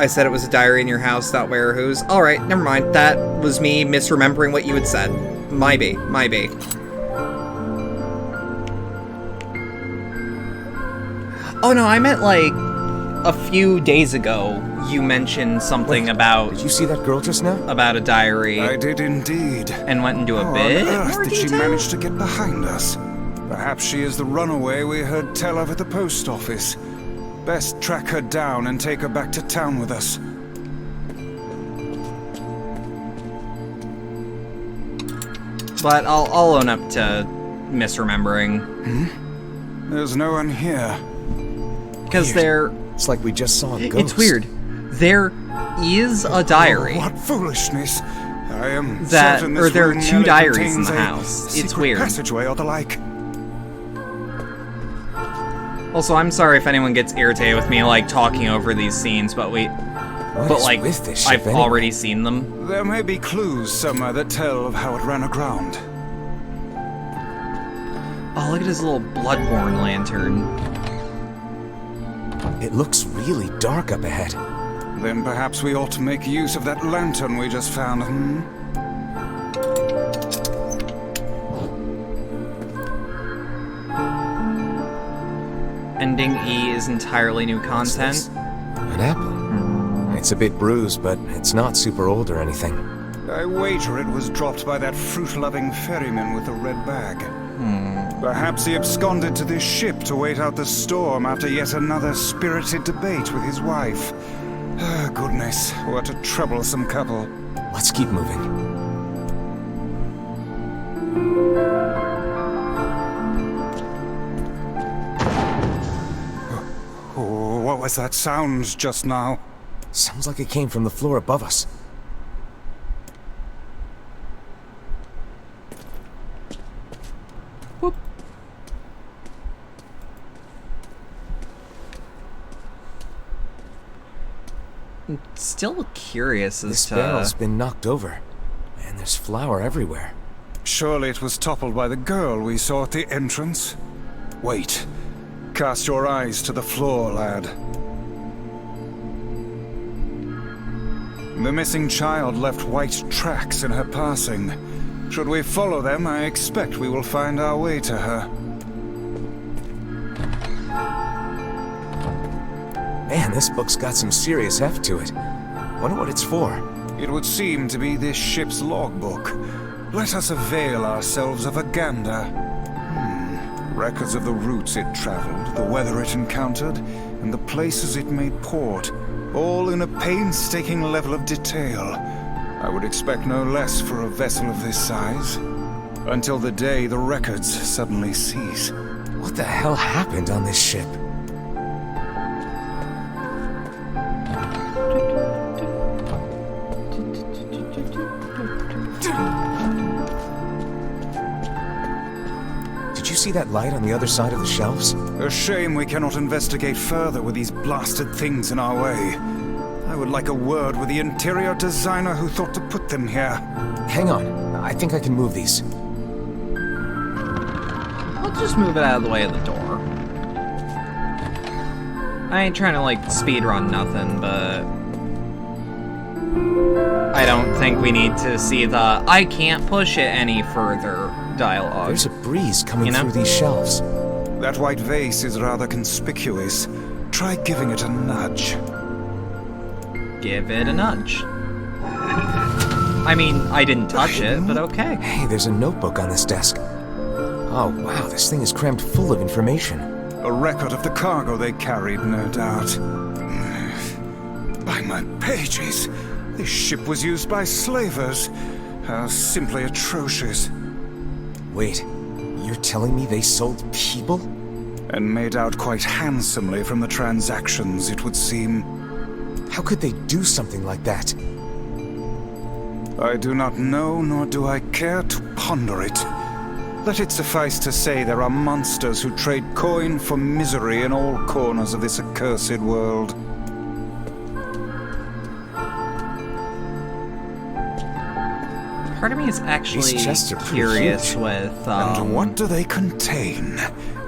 A: I said it was a diary in your house, not where or whose. Alright, never mind. That was me misremembering what you had said. My be. Oh no, I meant like a few days ago you mentioned something about...
C: Did you see that girl just now?
A: About a diary.
B: I did indeed.
A: And went into a
B: How
A: bit
B: on earth
A: more
B: did she
A: detail?
B: manage to get behind us? Perhaps she is the runaway we heard tell of at the post office. Best track her down and take her back to town with us.
A: But I'll own up to misremembering.
B: There's no one here.
A: Because there...
C: It's like we just saw a ghost.
A: It's weird. There is a diary.
B: Oh, what foolishness. I am
A: that,
B: certain
A: or
B: this
A: there are
B: room
A: 2
B: merely
A: diaries in
B: contains
A: the
B: a
A: house. It's
B: secret
A: weird.
B: Passageway or the like.
A: Also, I'm sorry if anyone gets irritated with me, like, talking over these scenes, but like,
C: with this ship,
A: I've already seen them.
B: There may be clues somewhere that tell of how it ran aground.
A: Oh, look at his little Bloodborne lantern.
C: It looks really dark up ahead.
B: Then perhaps we ought to make use of that lantern we just found,
A: Ending E is entirely new content.
C: An apple. It's a bit bruised, but it's not super old or anything.
B: I wager it was dropped by that fruit-loving ferryman with the red bag. Perhaps he absconded to this ship to wait out the storm after yet another spirited debate with his wife. Ah, goodness, what a troublesome couple.
C: Let's keep moving.
B: Oh, what was that sound just now?
C: Sounds like it came from the floor above us.
A: Whoop. I'm still curious as
C: this
A: to...
C: This barrel's been knocked over, and there's flour everywhere.
B: Surely it was toppled by the girl we saw at the entrance. Wait. Cast your eyes to the floor, lad. The missing child left white tracks in her passing. Should we follow them, I expect we will find our way to her.
C: Man, this book's got some serious heft to it. Wonder what it's for.
B: It would seem to be this ship's logbook. Let us avail ourselves of a gander. Records of the routes it traveled, the weather it encountered, and the places it made port, all in a painstaking level of detail. I would expect no less for a vessel of this size. Until the day the records suddenly cease.
C: What the hell happened on this ship? Did you see that light on the other side of the shelves?
B: A shame we cannot investigate further with these blasted things in our way. I would like a word with the interior designer who thought to put them here.
C: Hang on, I think I can move these.
A: I'll just move it out of the way of the door. I ain't trying to, like, speedrun nothing, but... I don't think we need to see the I can't push it any further dialogue.
C: There's a breeze coming through these shelves.
B: That white vase is rather conspicuous. Try giving it a nudge.
A: Give it a nudge. I mean, I didn't touch it, but okay.
C: Hey, there's a notebook on this desk. Oh, wow, this thing is crammed full of information.
B: A record of the cargo they carried, no doubt. By my pages, this ship was used by slavers. How simply atrocious.
C: Wait, you're telling me they sold people?
B: And made out quite handsomely from the transactions, it would seem.
C: How could they do something like that?
B: I do not know, nor do I care to ponder it. Let it suffice to say there are monsters who trade coin for misery in all corners of this accursed world.
A: Part of me is actually curious with,
B: And what do they contain?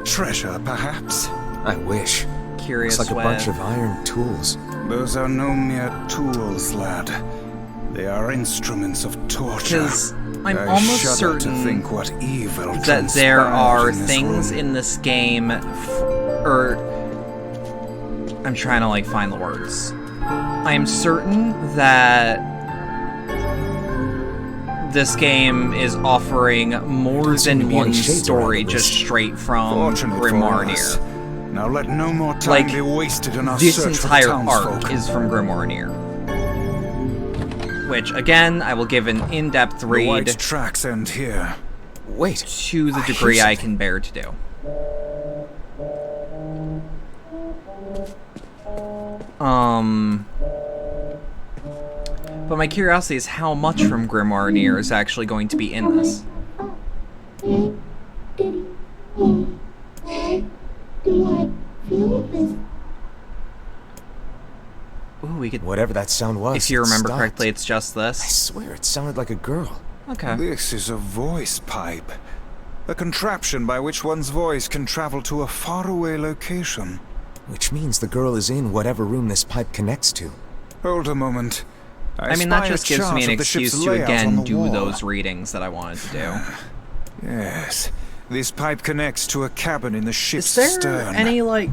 B: Treasure, perhaps?
C: I wish.
A: Curious
C: Looks like
A: with...
C: a bunch of iron tools.
B: Those are no mere tools, lad. They are instruments of torture.
A: Because I'm almost certain
B: to think what evil
A: that there are things in this game, or I'm trying to like find the words. I am certain that this game is offering more than one story just straight from Grimoire Nier.
B: Now let no more time be wasted in our
A: this
B: search for the
A: entire
B: townsfolk.
A: arc is from Grimoire Nier. Which, again, I will give an in-depth read.
B: The white tracks end here.
C: Wait.
A: To the degree I can bear to do. But my curiosity is how much from Grimoire Nier is actually going to be in this. Ooh, we could...
C: Whatever that sound was.
A: If you remember correctly, it's just this.
C: I swear, it sounded like a girl.
A: Okay.
B: This is a voice pipe. A contraption by which one's voice can travel to a faraway location.
C: Which means the girl is in whatever room this pipe connects to.
B: Hold a moment.
A: I mean, that just gives me an excuse to again do those readings that I wanted to do.
B: Yes. This pipe connects to a cabin in the ship's
A: stern. Is there
B: stern.
A: any, like,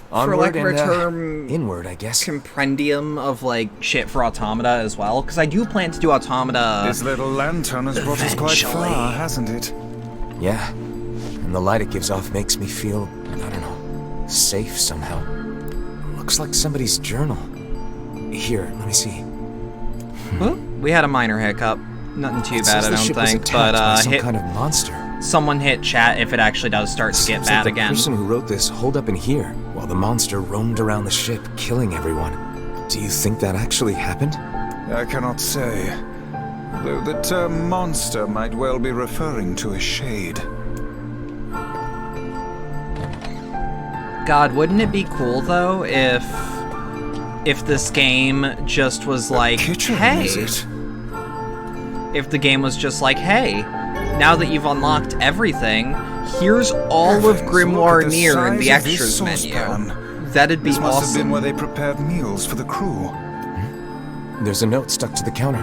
A: for lack of a term,
C: inward, I guess,
A: compendium of, like, shit for Automata as well? Because I do plan to do Automata
B: This little lantern has brought us quite far, hasn't it?
C: Yeah. And the light it gives off makes me feel, I don't know, safe somehow. Looks like somebody's journal. Here, let me see.
A: We had a minor hiccup. Nothing too bad, I don't think. But
C: some kind of monster.
A: Someone hit chat if it actually does start to get bad again.
C: The person who wrote this holed up in here while the monster roamed around the ship, killing everyone. Do you think that actually happened?
B: I cannot say. Though the term monster might well be referring to a shade.
A: God, wouldn't it be cool though if this game just was like, hey, if the game was just like, hey, now that you've unlocked everything, here's all of Grimoire Nier in the extras menu. That'd be
B: this must
A: awesome.
B: have been where they prepared meals for the crew.
C: There's a note stuck to the counter.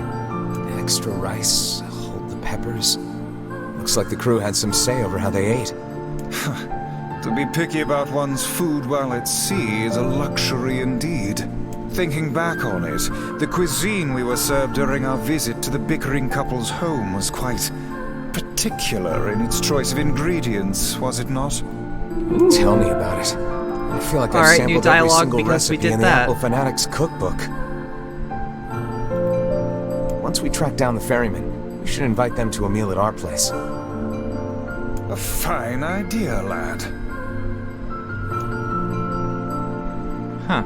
C: Extra rice, hold the peppers. Looks like the crew had some say over how they ate.
B: To be picky about one's food while at sea is a luxury indeed. Thinking back on it, the cuisine we were served during our visit to the bickering couple's home was quite particular in its choice of ingredients, was it not?
C: Ooh. Tell me about it. I feel like I've sampled every single recipe in the Apple Fanatics cookbook. Once we track down the ferryman, we should invite them to a meal at our place.
B: A fine idea, lad.
A: Huh.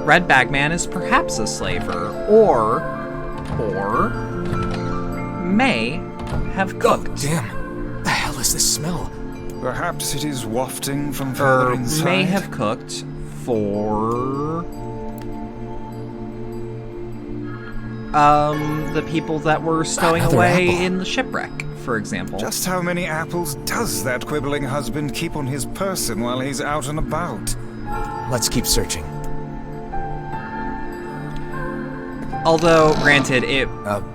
A: Red Bagman is perhaps a slaver, or may have cooked.
C: Oh, damn. The hell is this smell?
B: Perhaps it is wafting from further inside.
A: May have cooked for the people that were stowing away in the shipwreck, for example.
B: Just how many apples does that quibbling husband keep on his person while he's out and about?
C: Let's keep searching.
A: Although, granted, it...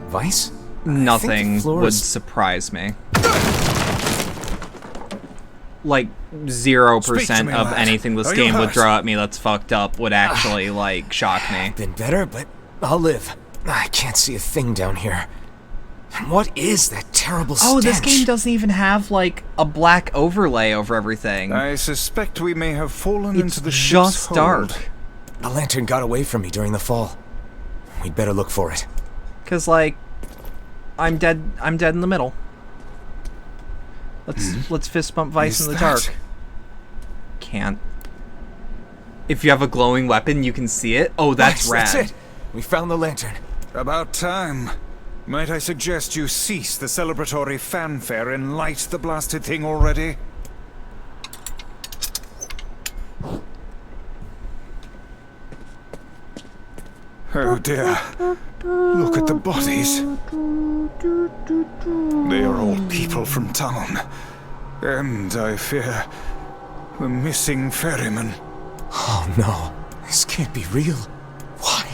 C: Vice?
A: Nothing would surprise me. Like, 0% of anything this game would throw at me that's fucked up would actually, like, shock me.
C: Been better, but I'll live. I can't see a thing down here. What is that terrible stench?
A: Oh, this game doesn't even have, like, a black overlay over everything.
B: I suspect we may have fallen into the ship's
A: just dark.
B: hold.
C: The lantern got away from me during the fall. We'd better look for it.
A: 'Cause, like, I'm dead in the middle. Let's fist bump Vice in the dark. Can't. If you have a glowing weapon, you can see it. Oh, that's rad.
C: That's it. We found the lantern.
B: About time. Might I suggest you cease the celebratory fanfare and light the blasted thing already? Oh dear. Look at the bodies. They are all people from town. And, I fear, the missing ferryman.
C: Oh no. This can't be real. Why?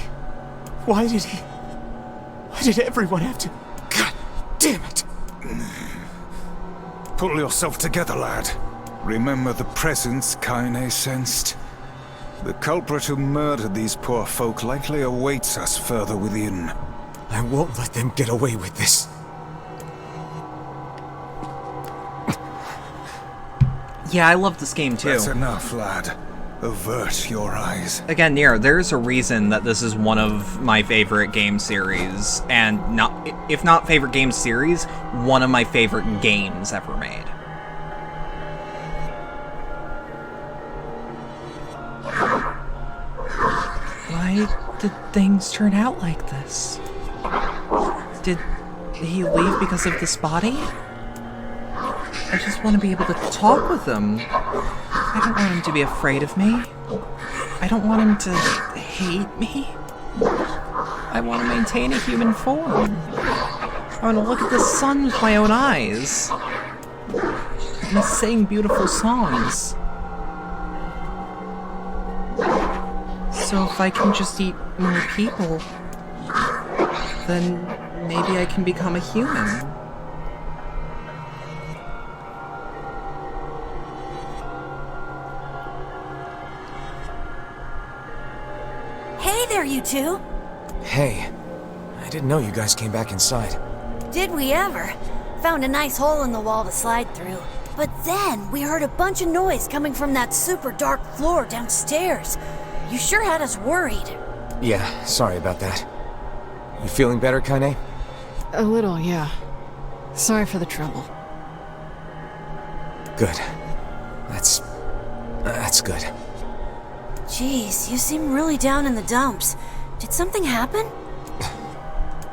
C: Why did everyone have to... God damn it!
B: Pull yourself together, lad. Remember the presence Kaine sensed. The culprit who murdered these poor folk likely awaits us further within.
C: I won't let them get away with this.
A: Yeah, I love this game too.
B: That's enough, lad. Avert your eyes.
A: Again, Nier, there's a reason that this is one of my favorite game series, and if not favorite game series, one of my favorite games ever made. Why did things turn out like this? Did he leave because of this body? I just want to be able to talk with him. I don't want him to be afraid of me. I don't want him to hate me. I want to maintain a human form. I want to look at the sun with my own eyes. And sing beautiful songs. So if I can just eat more people, then maybe I can become a human.
U: Hey there, you two!
C: Hey, I didn't know you guys came back inside.
U: Did we ever? Found a nice hole in the wall to slide through. But then we heard a bunch of noise coming from that super dark floor downstairs. You sure had us worried.
C: Yeah, sorry about that. You feeling better, Kaine?
H: A little, yeah. Sorry for the trouble.
C: Good. That's good.
U: Jeez, you seem really down in the dumps. Did something happen?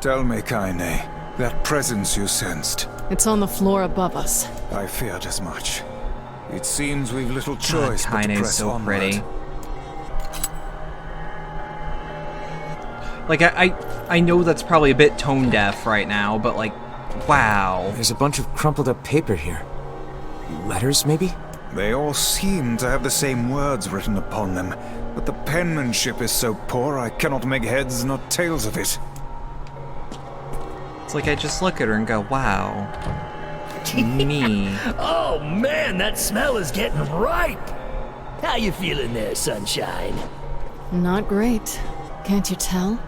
B: Tell me, Kaine, that presence you sensed.
H: It's on the floor above us.
B: I feared as much. It seems we've little choice but to
A: Kaine's
B: press
A: so
B: onward.
A: pretty. Like, I know that's probably a bit tone deaf right now, but like, wow.
C: There's a bunch of crumpled up paper here. Letters, maybe?
B: They all seem to have the same words written upon them, but the penmanship is so poor I cannot make heads nor tails of it.
A: It's like I just look at her and go, wow. Me.
G: Oh man, that smell is getting ripe. How you feeling there, Sunshine?
H: Not great. Can't you tell?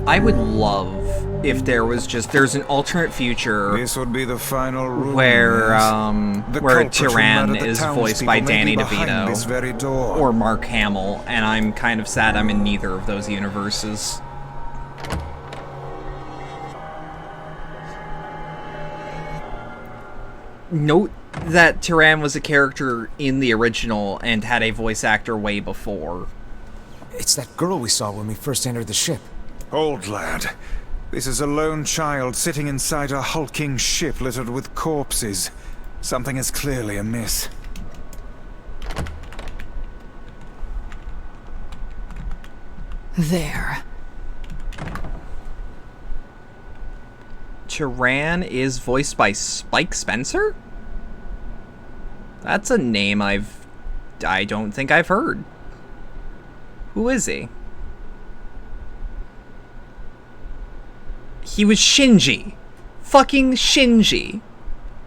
A: I would love if there's an alternate future.
B: This would be the final room,
A: where
B: yes.
A: where Tyrann is voiced by Danny DeVito or Mark Hamill, and I'm kind of sad I'm in neither of those universes. Note that Tyrann was a character in the original and had a voice actor way before.
C: It's that girl we saw when we first entered the ship.
B: Hold, lad. This is a lone child sitting inside a hulking ship littered with corpses. Something is clearly amiss.
H: There.
A: Tyrann is voiced by Spike Spencer? That's a name I don't think I've heard. Who is he? He was Shinji. Fucking Shinji.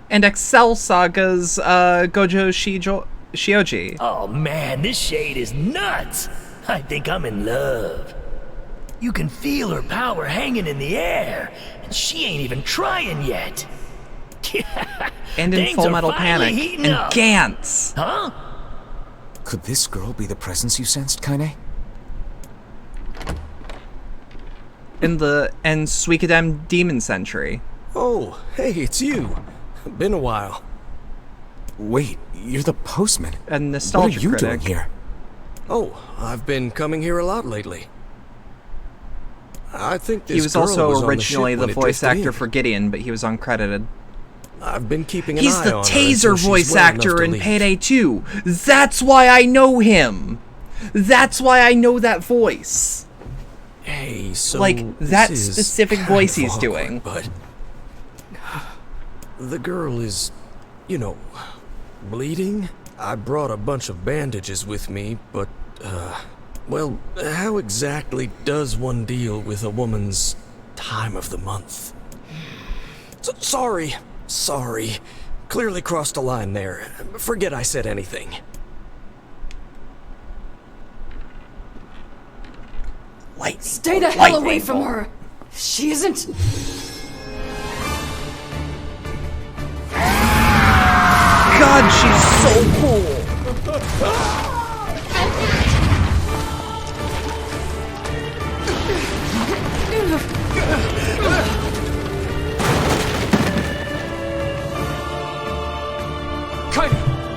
A: And Excel Saga's Gojo Shioji.
G: Oh man, this shade is nuts. I think I'm in love. You can feel her power hanging in the air, and she ain't even trying yet.
A: And in Full Metal Panic. And
G: up.
A: Gantz.
G: Huh?
C: Could this girl be the presence you sensed, Kaine?
A: And Suikoden Demon Sentry.
D: Oh, hey, it's you. Been a while.
C: Wait, you're the postman.
A: And Nostalgia
C: What are you
A: Critic.
C: doing here?
D: Oh, I've been coming here a lot lately. I think this
A: He was
D: girl
A: also
D: was on
A: originally
D: the,
A: the
D: ship when it
A: voice
D: drifted
A: actor
D: in.
A: for Gideon, but he was uncredited.
D: I've been keeping an
A: He's
D: eye
A: the
D: on her
A: Taser
D: until she's
A: voice
D: well enough
A: actor
D: to
A: in
D: leave.
A: Payday 2. That's why I know him. That's why I know that voice.
D: Hey, so
A: Like,
D: this
A: that
D: is
A: specific
D: kind
A: voice
D: of
A: he's
D: awkward,
A: doing.
D: But the girl is, you know, bleeding. I brought a bunch of bandages with me, but, well, how exactly does one deal with a woman's time of the month? Sorry. Clearly crossed a line there. Forget I said anything.
H: Stay the hell away from her! She isn't...
A: so cool.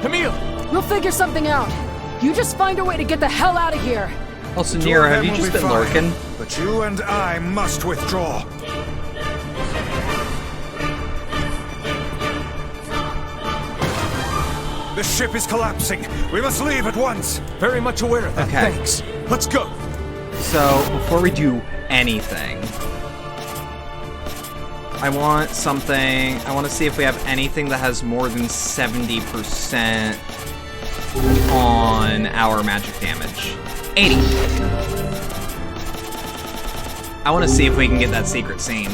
P: Camille!
H: We'll figure something out. You just find a way to get the hell out of here.
A: Also, Nier, have you just been lurking?
B: But you and I must withdraw. The ship is collapsing. We must leave at once.
P: Very much aware of that.
A: Okay.
P: Thanks. Let's go.
A: So, before we do anything, I want something. I want to see if we have anything that has more than 70% on our magic damage. 80. I want to see if we can get that secret scene.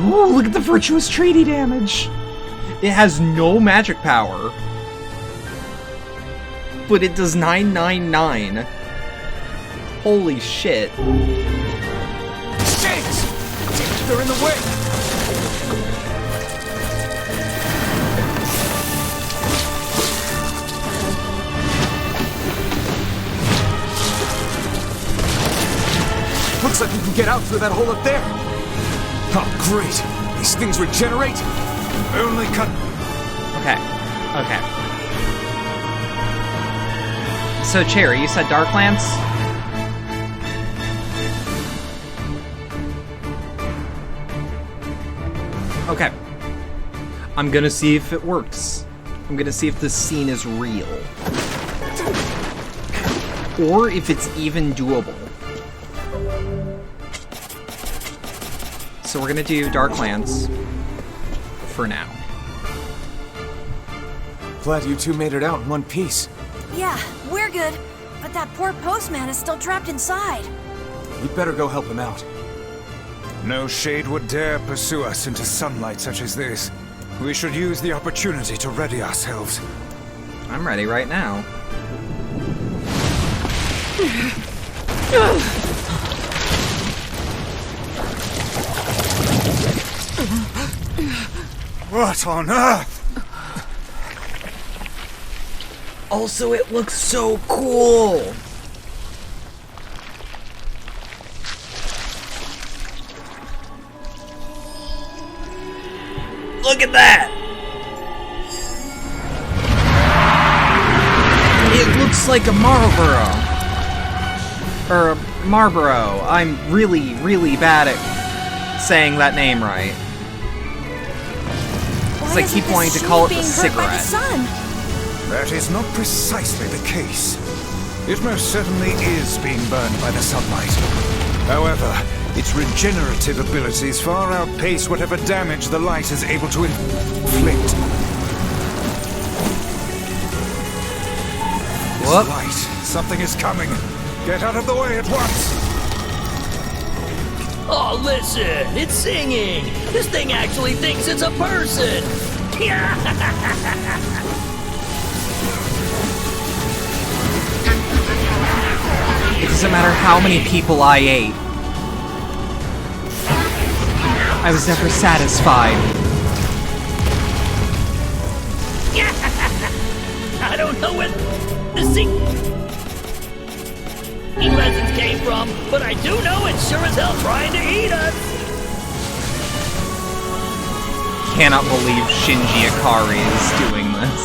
A: Ooh, look at the virtuous treaty damage. It has no magic power, but it does 999. Holy shit.
P: Shades! They're in the way! Looks like we can get out through that hole up there. Oh, great. These things regenerate?
B: Only cut.
A: Okay. Okay. So, Cherry, you said Darklands? Okay. I'm gonna see if it works. I'm gonna see if this scene is real. Or if it's even doable. So we're gonna do Darklands for now.
P: Glad you two made it out in one piece.
U: Yeah, we're good. But that poor postman is still trapped inside.
P: You'd better go help him out.
B: No shade would dare pursue us into sunlight such as this. We should use the opportunity to ready ourselves.
A: I'm ready right now.
B: What on earth?
A: Also, it looks so cool. Look at that! It looks like a Marlboro. Or a Marlboro. I'm really, really bad at saying that name right. Because I keep wanting to call it the cigarette.
B: That is not precisely the case. It most certainly is being burned by the sunlight. However, its regenerative abilities far outpace whatever damage the light is able to inflict.
A: What?
B: Light. Something is coming. Get out of the way at once.
G: Oh, listen, it's singing. This thing actually thinks it's a person.
A: It doesn't matter how many people I ate. I was never satisfied.
G: I don't know where the singing lessons came from, but I do know it's sure as hell trying to eat us.
A: Cannot believe Shinji Ikari is doing this.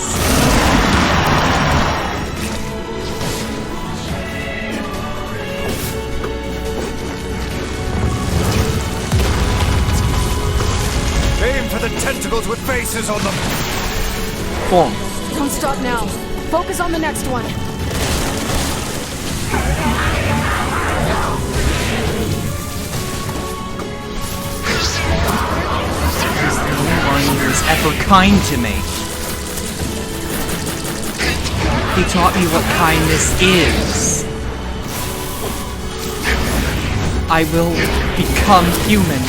B: Aim for the tentacles with faces on them.
A: Boom.
H: Don't stop now. Focus on the next one.
A: He's the only one who was ever kind to me. He taught me what kindness is. I will become human.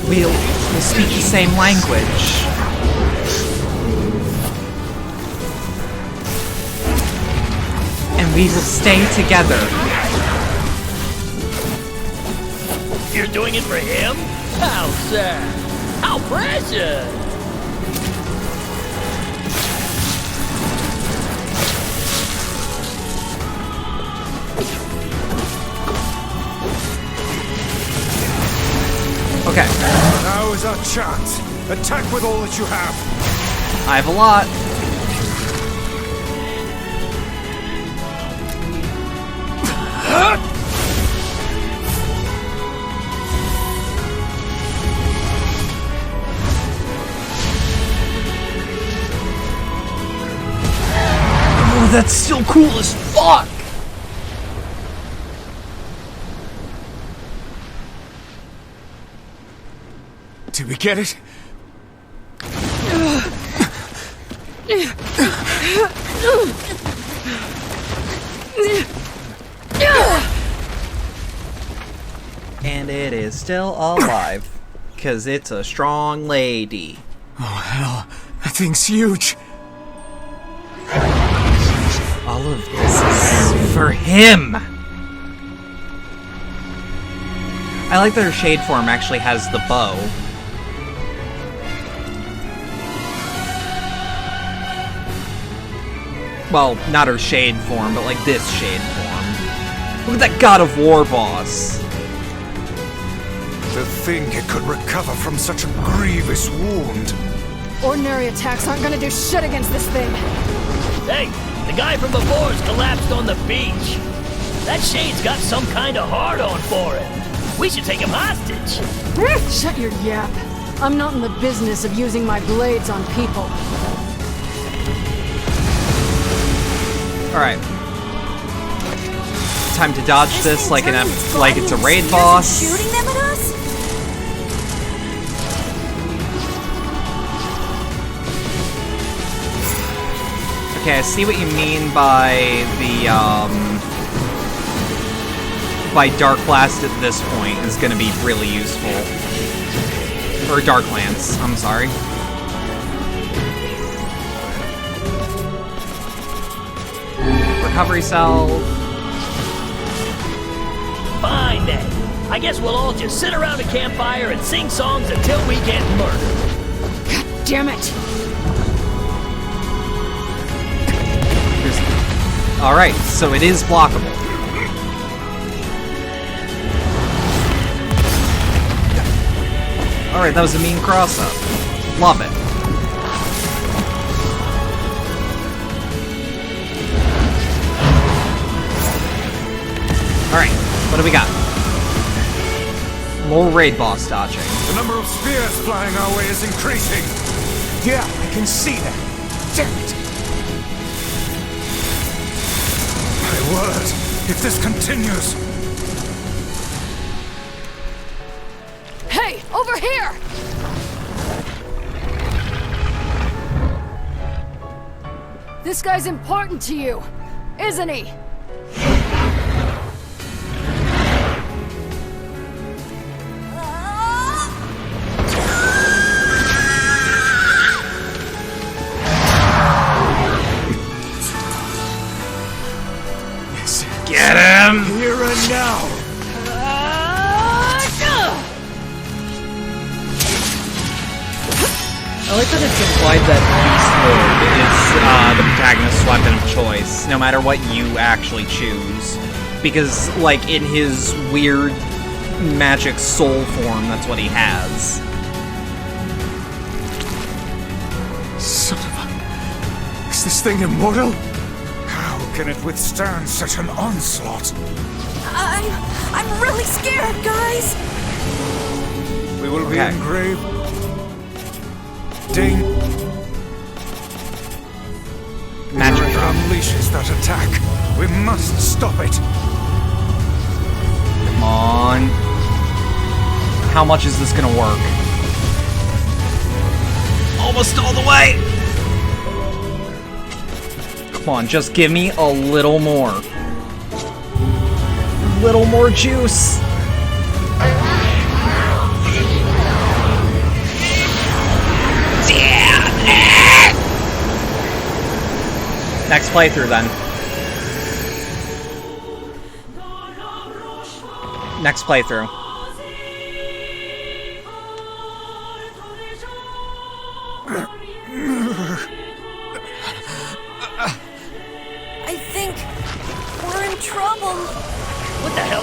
A: We'll speak the same language. And we will stay together.
G: You're doing it for him? How sad. How precious.
A: Okay.
B: Now is our chance. Attack with all that you have.
A: I have a lot. Oh, that's still cool as fuck.
P: Did we get it?
A: And it is still alive. Because it's a strong lady.
P: Oh, hell. That thing's huge.
A: All of this is for him. I like that her shade form actually has the bow. Well, not her shade form, but like this shade form. Look at that God of War boss.
B: To think it could recover from such a grievous wound.
H: Ordinary attacks aren't gonna do shit against this thing.
G: Hey, the guy from before's collapsed on the beach. That shade's got some kind of hard-on for it. We should take him hostage.
H: Shut your yap. I'm not in the business of using my blades on people.
A: Alright. Time to dodge this like it's a raid boss.
U: Shooting them at us?
A: Okay, I see what you mean by the, by Dark Blast at this point is gonna be really useful. Or Dark Lance, I'm sorry. Recovery cell.
G: Fine then. I guess we'll all just sit around a campfire and sing songs until we get murdered.
H: God damn it!
A: Alright, so it is blockable. Alright, that was a mean cross-up. Love it. Alright, what do we got? More raid boss dodging.
B: The number of spears flying our way is increasing.
P: Yeah, I can see that. Damn it.
B: My word, if this continues...
H: Hey, over here! This guy's important to you, isn't he?
A: Get him!
P: Here and now!
A: I like that it's implied that Beast Lord is the protagonist's weapon of choice, no matter what you actually choose. Because, like, in his weird magic soul form, that's what he has.
P: Son of a... Is this thing immortal?
B: How can it withstand such an onslaught?
U: I'm really scared, guys!
B: We will be in grave danger.
A: Magic drop
B: unleashes that attack. We must stop it.
A: Come on. How much is this gonna work? Almost all the way! Come on, just give me a little more. A little more juice. Next playthrough, then. Next playthrough.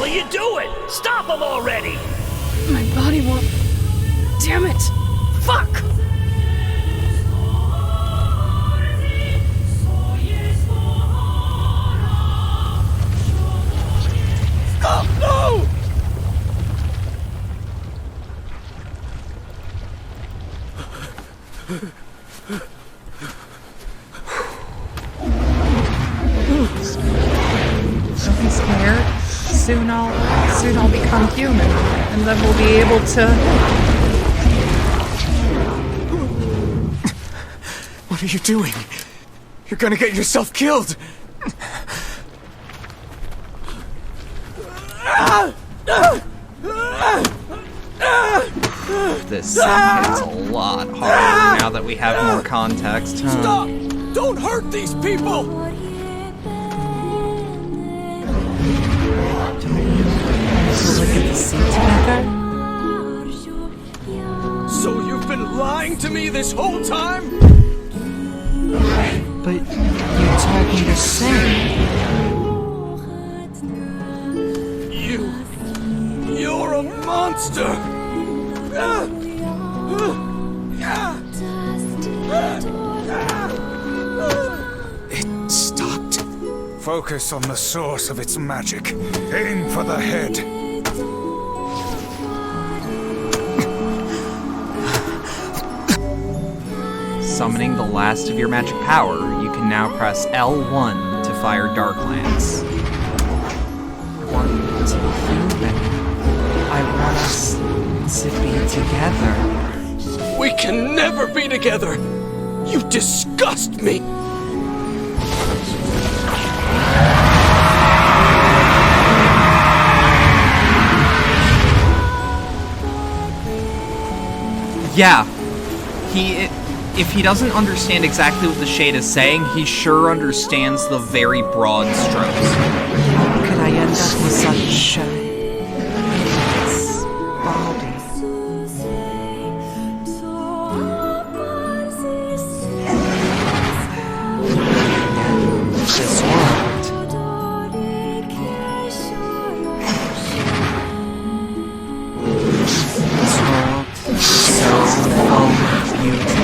G: are you doing? Stop him already!
H: My body won't... Damn it! Fuck!
G: Oh, no!
A: Don't be scared. Soon I'll become human, and then we'll be able to...
P: What are you doing? You're gonna get yourself killed!
A: This hits a lot harder now that we have more context. Huh?
P: Stop! Don't hurt these people!
A: Look at the sea together.
P: So you've been lying to me this whole time?
A: But you told me to sing.
P: You're a monster!
B: It stopped. Focus on the source of its magic. Aim for the head.
A: Summoning the last of your magic power, you can now press L1 to fire Dark Lance. I want to be human. I want us to be together.
P: We can never be together! You disgust me!
A: Yeah, if he doesn't understand exactly what the Shade is saying, he sure understands the very broad strokes. How could I end up with such a body? This world. This world is so full of beauty.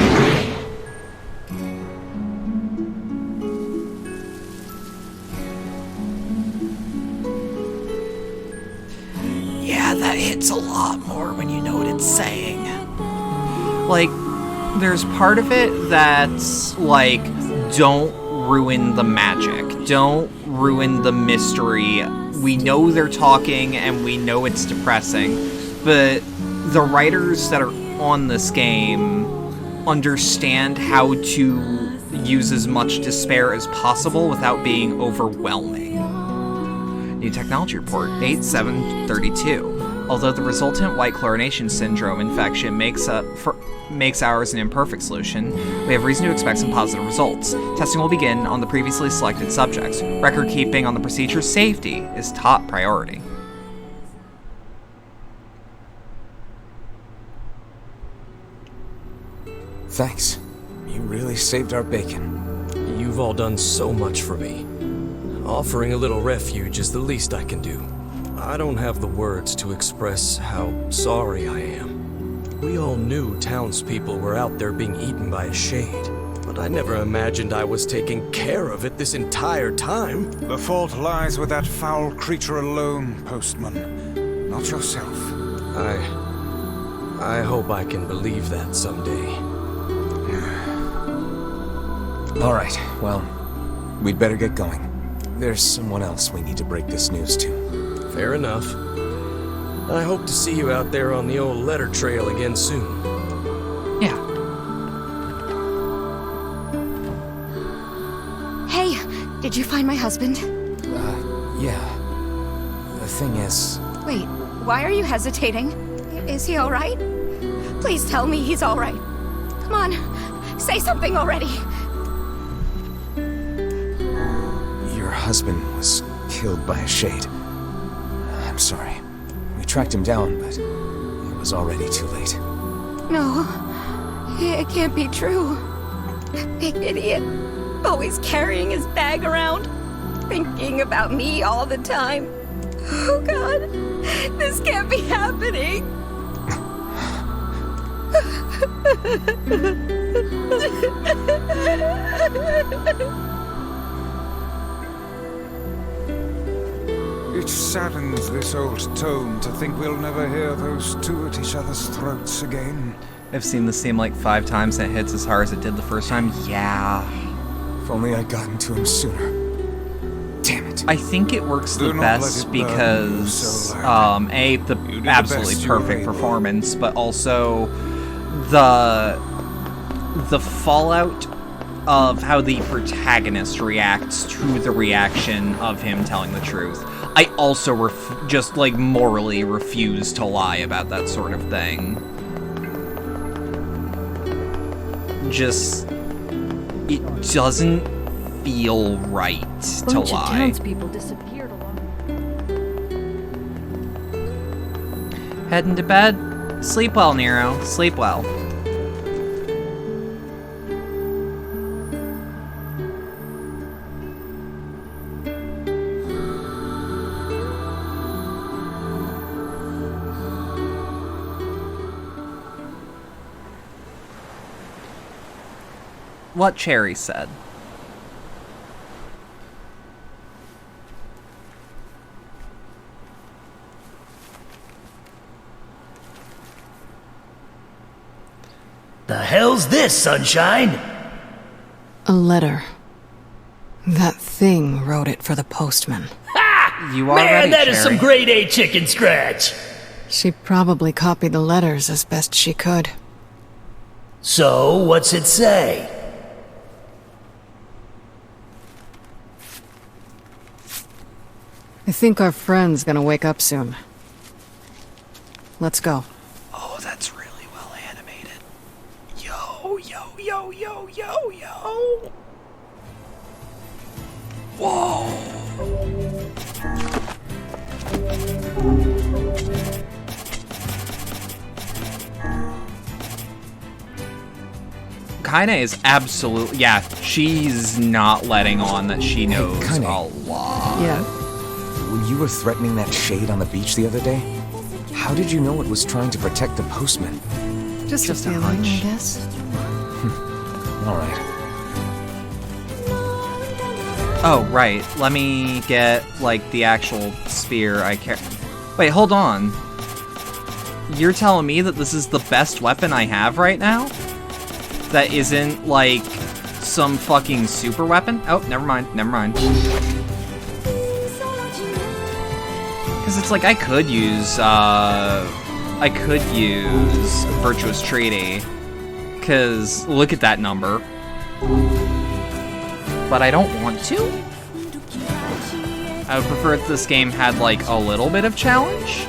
A: Yeah, that hits a lot more when you know what it's saying. Like, there's part of it that's like, don't ruin the magic. Don't ruin the mystery. We know they're talking and we know it's depressing, but the writers that are on this game understand how to use as much despair as possible without being overwhelming. New technology report 8732. Although the resultant white chlorination syndrome infection makes ours an imperfect solution, we have reason to expect some positive results. Testing will begin on the previously selected subjects. Record keeping on the procedure's safety is top priority.
C: Thanks. You really saved our bacon.
D: You've all done so much for me. Offering a little refuge is the least I can do. I don't have the words to express how sorry I am. We all knew townspeople were out there being eaten by a shade, but I never imagined I was taking care of it this entire time.
B: The fault lies with that foul creature alone, Postman. Not yourself.
D: I hope I can believe that someday.
C: All right, well, we'd better get going. There's someone else we need to break this news to.
D: Fair enough. I hope to see you out there on the old letter trail again soon.
A: Yeah.
E: Hey, did you find my husband?
C: Yeah. The thing is...
E: Wait, why are you hesitating? Is he alright? Please tell me he's alright. Come on, say something already.
C: Your husband was killed by a shade. I'm sorry. We tracked him down, but it was already too late.
E: No, it can't be true. That big idiot, always carrying his bag around, thinking about me all the time. Oh God, this can't be happening.
B: It saddens this old tome to think we'll never hear those two at each other's throats again.
A: I've seen this scene like 5 times and it hits as hard as it did the first time. Yeah.
C: If only I'd gotten to him sooner. Damn it.
A: I think it works the best because, A, the absolutely perfect performance, but also the fallout of how the protagonist reacts to the reaction of him telling the truth. I also just, like, morally refuse to lie about that sort of thing. Just, it doesn't feel right to lie.
R: Bunch of townspeople disappeared along.
A: Heading to bed? Sleep well, Nero. Sleep well. What Cherry said.
G: The hell's this, Sunshine?
H: A letter. That thing wrote it for the postman.
G: Ha!
A: You are
G: Man,
A: ready,
G: that is
A: Cherry.
G: some grade A chicken scratch.
H: She probably copied the letters as best she could.
G: So, what's it say?
H: I think our friend's gonna wake up soon. Let's go.
A: Oh, that's really well animated. Yo, yo, yo, yo, yo, yo. Whoa. Kaine is absolutely, yeah, she's not letting on that she knows
C: Kaine.
A: a lot.
H: Yeah.
C: When you were threatening that shade on the beach the other day, how did you know it was trying to protect the postman?
H: Just a feeling,
A: hunch.
H: I guess.
C: All right.
A: Oh, right. Let me get, like, the actual spear I care. Wait, hold on. You're telling me that this is the best weapon I have right now? That isn't, like, some fucking super weapon? Oh, never mind, never mind. Because it's like, I could use Virtuous Treaty. Because, look at that number. But I don't want to. I would prefer if this game had, like, a little bit of challenge.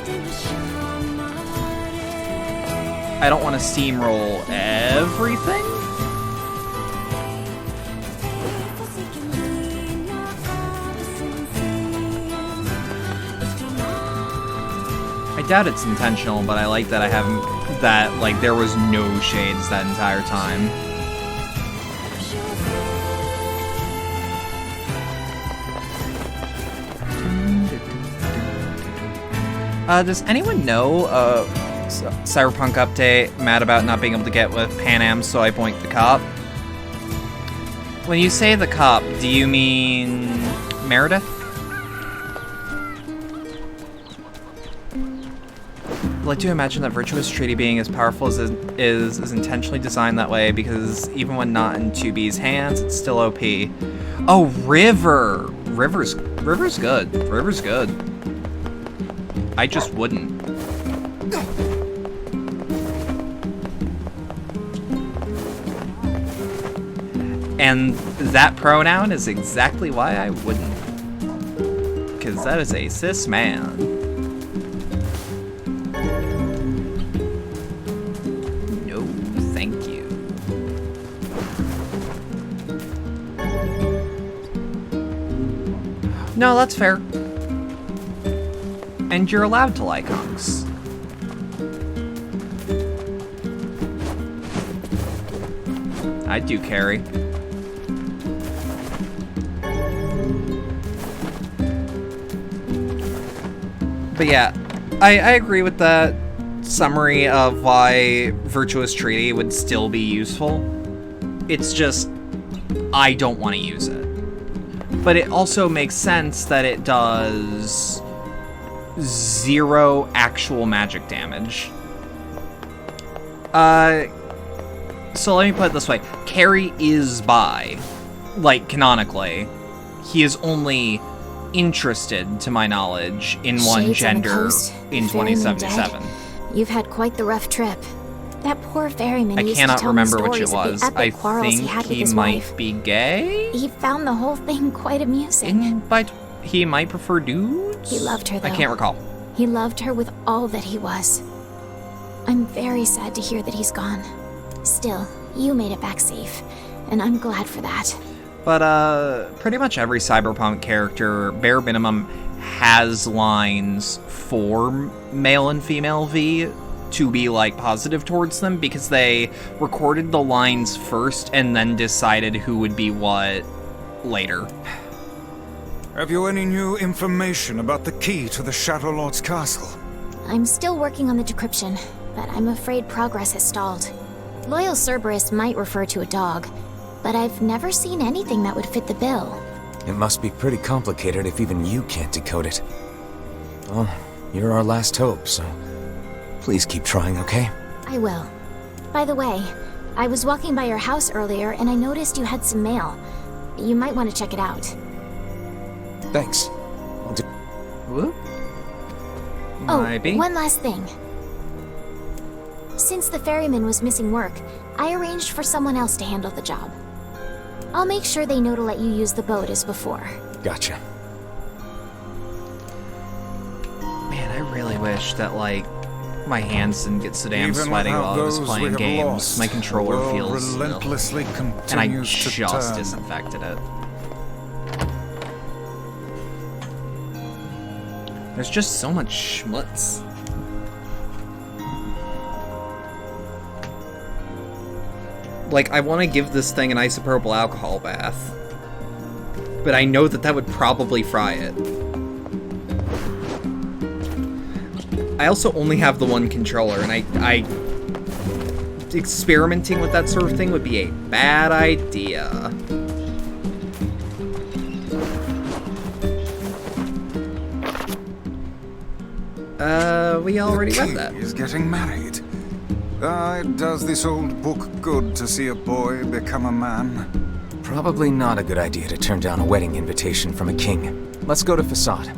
A: I don't want to steamroll everything. I doubt it's intentional, but I like that I haven't, that, like, there was no shades that entire time. Does anyone know, Cyberpunk update, mad about not being able to get with Pan Am, so I boinked the cop? When you say the cop, do you mean Meredith? I'd like to imagine that Virtuous Treaty being as powerful as it is intentionally designed that way, because even when not in 2B's hands, it's still OP. Oh, River! River's good. River's good. I just wouldn't. And that pronoun is exactly why I wouldn't. Because that is a cis man. No, thank you. No, that's fair. And you're allowed to like hunks. I do carry. But yeah, I agree with that summary of why Virtuous Treaty would still be useful. It's just, I don't want to use it. But it also makes sense that it does 0 actual magic damage. So let me put it this way. Carrie is bi. Like, canonically. He is only interested, to my knowledge, in one
J: Shades on the
A: gender
J: coast,
A: in
J: ferryman
A: 2077.
J: dead. You've had quite the rough trip. That poor ferryman
A: I
J: used
A: cannot
J: to tell
A: remember
J: me
A: which
J: stories
A: it
J: of
A: was.
J: the epic
A: I
J: quarrels
A: think
J: he had with
A: he
J: his
A: might
J: wife.
A: be gay?
J: He found the whole thing quite amusing.
A: But he might prefer dudes?
J: He loved her, though.
A: I can't recall.
J: He loved her with all that he was. I'm very sad to hear that he's gone. Still, you made it back safe, and I'm glad for that.
A: But, pretty much every Cyberpunk character, bare minimum, has lines for male and female V to be, like, positive towards them, because they recorded the lines first and then decided who would be what later.
B: Have you any new information about the key to the Shadow Lord's castle?
J: I'm still working on the decryption, but I'm afraid progress has stalled. Loyal Cerberus might refer to a dog, but I've never seen anything that would fit the bill.
C: It must be pretty complicated if even you can't decode it. Well, you're our last hope, so please keep trying, okay?
J: I will. By the way, I was walking by your house earlier and I noticed you had some mail. You might want to check it out.
C: Thanks.
A: Whoop.
J: Oh, one last thing. Since the ferryman was missing work, I arranged for someone else to handle the job. I'll make sure they know to let you use the boat as before.
C: Gotcha.
A: Man, I really wish that, like, my hands didn't get so damn
B: Even
A: sweaty
B: without
A: while I was
B: those
A: playing
B: we have
A: games.
B: lost,
A: My controller
B: the world
A: feels
B: relentlessly
A: and I
B: continues to
A: just
B: turn.
A: disinfected it. There's just so much schmutz. Like, I want to give this thing an isopropyl alcohol bath, but I know that that would probably fry it. I also only have the one controller, and I experimenting with that sort of thing would be a bad idea. We already read that.
B: Is getting married. Does this old book good to see a boy become a man?
C: Probably not a good idea to turn down a wedding invitation from a king. Let's go to Facade.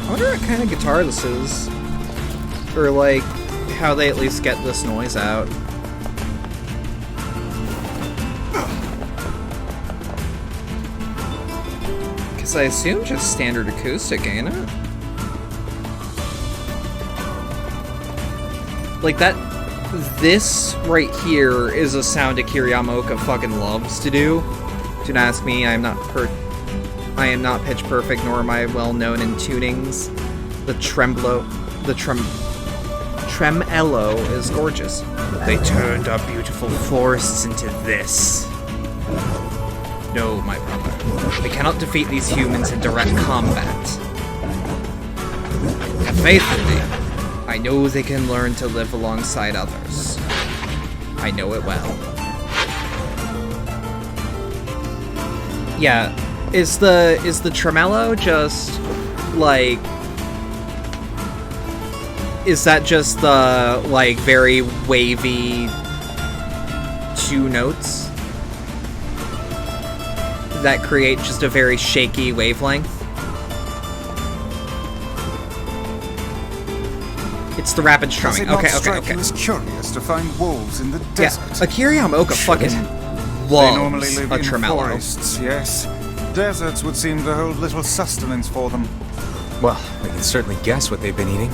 A: I wonder what kind of guitar this is. Or, like, how they at least get this noise out. Because I assume just standard acoustic, ain't it? Like, this right here is a sound Akira Yamaoka fucking loves to do. Don't ask me, I am not pitch perfect, nor am I well known in tunings. The tremolo is gorgeous. They turned our beautiful forests into this. No, my brother. We cannot defeat these humans in direct combat. Have faith in me. I know they can learn to live alongside others. I know it well. Yeah, is the tremolo just like Is that just the, like, very wavy 2 notes that create just a very shaky wavelength? It's the rapid strumming. Okay.
B: He was curious to find wolves in the desert.
A: Yeah, Akira Yamaoka fucking
B: They
A: loves
B: normally live
A: a
B: in
A: tremolo.
B: forests, yes. Deserts would seem to hold little sustenance for them.
C: Well, we can certainly guess what they've been eating.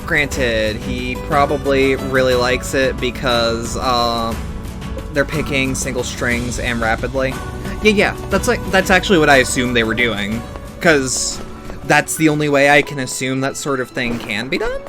A: Granted, he probably really likes it because they're picking single strings and rapidly. Yeah, that's actually what I assumed they were doing, because that's the only way I can assume that sort of thing can be done.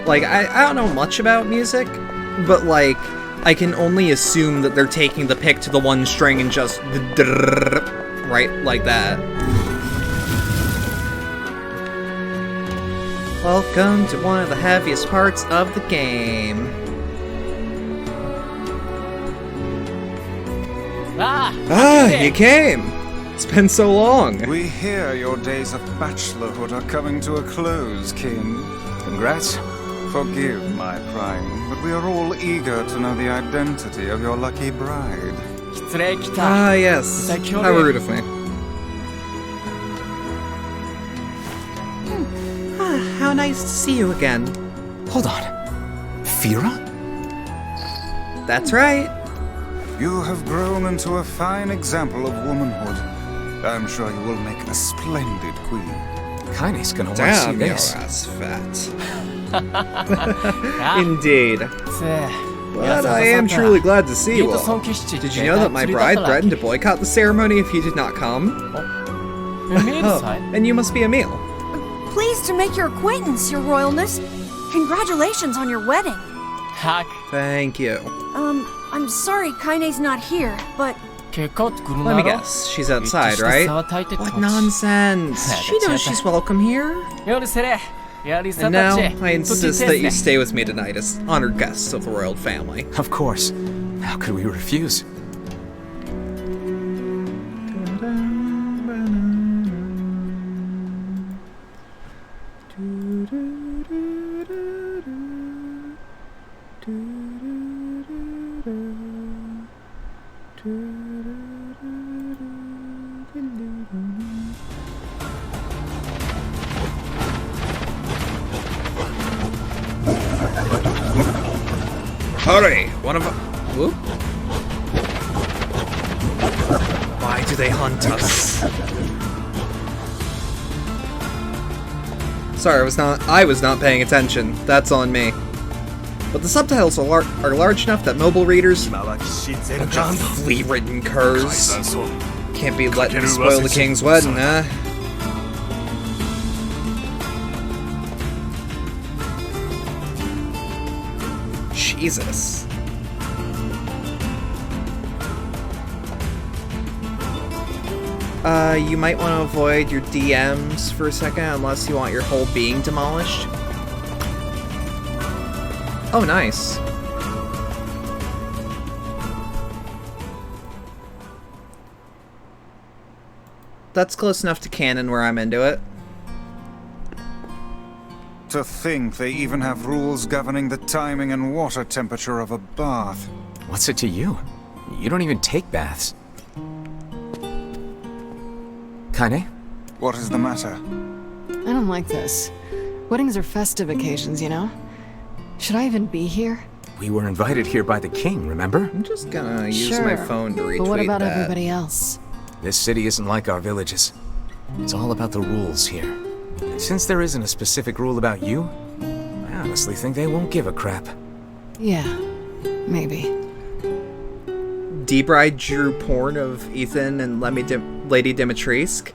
A: Like, I don't know much about music, but, like, I can only assume that they're taking the pick to the one string and just right like that. Welcome to one of the heaviest parts of the game. You came! It's been so long.
B: We hear your days of bachelorhood are coming to a close, King.
C: Congrats.
B: Forgive my prying, but we are all eager to know the identity of your lucky bride.
A: Ah, yes. How rude of me. How nice to see you again.
C: Hold on. Fira?
A: That's right.
B: You have grown into a fine example of womanhood. I'm sure you will make a splendid queen.
C: Kaine's gonna want to see
A: Damn,
C: this.
A: your ass fat. Indeed. But I am truly glad to see you all. Did you know that my bride threatened to boycott the ceremony if you did not come? Oh, and you must be Emil.
U: Pleased to make your acquaintance, Your Royalness. Congratulations on your wedding.
A: Thank you.
U: I'm sorry Kaine's not here, but...
A: Let me guess, she's outside, right? What nonsense! She knows she's welcome here. And now, I insist that you stay with me tonight as honored guests of the royal family.
C: Of course. How could we refuse?
A: Hurry! One of... Whoop. Why do they hunt us? Sorry, I was not paying attention. That's on me. But the subtitles are large enough that mobile readers... Bunch of flea-ridden curs. Can't be letting me spoil the king's wedding, huh? Jesus. You might want to avoid your DMs for a second unless you want your whole being demolished. Oh, nice. That's close enough to canon where I'm into it.
B: To think they even have rules governing the timing and water temperature of a bath.
C: What's it to you? You don't even take baths. Kaine?
B: What is the matter?
H: I don't like this. Weddings are festive occasions, you know? Should I even be here?
C: We were invited here by the king, remember?
A: I'm just gonna use my phone to retweet
H: but what about
A: that.
H: everybody else?
C: This city isn't like our villages. It's all about the rules here. And since there isn't a specific rule about you, I honestly think they won't give a crap.
H: Yeah, maybe.
A: D-Bride drew porn of Ethan and Lady Dimitrescu.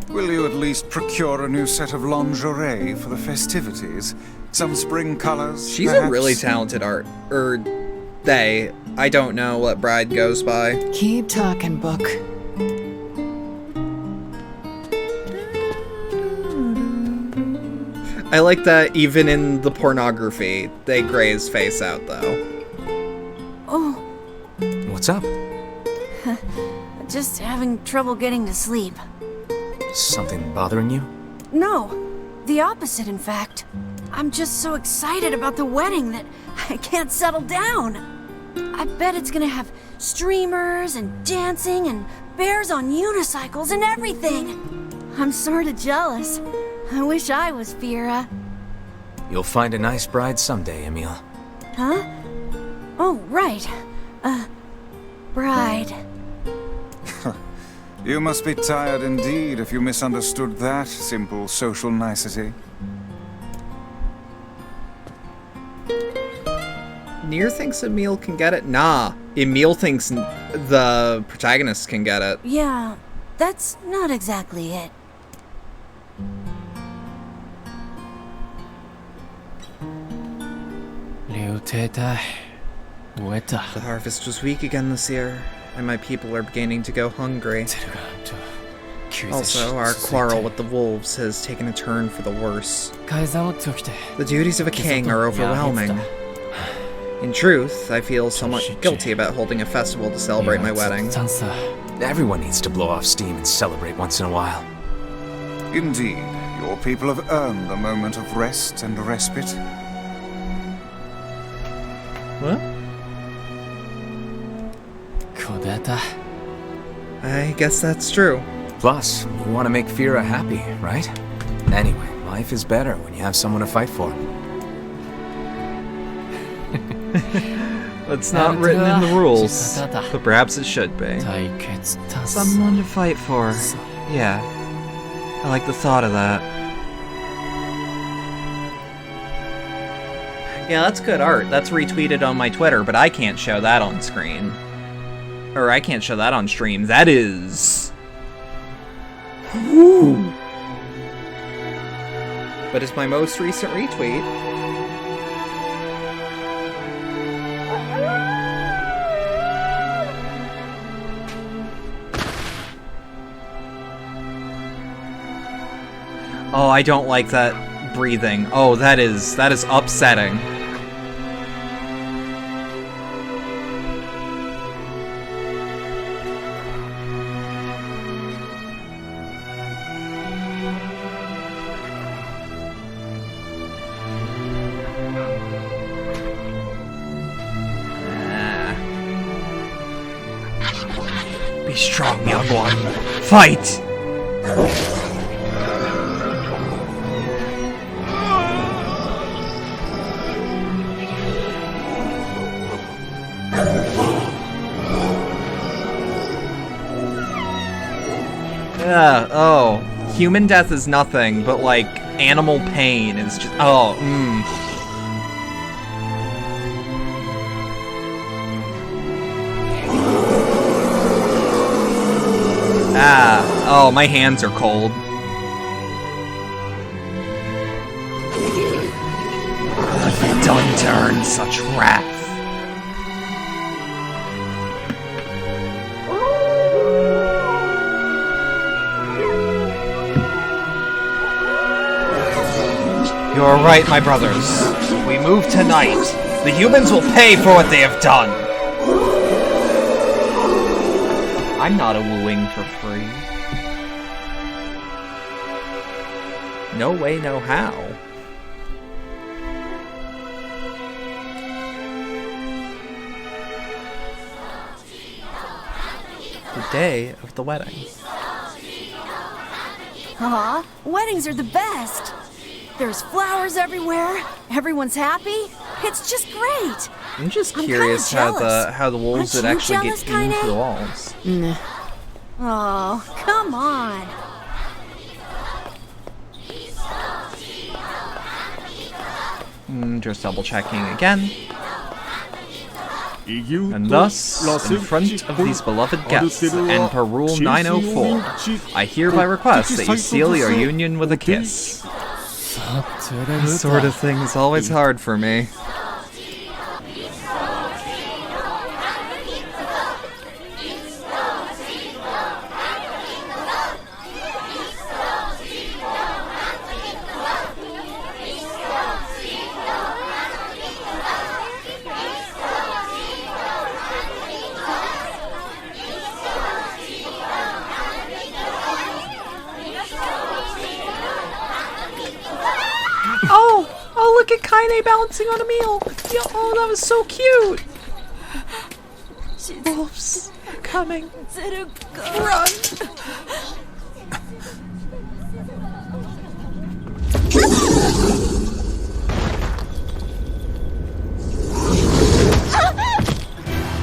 B: Will you at least procure a new set of lingerie for the festivities? Some spring colors?
A: She's
B: perhaps?
A: a really talented they. I don't know what Bride goes by.
H: Keep talking, book.
A: I like that even in the pornography, they gray his face out, though.
U: Oh.
C: What's up?
U: Just having trouble getting to sleep.
C: Something bothering you?
U: No, the opposite, in fact. I'm just so excited about the wedding that I can't settle down. I bet it's gonna have streamers and dancing and bears on unicycles and everything. I'm sorta jealous. I wish I was Fira.
C: You'll find a nice bride someday, Emil.
U: Huh? Oh, right. Bride.
B: You must be tired indeed if you misunderstood that simple social nicety.
A: Nier thinks Emil can get it? Nah. Emil thinks the protagonist can get it.
U: Yeah, that's not exactly it.
A: The harvest was weak again this year, and my people are beginning to go hungry. Also, our quarrel with the wolves has taken a turn for the worse. The duties of a king are overwhelming. In truth, I feel somewhat guilty about holding a festival to celebrate my wedding.
C: Everyone needs to blow off steam and celebrate once in a while.
B: Indeed, your people have earned a moment of rest and respite.
A: What? I guess that's true.
C: Plus, you want to make Fira happy, right? Anyway, life is better when you have someone to fight for.
A: It's not written in the rules, but perhaps it should be. Someone to fight for. Yeah. I like the thought of that. Yeah, that's good art. That's retweeted on my Twitter, but I can't show that on screen. Or I can't show that on stream. That is... Woo! But it's my most recent retweet. Oh, I don't like that breathing. Oh, that is upsetting. Be strong, young one. Fight! Oh. Human death is nothing, but, like, animal pain is just... Oh, Oh, my hands are cold. What have you done to earn such wrath? You're right, my brothers. We move tonight. The humans will pay for what they have done. I'm not a wooing for free. No way, no how. The day of the wedding.
U: Aw, weddings are the best. There's flowers everywhere. Everyone's happy. It's just great.
A: I'm just curious how the wolves would actually get into the walls.
H: Nah.
U: Oh, come on.
A: Just double checking again. And thus, in front of these beloved guests and per Rule 904, I hereby request that you seal your union with a kiss. This sort of thing is always hard for me. Oh, look at Kaine balancing on a meal. Oh, that was so cute. Wolves are coming. Run.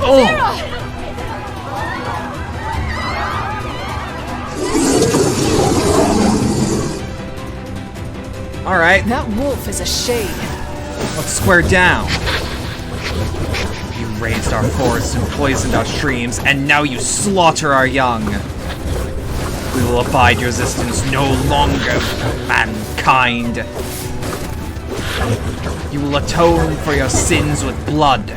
A: Oh. All right.
H: That wolf is a shade.
A: Let's square down. You raised our forests and poisoned our streams, and now you slaughter our young. We will abide your resistance no longer, mankind. You will atone for your sins with blood.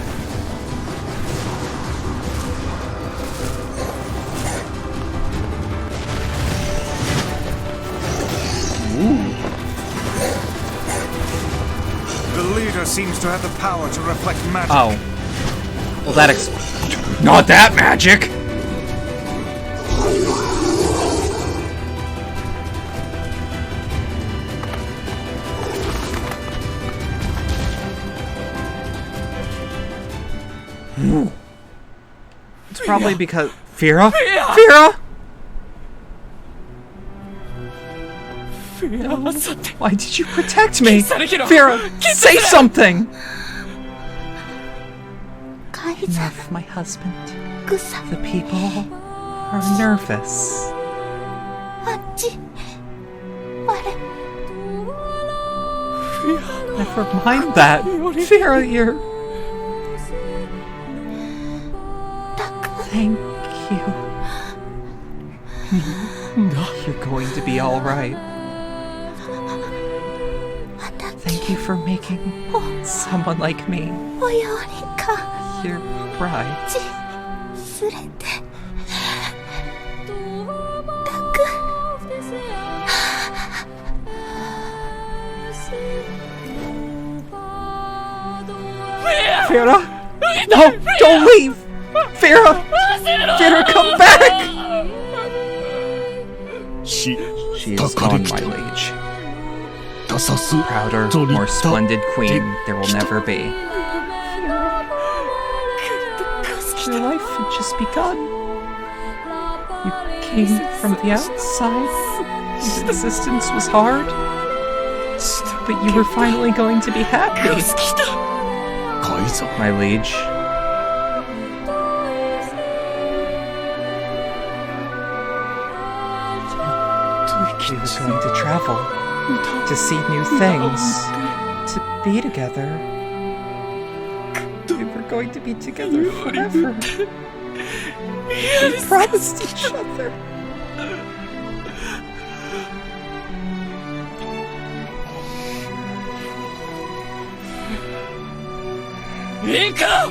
B: Seems to have the power to reflect magic.
A: Oh. Well, that not that magic! It's probably because... Fira? Fira? No. Why did you protect me? Fira, say something! Enough, my husband. The people are nervous. Never mind that. Fira, you're... Thank you. You're going to be alright. Thank you for making someone like me your bride. Fira! No! Don't leave! Fira! Fira, come back! She is gone, my liege. Prouder, more splendid queen there will never be. Your life had just begun. You came from the outside. Your existence was hard. But you were finally going to be happy. My liege. We were going to travel, to see new things, to be together. We were going to be together forever. We promised each other.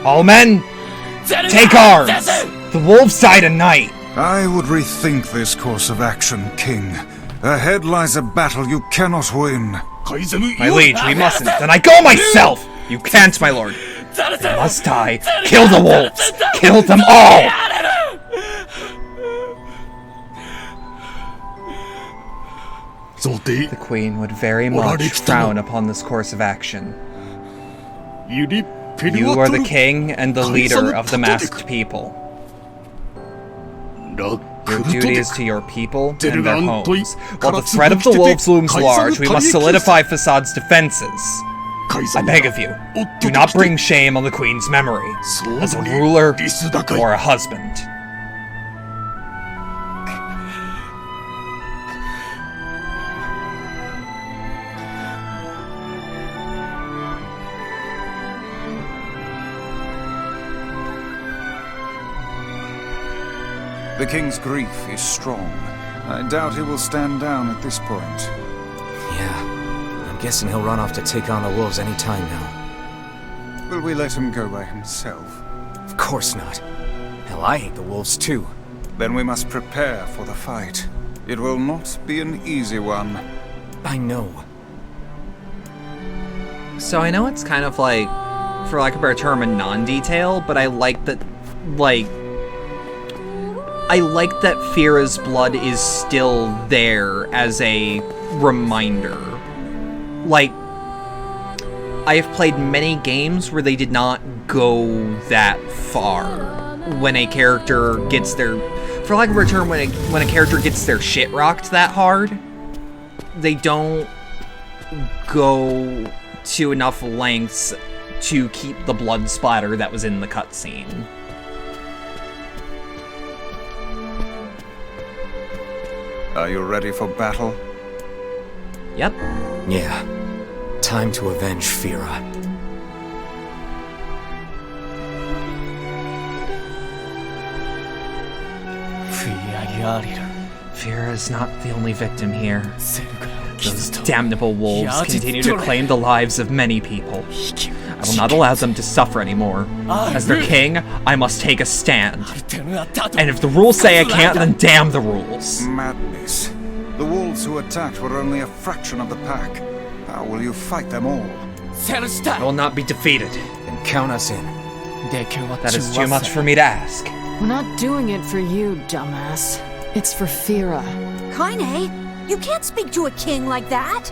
A: All men, take arms! The wolves die tonight!
B: I would rethink this course of action, King. Ahead lies a battle you cannot win.
A: My liege, we mustn't. Then I go myself! You can't, my lord. They must die. Kill the wolves! Kill them all! The queen would very much frown upon this course of action. You are the king and the leader of the masked people. Your duty is to your people and their homes. While the threat of the wolves looms large, we must solidify Facade's defenses. I beg of you, do not bring shame on the queen's memory, as a ruler or a husband.
B: The king's grief is strong. I doubt he will stand down at this point.
C: Yeah, I'm guessing he'll run off to take on the wolves any time now.
B: Will we let him go by himself?
C: Of course not. Hell, I hate the wolves too.
B: Then we must prepare for the fight. It will not be an easy one.
C: I know.
A: So I know it's kind of like, for lack of a better term, a non-detail, but I like that, like, Fira's blood is still there as a reminder. Like, I have played many games where they did not go that far when a character gets their, for lack of a better term, when a character gets their shit rocked that hard, they don't go to enough lengths to keep the blood splatter that was in the cutscene.
B: Are you ready for battle?
A: Yep.
C: Yeah. Time to avenge Fira.
A: Fira is not the only victim here. Those damnable wolves continue to claim the lives of many people. I will not allow them to suffer anymore. As their king, I must take a stand. And if the rules say I can't, then damn the rules.
B: Madness. The wolves who attacked were only a fraction of the pack. How will you fight them all?
A: I will not be defeated.
C: Then count us in.
A: That is too much for me to ask.
H: We're not doing it for you, dumbass. It's for Fira.
U: Kaine, you can't speak to a king like that.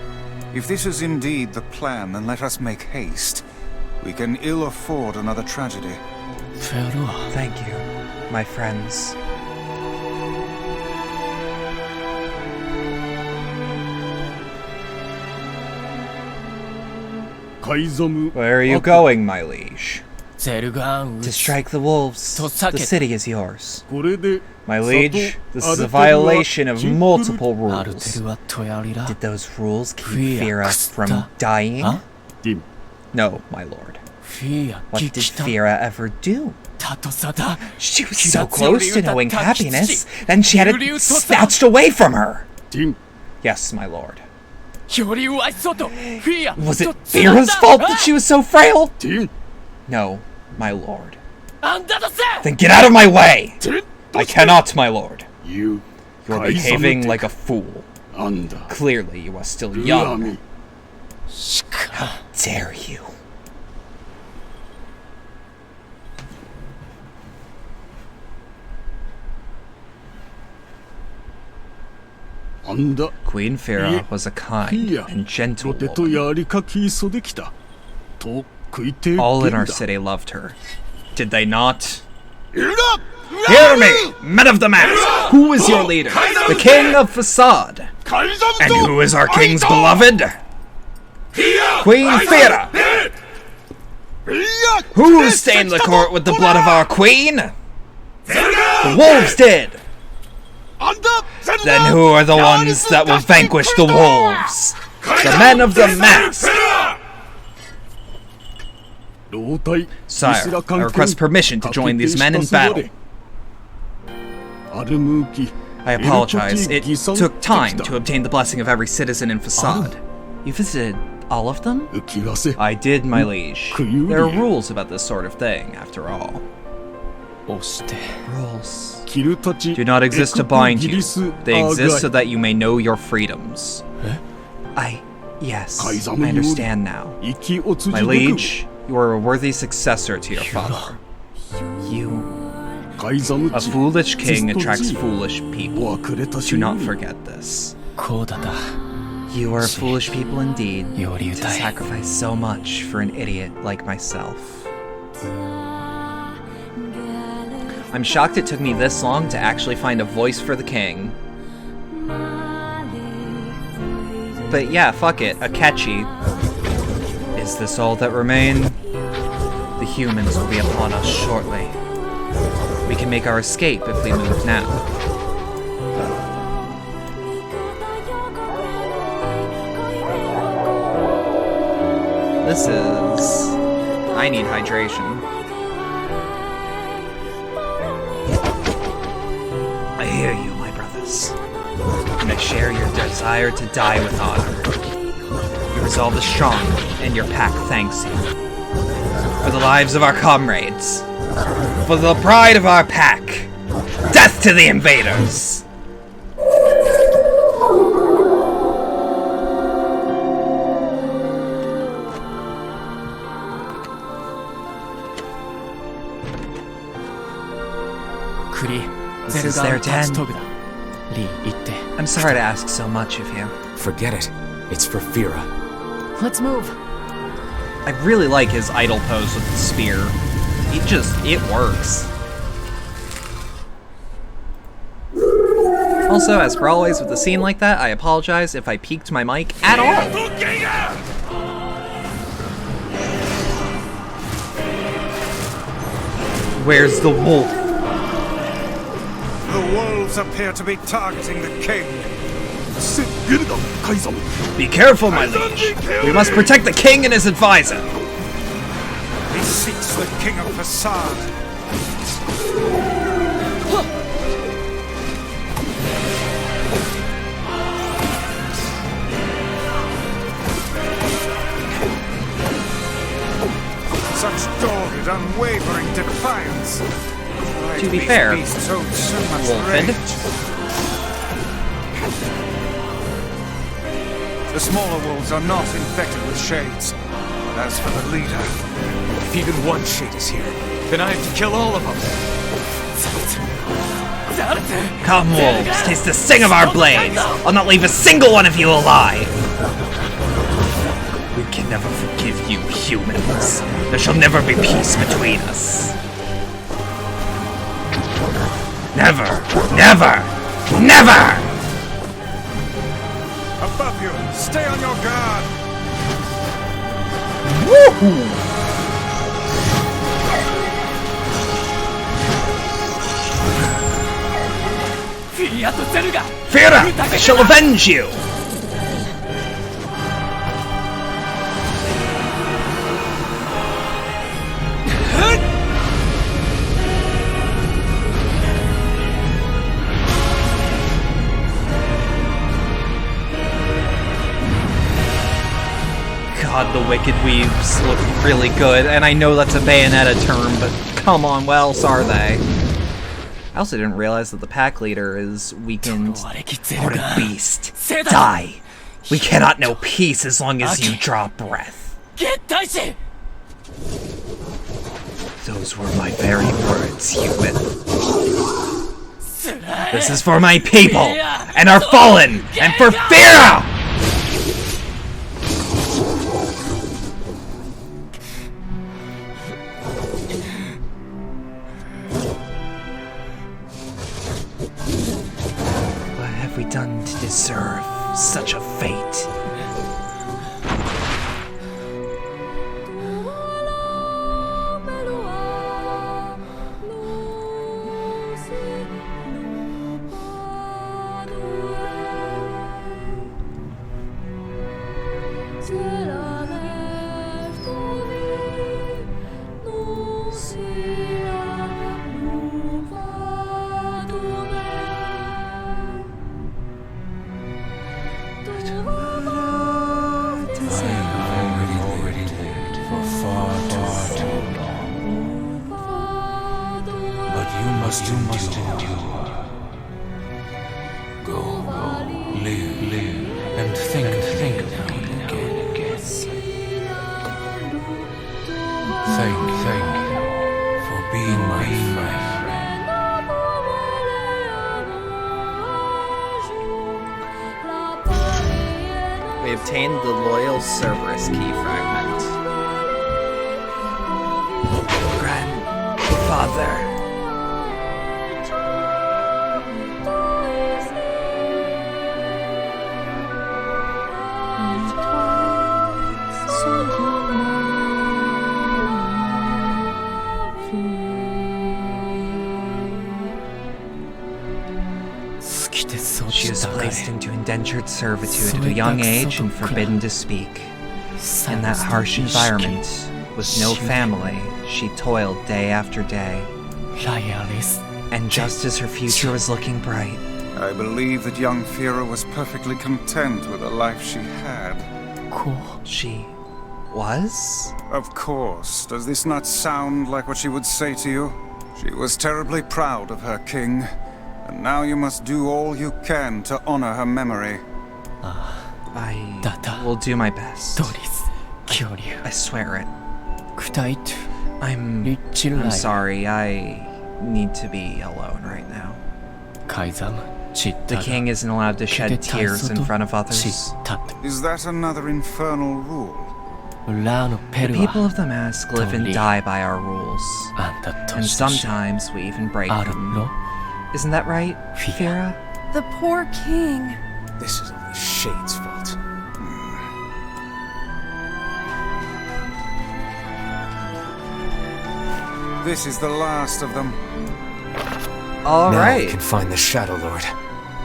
B: If this is indeed the plan, then let us make haste. We can ill afford another tragedy.
A: Thank you, my friends. Where are you going, my liege? To strike the wolves. The city is yours. My liege, this is a violation of multiple rules. Did those rules keep Fira from dying? No, my lord. What did Fira ever do? She was so close to knowing happiness, then she had it snatched away from her. Yes, my lord. Was it Fira's fault that she was so frail? No, my lord. Then get out of my way! I cannot, my lord. You are behaving like a fool. Clearly, you are still young. How dare you? Queen Fira was a kind and gentle woman. All in our city loved her. Did they not? Hear me, men of the mask! Who is your leader? The king of Facade. And who is our king's beloved? Queen Fira! Who stained the court with the blood of our queen? The wolves did! Then who are the ones that will vanquish the wolves? The men of the mask! Sire, I request permission to join these men in battle. I apologize. It took time to obtain the blessing of every citizen in Facade. You visited all of them? I did, my liege. There are rules about this sort of thing, after all. Rules do not exist to bind you. They exist so that you may know your freedoms. Yes, I understand now. My liege, you are a worthy successor to your father. A foolish king attracts foolish people. Do not forget this. You are foolish people indeed, to sacrifice so much for an idiot like myself. I'm shocked it took me this long to actually find a voice for the king. But yeah, fuck it, Akechi. Is this all that remain? The humans will be upon us shortly. We can make our escape if we move now. This is... I need hydration. cause. And I share your desire to die with honor. Your resolve is strong, and your pack thanks you. For the lives of our comrades. For the pride of our pack. Death to the invaders! This is their den. I'm sorry to ask so much of you.
C: Forget it. It's for Fira.
H: Let's move.
A: I really like his idle pose with the spear. It works. Also, as for always with a scene like that, I apologize if I peaked my mic at all. Where's the wolf?
B: The wolves appear to be targeting the king.
A: Be careful, my liege. We must protect the king and his advisor.
B: He seeks the king of Facade. Such dogged, unwavering defiance.
A: To be fair,
B: Wolfed. The smaller wolves are not infected with shades. As for the leader,
C: if even one shade is here, then I have to kill all of them.
A: Come, wolves, taste the sting of our blades. I'll not leave a single one of you alive. We can never forgive you, humans. There shall never be peace between us. Never, never, never!
B: Above you, stay on your guard!
A: Woohoo! Fira, I shall avenge you! God, the Wicked Weaves look really good, and I know that's a Bayonetta term, but come on, what else are they? I also didn't realize that the pack leader is weakened. What a beast. Die! We cannot know peace as long as you draw breath. Those were my very words, human. This is for my people, and our fallen, and for Fira! Done to deserve such a fate.
M: You must endure. Go, live, and think now and again. Thank you for being my friend.
A: We obtained the Loyal Cerberus key fragment. Grandfather. She was placed into indentured servitude at a young age and forbidden to speak. In that harsh environment, with no family, she toiled day after day. And just as her future was looking bright,
B: I believe that young Fira was perfectly content with the life she had.
A: Cool. She was?
B: Of course. Does this not sound like what she would say to you? She was terribly proud of her king, and now you must do all you can to honor her memory.
A: I will do my best. I swear it. I'm sorry, I need to be alone right now. The king isn't allowed to shed tears in front of others.
B: Is that another infernal rule?
A: The people of the mask live and die by our rules. And sometimes we even break them. Isn't that right, Fira?
U: The poor king.
C: This is only Shade's fault.
B: This is the last of them.
A: All
C: now
A: right.
C: we can find the Shadow Lord.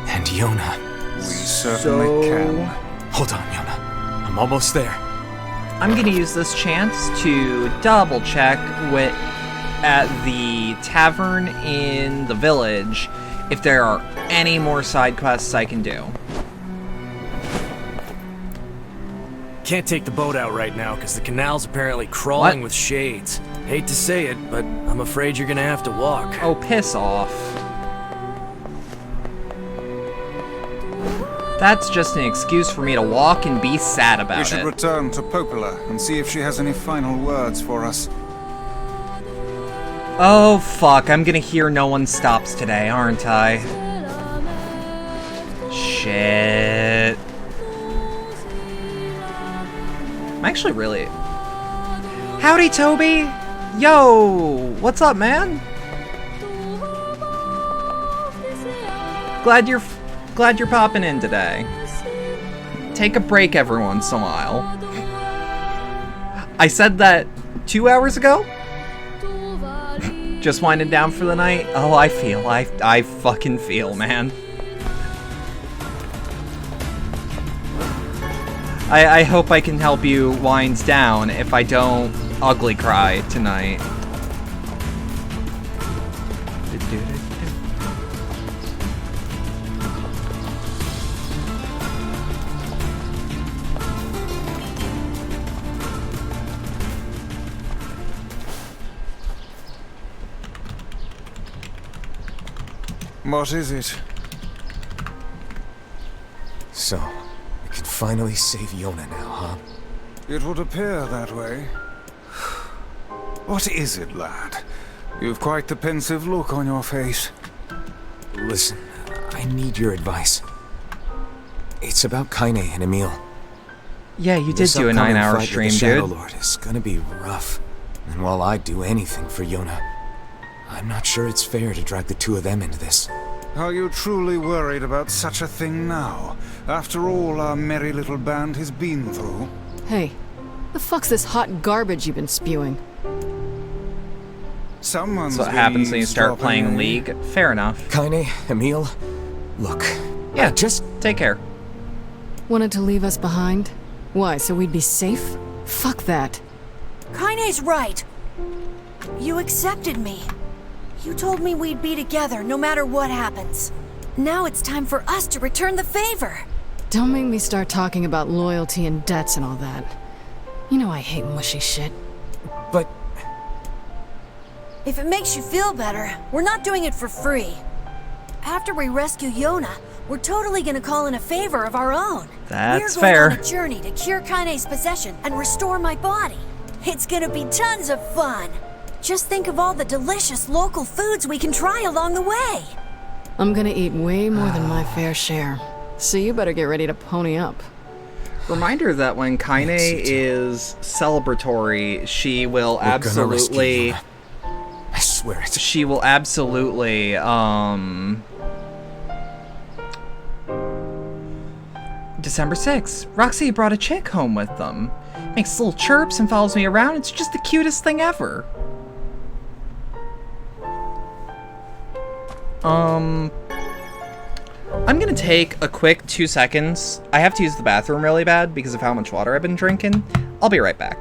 C: And Yona.
B: We certainly can.
C: Hold on, Yona. I'm almost there.
A: I'm gonna use this chance to double check at the tavern in the village if there are any more side quests I can do.
D: Can't take the boat out right now because the canal's apparently crawling with shades. Hate to say it, but I'm afraid you're gonna have to walk.
A: Oh, piss off. That's just an excuse for me to walk and be sad about it.
B: We should return to Popola and see if she has any final words for us.
A: Oh, fuck. I'm gonna hear no one stops today, aren't I? Shit. I'm actually really... Howdy, Toby! Yo! What's up, man? Glad you're popping in today. Take a break every once in a while. I said that 2 hours ago? Just winding down for the night? Oh, I fucking feel, man. I hope I can help you wind down if I don't ugly cry tonight.
B: What is it?
C: So, we can finally save Yona now, huh?
B: It would appear that way. What is it, lad? You've quite the pensive look on your face.
C: Listen, I need your advice. It's about Kaine and Emil.
A: Yeah, you did do a 9-hour stream, dude.
C: The Shadow Lord is gonna be rough. And while I'd do anything for Yona, I'm not sure it's fair to drag the two of them into this.
B: Are you truly worried about such a thing now? After all our merry little band has been through?
H: Hey, the fuck's this hot garbage you've been spewing?
B: Someone's
A: That's what happens when you start playing League. Fair enough.
C: Kaine, Emil, look.
A: Yeah, just take care.
H: Wanted to leave us behind? Why, so we'd be safe? Fuck that.
U: Kaine's right. You accepted me. You told me we'd be together no matter what happens. Now it's time for us to return the favor.
H: Don't make me start talking about loyalty and debts and all that. You know I hate mushy shit.
C: But...
U: If it makes you feel better, we're not doing it for free. After we rescue Yona, we're totally gonna call in a favor of our own.
A: That's
U: We're
A: fair.
U: going on a journey to cure Kaine's possession and restore my body. It's gonna be tons of fun. Just think of all the delicious local foods we can try along the way.
H: I'm gonna eat way more than my fair share. So you better get ready to pony up.
A: Reminder that when Kaine is celebratory, she will absolutely...
C: I swear it.
A: She will absolutely, December 6th. Roxy brought a chick home with them. Makes little chirps and follows me around. It's just the cutest thing ever. I'm gonna take a quick 2 seconds. I have to use the bathroom really bad because of how much water I've been drinking. I'll be right back.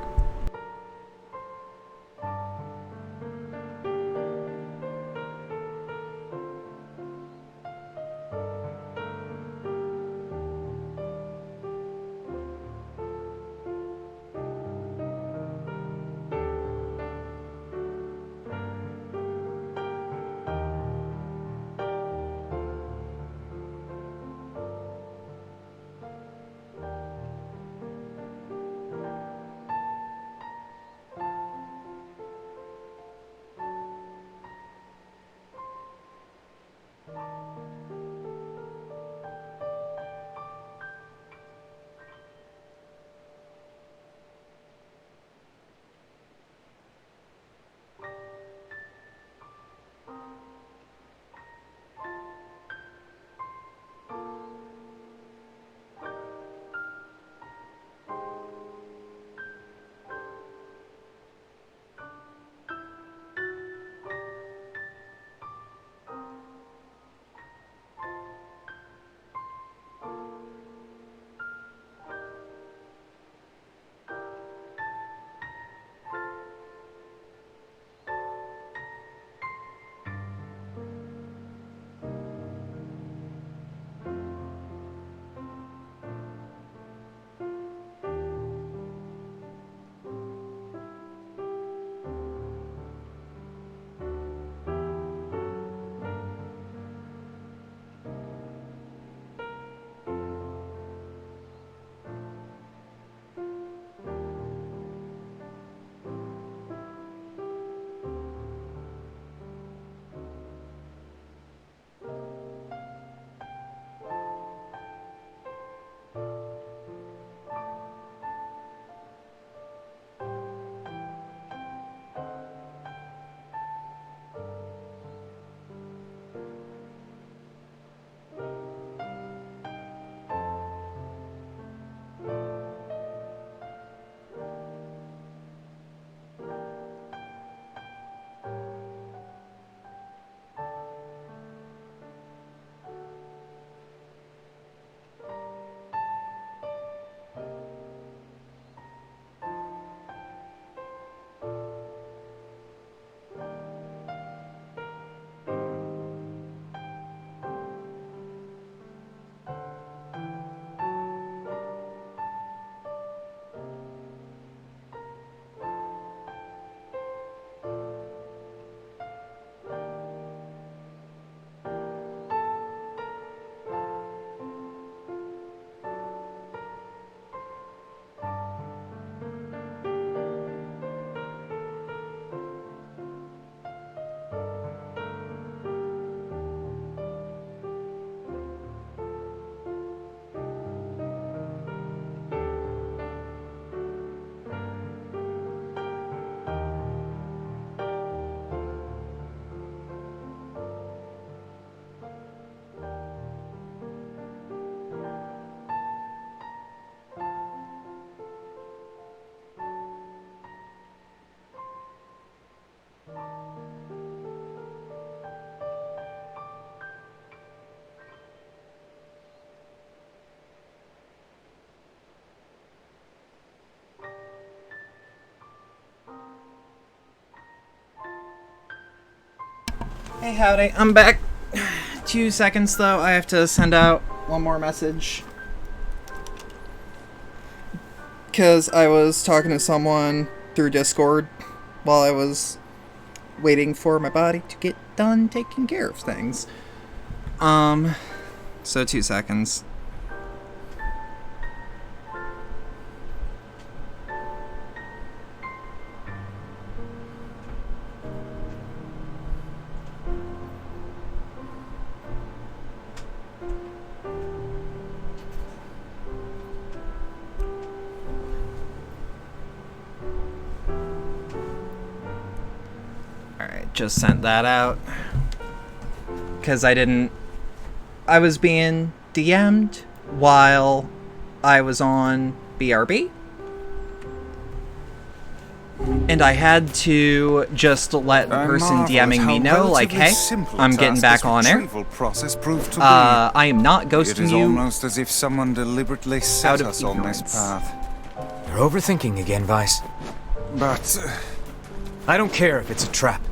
A: Hey, howdy. I'm back. 2 seconds, though. I have to send out one more message. Because I was talking to someone through Discord while I was waiting for my body to get done taking care of things. So 2 seconds. Alright, just sent that out. Because I was being DM'd while I was on BRB. And I had to just let the person DMing me know, like, hey, I'm getting back on air. I am not ghosting you.
B: Almost as if someone deliberately set us on this path.
C: You're overthinking again, Vice.
B: But
C: I don't care if it's a trap.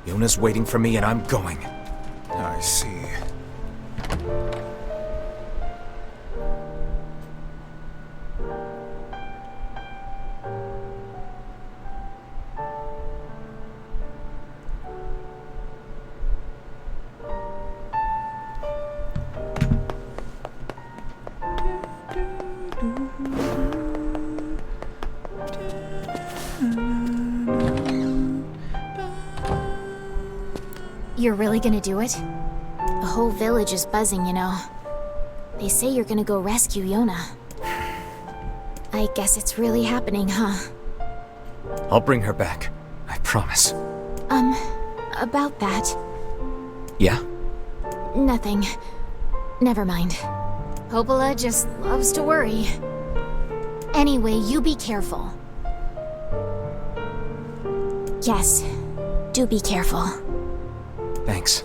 C: Yona's waiting for me and I'm going.
B: I see.
J: You're really gonna do it? The whole village is buzzing, you know. They say you're gonna go rescue Yona. I guess it's really happening, huh?
C: I'll bring her back. I promise.
J: About that.
C: Yeah?
J: Nothing. Never mind. Popola just loves to worry. Anyway, you be careful. Yes, do be careful.
C: Thanks.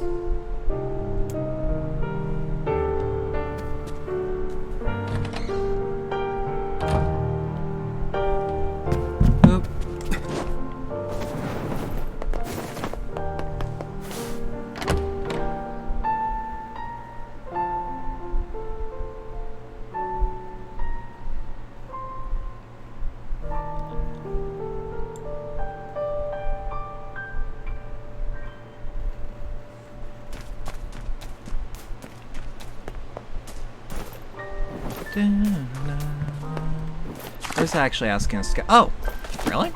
A: I was actually asking us to go. Oh, really?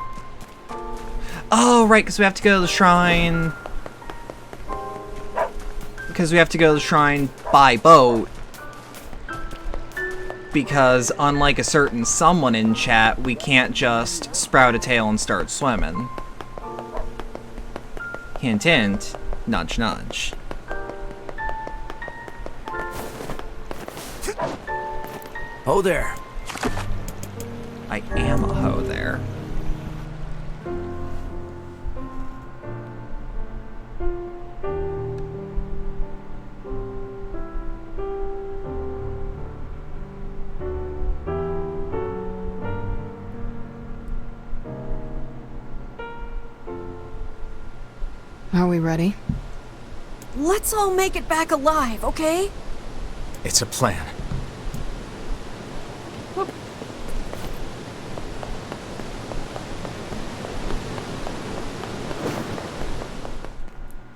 A: Oh, right, because we have to go to the shrine. Because we have to go to the shrine by boat. Because unlike a certain someone in chat, we can't just sprout a tail and start swimming. Hint, hint. Nudge, nudge.
D: Oh there.
A: I am a hoe there.
H: Are we ready?
U: Let's all make it back alive, okay?
C: It's a plan.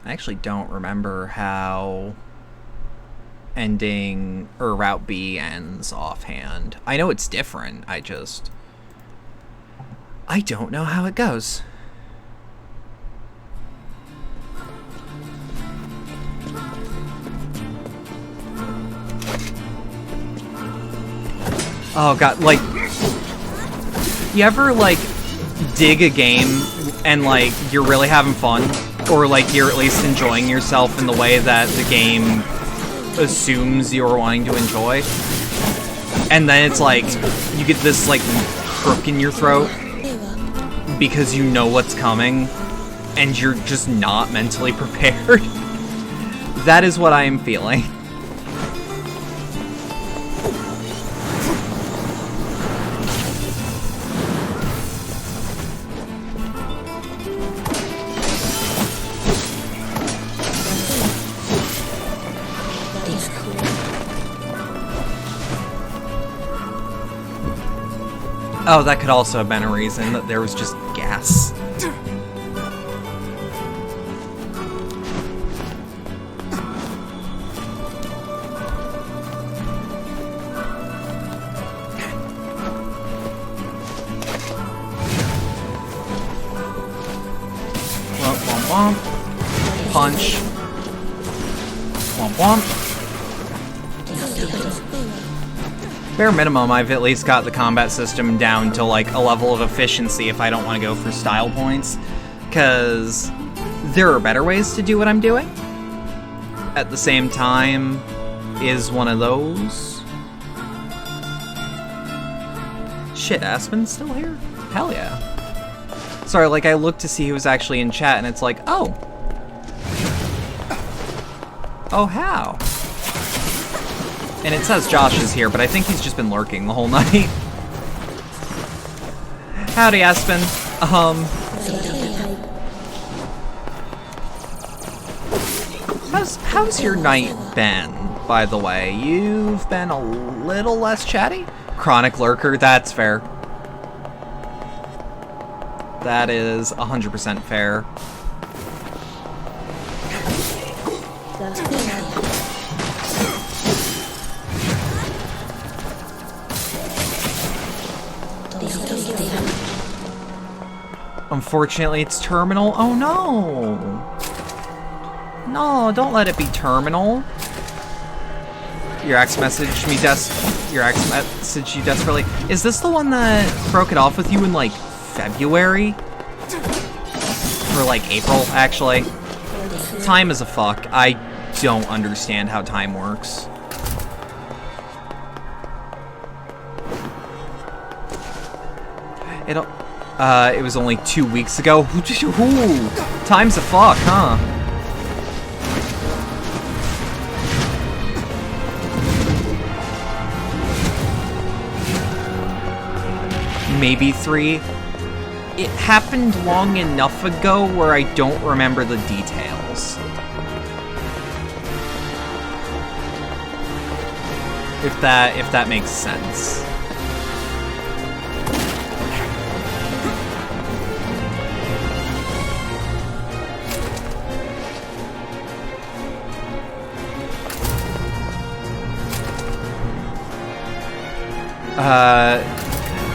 A: I actually don't remember how ending or Route B ends offhand. I know it's different, I don't know how it goes. Oh god, like, you ever like dig a game and like you're really having fun? Or like you're at least enjoying yourself in the way that the game assumes you're wanting to enjoy. And then it's like, you get this like crook in your throat because you know what's coming and you're just not mentally prepared. That is what I am feeling. Oh, that could also have been a reason, that there was just gas. Womp, womp, womp. Punch. Womp, womp. Bare minimum, I've at least got the combat system down to like a level of efficiency if I don't want to go for style points, because there are better ways to do what I'm doing. At the same time, is one of those. Shit, Aspen's still here? Hell yeah. Sorry, like I looked to see who was actually in chat and it's like, oh. Oh, how? And it says Josh is here, but I think he's just been lurking the whole night. Howdy, Aspen. How's your night been, by the way? You've been a little less chatty? Chronic lurker, that's fair. That is 100% fair. Unfortunately, it's terminal. Oh no! No, don't let it be terminal. Your ex messaged me you desperately. Is this the one that broke it off with you in like February? Or like April, actually? Time is a fuck. I don't understand how time works. It was only 2 weeks ago. Ooh, time's a fuck, huh? Maybe 3. It happened long enough ago where I don't remember the details. If that makes sense.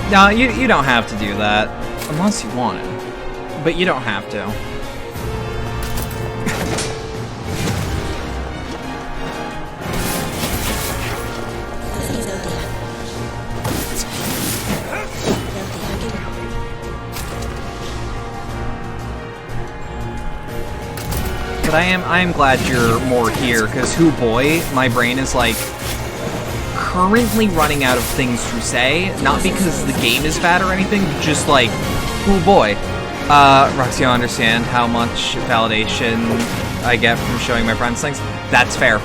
A: No, you don't have to do that. Unless you want to. But you don't have to. But I am glad you're more here, because hoo boy, my brain is like currently running out of things to say, not because the game is bad or anything, just like, oh boy. Roxy, I understand how much validation I get from showing my friends things. That's fair.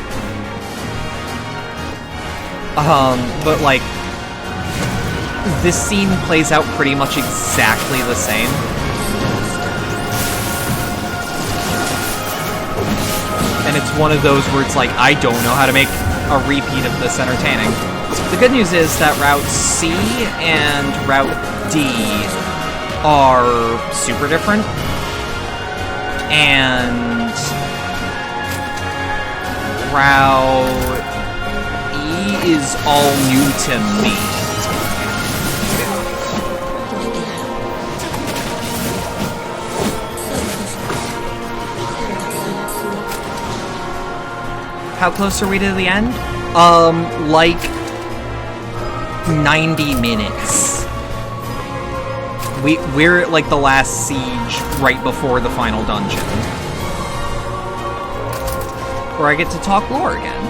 A: But like, this scene plays out pretty much exactly the same. And it's one of those where it's like, I don't know how to make a repeat of this entertaining. The good news is that Route C and Route D are super different. And Route E is all new to me. How close are we to the end? Like 90 minutes. We're at like the last siege right before the final dungeon. Where I get to talk lore again.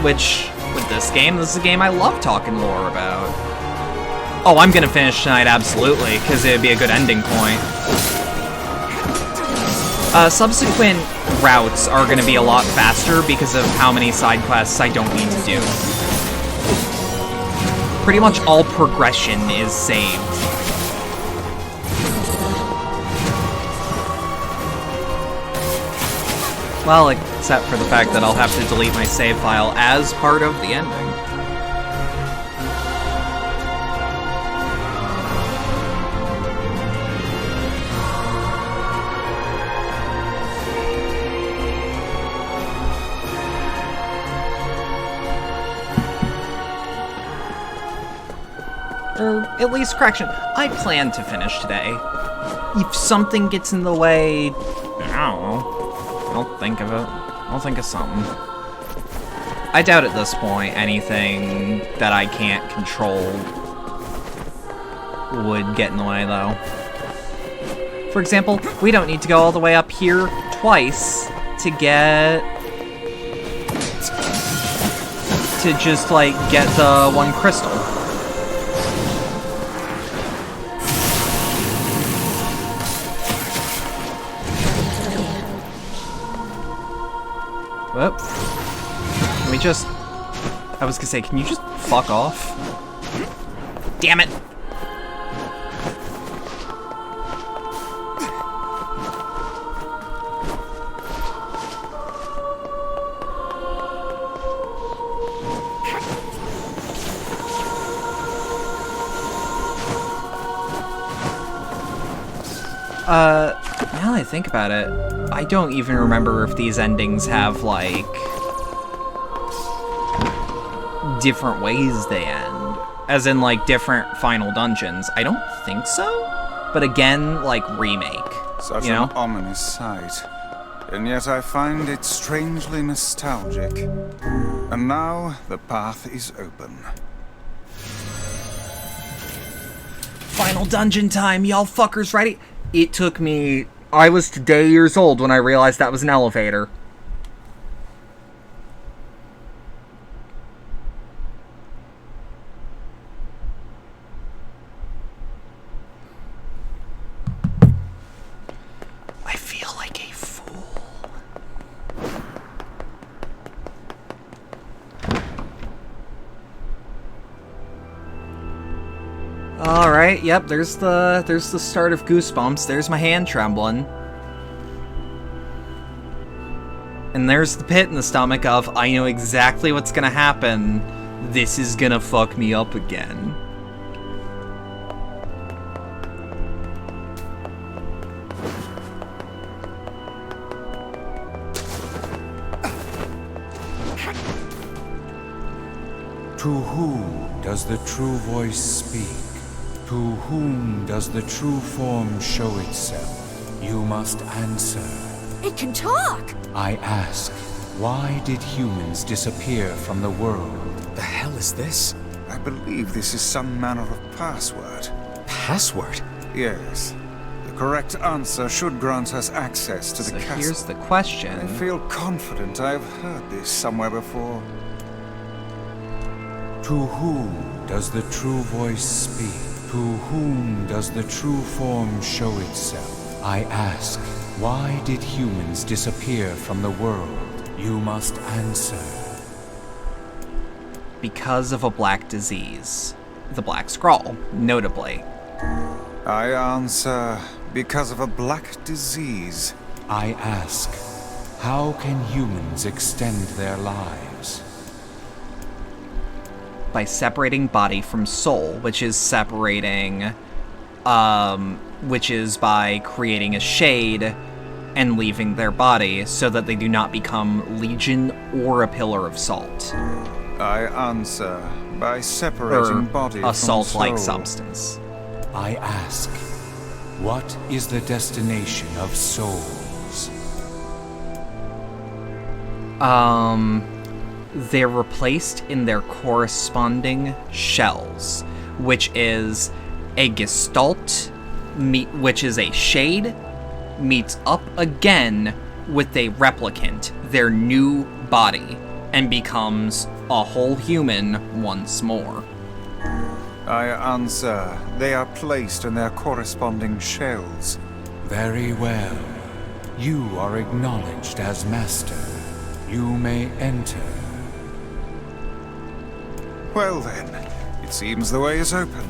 A: Which, with this is a game I love talking lore about. Oh, I'm gonna finish tonight, absolutely, because it'd be a good ending point. Subsequent routes are going to be a lot faster because of how many side quests I don't need to do. Pretty much all progression is saved. Well, except for the fact that I'll have to delete my save file as part of the ending. Or at least, correction, I plan to finish today. If something gets in the way, I don't know. I'll think of it. I'll think of something. I doubt at this point anything that I can't control would get in the way, though. For example, we don't need to go all the way up here twice to get... to just, like, get the one crystal. Whoop. Can we just... I was gonna say, can you just fuck off? Damn it! Now that I think about it, I don't even remember if these endings have, like, different ways they end. As in, like, different final dungeons. I don't think so, but again, like, remake.
B: Such
A: you know?
B: an ominous sight. And yet I find it strangely nostalgic. And now the path is open.
A: Final dungeon time, y'all fuckers ready? It took me... I was today years old when I realized that was an elevator. I feel like a fool. Alright, yep, there's the start of Goosebumps. There's my hand trembling. And there's the pit in the stomach of, I know exactly what's gonna happen. This is gonna fuck me up again.
M: To whom does the true voice speak? To whom does the true form show itself? You must answer.
U: It can talk!
M: I ask, why did humans disappear from the world?
C: The hell is this?
B: I believe this is some manner of password.
C: Password?
B: Yes. The correct answer should grant us access to the castle.
A: Here's the question.
B: I feel confident I've heard this somewhere before.
M: To whom does the true voice speak? To whom does the true form show itself? I ask, why did humans disappear from the world? You must answer.
A: Because of a black disease. The Black Scrawl, notably.
B: I answer, because of a black disease.
M: I ask, how can humans extend their lives?
A: By separating body from soul, which is separating, which is by creating a shade and leaving their body so that they do not become legion or a pillar of salt.
B: I answer, by separating body from
A: a salt-like
B: soul.
A: substance.
M: I ask, what is the destination of souls?
A: They're replaced in their corresponding shells, which is a gestalt, which is a shade, meets up again with a replicant, their new body, and becomes a whole human once more.
B: I answer, they are placed in their corresponding shells.
M: Very well. You are acknowledged as master. You may enter.
B: Well then, it seems the way is open.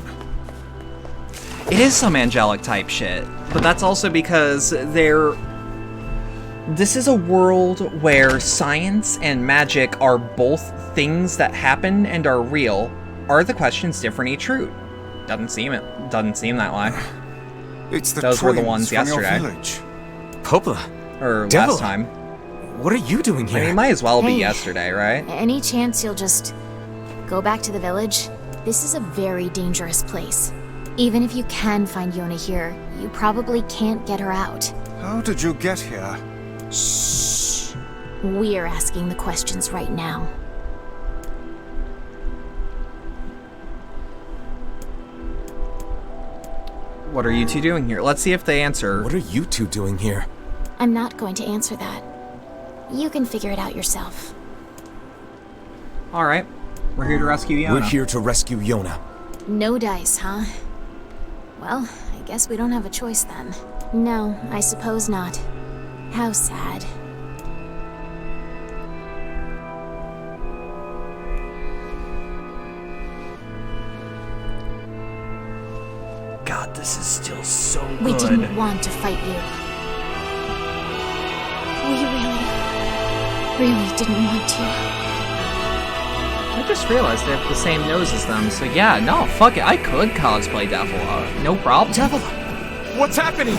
A: It is some angelic type shit, but that's also because this is a world where science and magic are both things that happen and are real. Are the questions different each route? Doesn't seem that way.
B: It's the
A: Those were the
B: twins
A: ones
B: from
A: yesterday.
B: Your village.
C: Poppla.
A: Or
C: Devil.
A: last time.
C: What are you doing here?
A: I mean, it might as well be
J: Hey.
A: yesterday, right?
J: Any chance you'll just go back to the village? This is a very dangerous place. Even if you can find Yona here, you probably can't get her out.
B: How did you get here?
J: Shh. We're asking the questions right now.
A: What are you two doing here? Let's see if they answer.
C: What are you two doing here?
J: I'm not going to answer that. You can figure it out yourself.
A: Alright. We're here to rescue Yona.
C: We're here to rescue Yona.
J: No dice, huh? Well, I guess we don't have a choice then. No, I suppose not. How sad.
A: God, this is still so good.
J: We didn't want to fight you. We really didn't want to.
A: I just realized they have the same nose as them, so yeah, no, fuck it. I could cosplay Devil. No problem.
P: Devil! What's happening?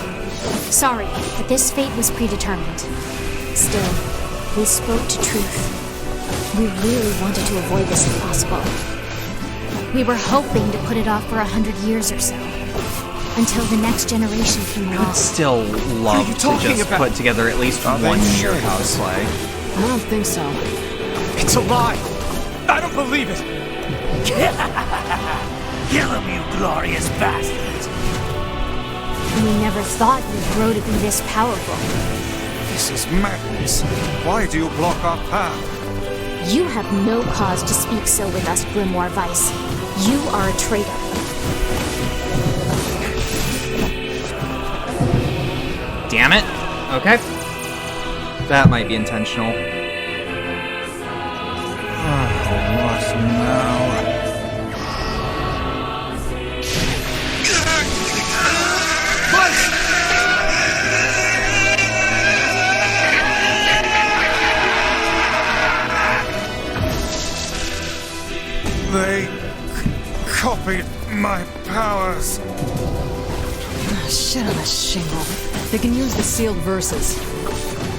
J: Sorry, but this fate was predetermined. Still, we spoke to truth. We really wanted to avoid this if possible. We were hoping to put it off for 100 years or so. Until the next generation came along.
A: I'd still love to just put together at least one Nier cosplay.
H: I don't think so.
P: It's a lie! I don't believe it!
G: Kill him, you glorious bastards!
J: We never thought we'd grow to be this powerful.
B: This is madness. Why do you block our path?
J: You have no cause to speak so with us, Grimoire Weiss. You are a traitor.
A: Damn it. Okay. That might be intentional.
B: What now? They copied my powers.
H: Shit on a shingle. They can use the sealed verses.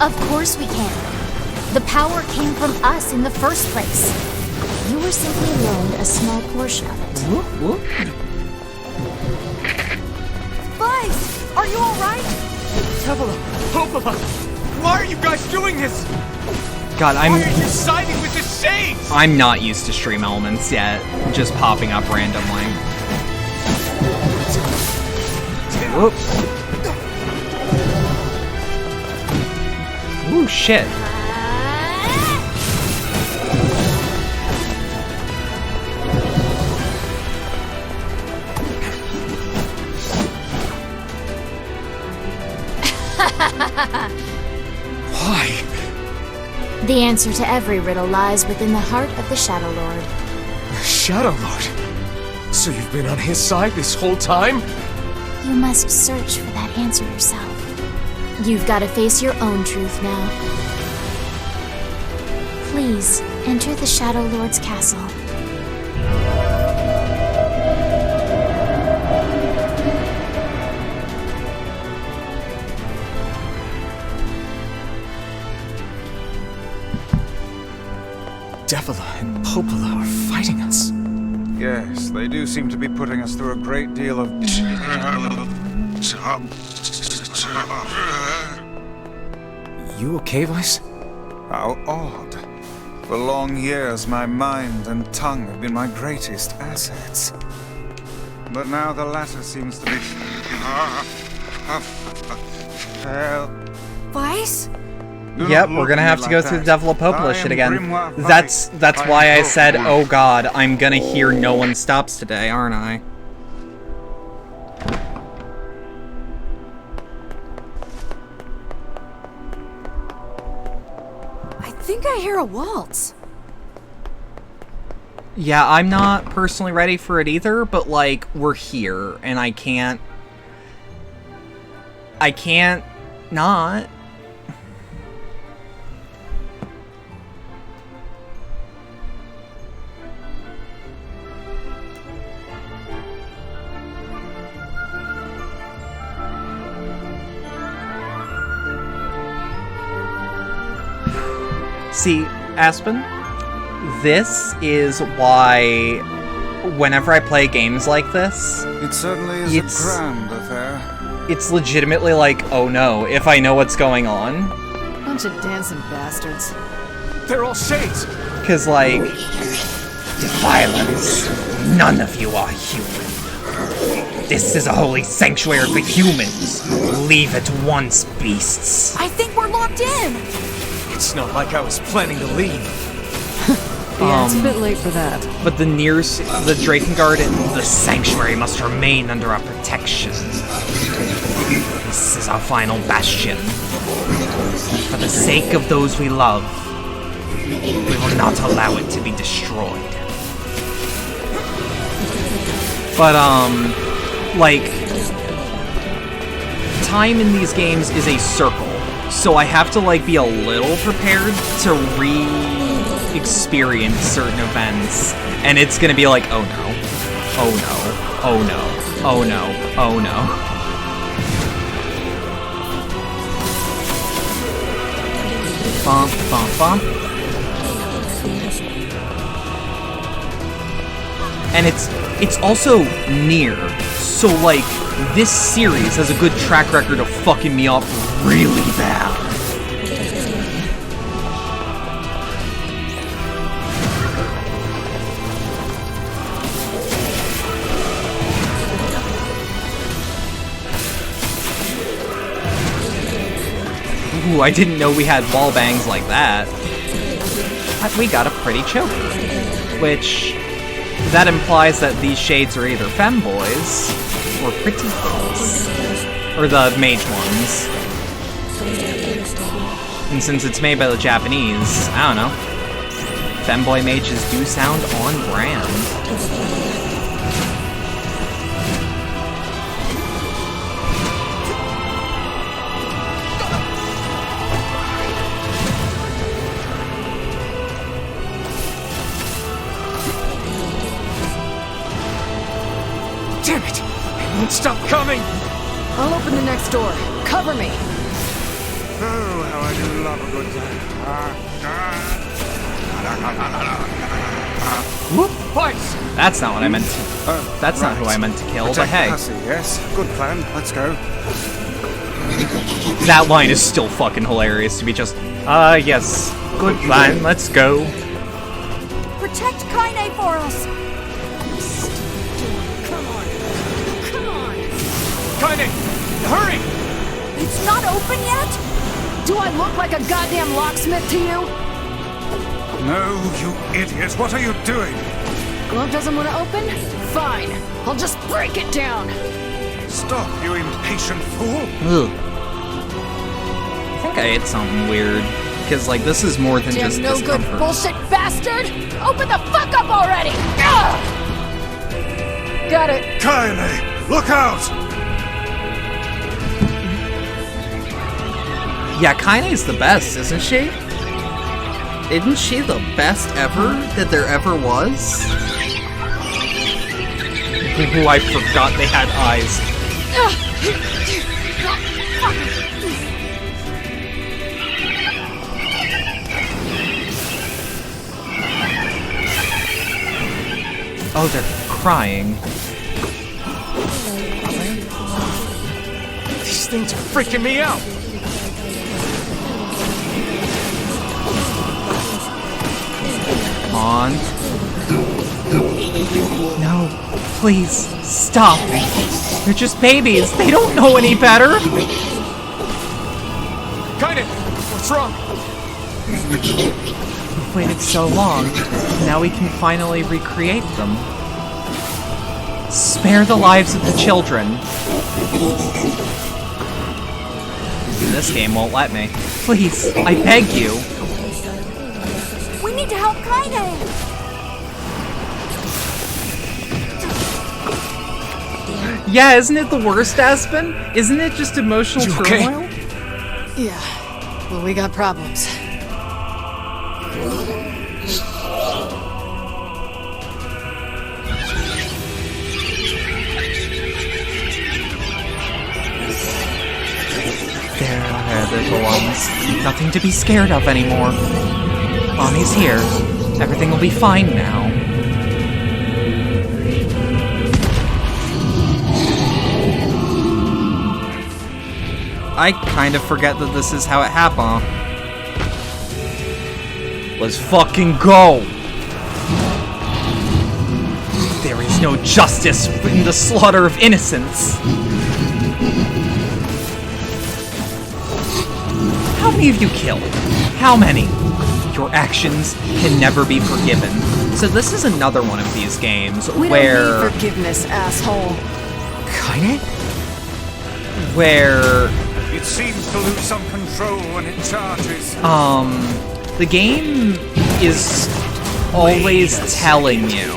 J: Of course we can. The power came from us in the first place. You were simply loaned a small portion of it.
U: Weiss! Are you alright?
P: Devila, Popola, why are you guys doing this?
A: God,
P: Why are you siding with the Shades?
A: I'm not used to stream elements yet. Just popping up randomly. Whoops. Ooh, shit.
P: Why?
J: The answer to every riddle lies within the heart of the Shadow Lord.
P: Shadow Lord? So you've been on his side this whole time?
J: You must search for that answer yourself. You've got to face your own truth now. Please, enter the Shadow Lord's castle.
C: Devila and Popola are fighting us.
B: Yes, they do seem to be putting us through a great deal of...
C: You okay, Weiss?
B: How odd. For long years, my mind and tongue have been my greatest assets. But now the latter seems to be...
U: Weiss?
A: Yep, we're gonna have to go through the Devil of Popola shit again. That's why I said, oh god, I'm gonna hear No One Stops today, aren't I?
U: I think I hear a waltz.
A: Yeah, I'm not personally ready for it either, but like, we're here, and I can't not. See, Aspen, this is why whenever I play games like this,
B: it certainly is a grand affair.
A: It's legitimately like, oh no, if I know what's going on.
H: Bunch of dancing bastards.
P: They're all shades.
A: Because, like, violence. None of you are human. This is a holy sanctuary for humans. Leave at once, beasts.
U: I think we're locked in.
P: It's not like I was planning to leave.
H: Yeah, it's a bit late for that.
A: But the Drakengard and the sanctuary must remain under our protection. This is our final bastion. For the sake of those we love, we will not allow it to be destroyed. But, like, time in these games is a circle, so I have to, like, be a little prepared to re-experience certain events, and it's gonna be like, oh no, oh no, oh no, oh no, oh no. Bump, bump, bump. And it's also Nier, so like this series has a good track record of fucking me up really bad. Ooh, I didn't know we had wall bangs like that. But we got a pretty choke, which that implies that these shades are either femboys or pretty girls, or the mage ones. And since it's made by the Japanese, I don't know. Femboy mages do sound on brand.
P: Damn it! It won't stop coming!
H: I'll open the next door. Cover me!
B: Oh, how I do love a good
A: Whoop!
P: Twice!
A: That's not what I meant to. That's not who I meant to kill, but hey.
B: Hussey, yes, good plan. Let's go.
A: That line is still fucking hilarious to be just, yes, good plan, let's go.
U: Protect Kaine for us.
P: Kaine! Hurry!
U: It's not open yet?
H: Do I look like a goddamn locksmith to you?
B: No, you idiot! What are you doing?
H: Glove doesn't want to open? Fine. I'll just break it down.
B: Stop, you impatient fool!
A: Ugh. I think I ate something weird. Because, like, this is more than
H: Damn
A: just
H: no
A: discomfort.
H: good bullshit bastard! Open the fuck up already! Ugh! Got it.
B: Kaine! Look out!
A: Yeah, Kaine's the best, isn't she? Isn't she the best ever that there ever was? Ooh, I forgot they had eyes. Oh, they're crying.
P: These things are freaking me out!
A: Come on. No, please, stop. They're just babies. They don't know any better.
P: Kaine! What's wrong?
A: We've waited so long. Now we can finally recreate them. Spare the lives of the children. This game won't let me. Please, I beg you.
U: We need to help Kaine.
A: Yeah, isn't it the worst, Aspen? Isn't it just emotional turmoil?
H: Yeah. Well, we got problems.
A: There, little ones. Nothing to be scared of anymore. Mommy's here. Everything will be fine now. I kind of forget that this is how it happened. Let's fucking go! There is no justice in the slaughter of innocents. How many have you killed? How many? Your actions can never be forgiven. So this is another one of these games
H: We
A: where...
H: don't need forgiveness, asshole.
A: Kinda? Where...
B: It seems to lose some control when it charges.
A: The game is always telling you